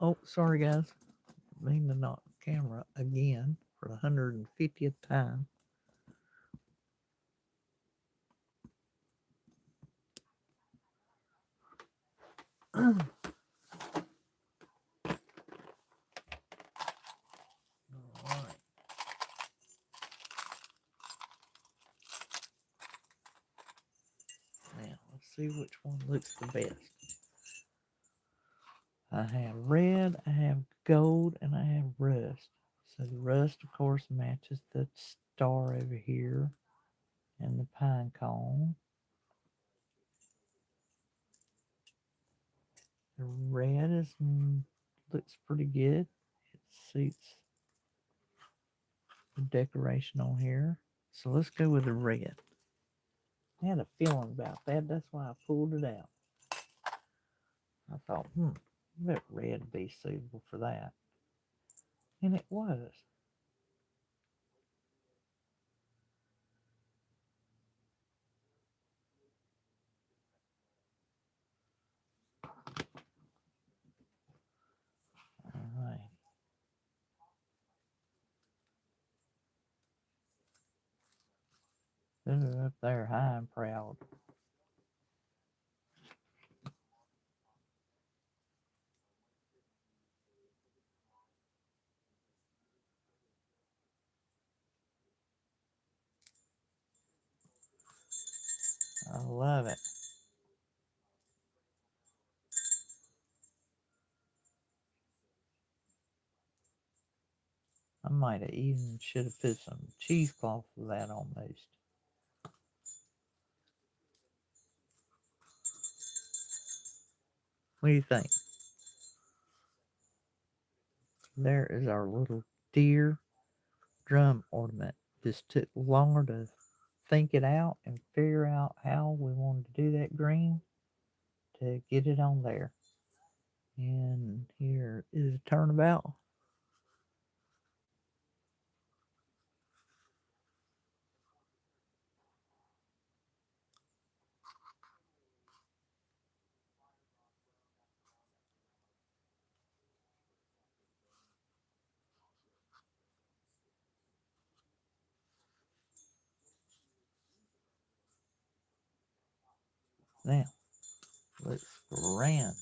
Oh, sorry guys. Mean to knock the camera again for the 150th time. All right. Now, let's see which one looks the best. I have red, I have gold, and I have rust. So the rust, of course, matches the star over here and the pine cone. The red is looks pretty good. It suits the decoration on here. So let's go with the red. I had a feeling about that. That's why I pulled it out. I thought, that red would be suitable for that. And it was. All right. They're up there high and proud. I love it. I might have even should have put some cheesecloth for that almost. What do you think? There is our little deer drum ornament. Just took longer to think it out and figure out how we wanted to do that green to get it on there. And here is a turnabout. Now, looks grand.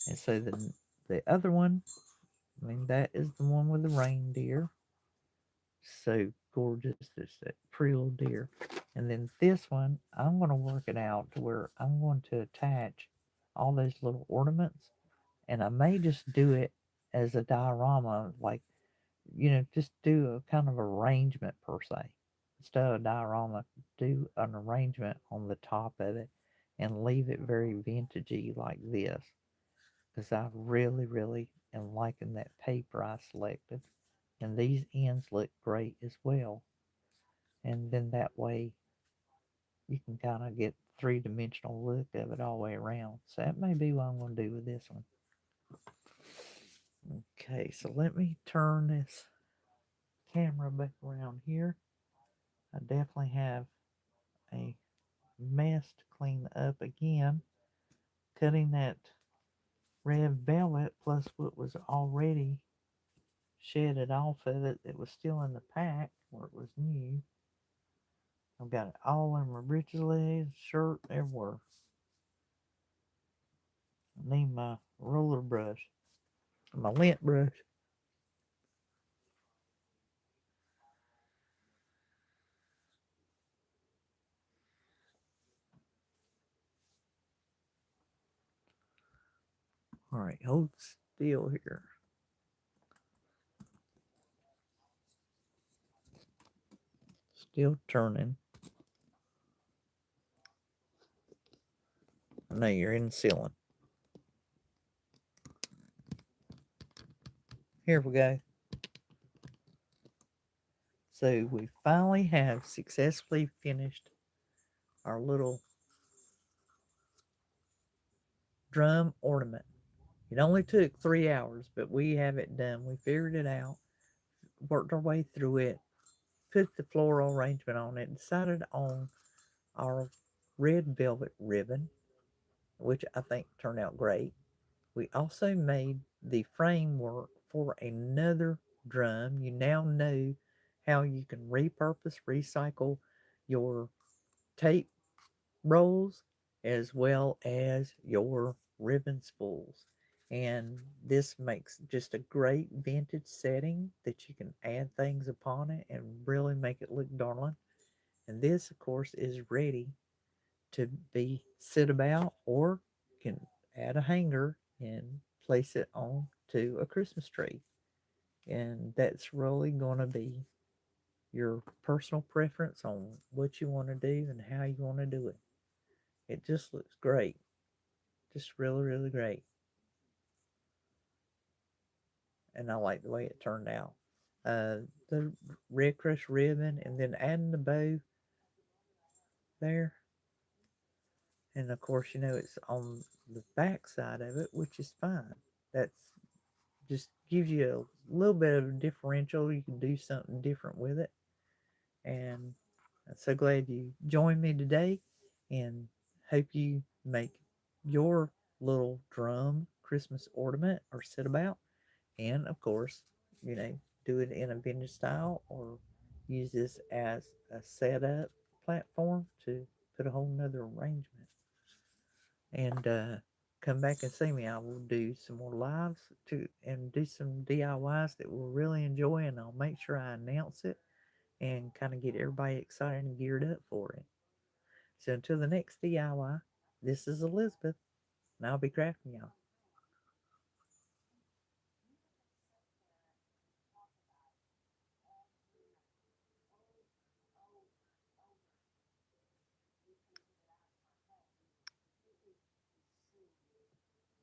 And so the other one, I mean, that is the one with the reindeer. So gorgeous. It's that pretty little deer. And then this one, I'm going to work it out to where I'm going to attach all those little ornaments. And I may just do it as a diorama, like, just do a kind of arrangement per se. Instead of a diorama, do an arrangement on the top of it and leave it very vintagey like this. Because I really, really am liking that paper I selected. And these ends look great as well. And then that way you can kind of get three-dimensional look of it all the way around. So that may be what I'm going to do with this one. Okay, so let me turn this camera back around here. I definitely have a mess to clean up again. Cutting that red velvet plus what was already shedded off of it that was still in the pack where it was new. I've got it all in my breeches legs, shirt, everywhere. I need my roller brush, my lint brush. All right, hold still here. Still turning. I know you're in the ceiling. Here we go. So we finally have successfully finished our little drum ornament. It only took 3 hours, but we have it done. We figured it out, worked our way through it, put the floral arrangement on it, decided on our red velvet ribbon, which I think turned out great. We also made the framework for another drum. You now know how you can repurpose, recycle your tape rolls as well as your ribbon spools. And this makes just a great vintage setting that you can add things upon it and really make it look darling. And this, of course, is ready to be sit about, or you can add a hanger and place it on to a Christmas tree. And that's really going to be your personal preference on what you want to do and how you want to do it. It just looks great. Just really, really great. And I like the way it turned out. The red crushed ribbon and then adding the bow there. And of course, you know, it's on the back side of it, which is fine. That's just gives you a little bit of a differential. You can do something different with it. And I'm so glad you joined me today, and hope you make your little drum Christmas ornament or sit about. And of course, you know, do it in a vintage style or use this as a setup platform to put a whole nother arrangement. And come back and see me. I will do some more lives to and do some DIYs that we'll really enjoy, and I'll make sure I announce it and kind of get everybody excited and geared up for it. So until the next DIY, this is Elizabeth, and I'll be crafting y'all.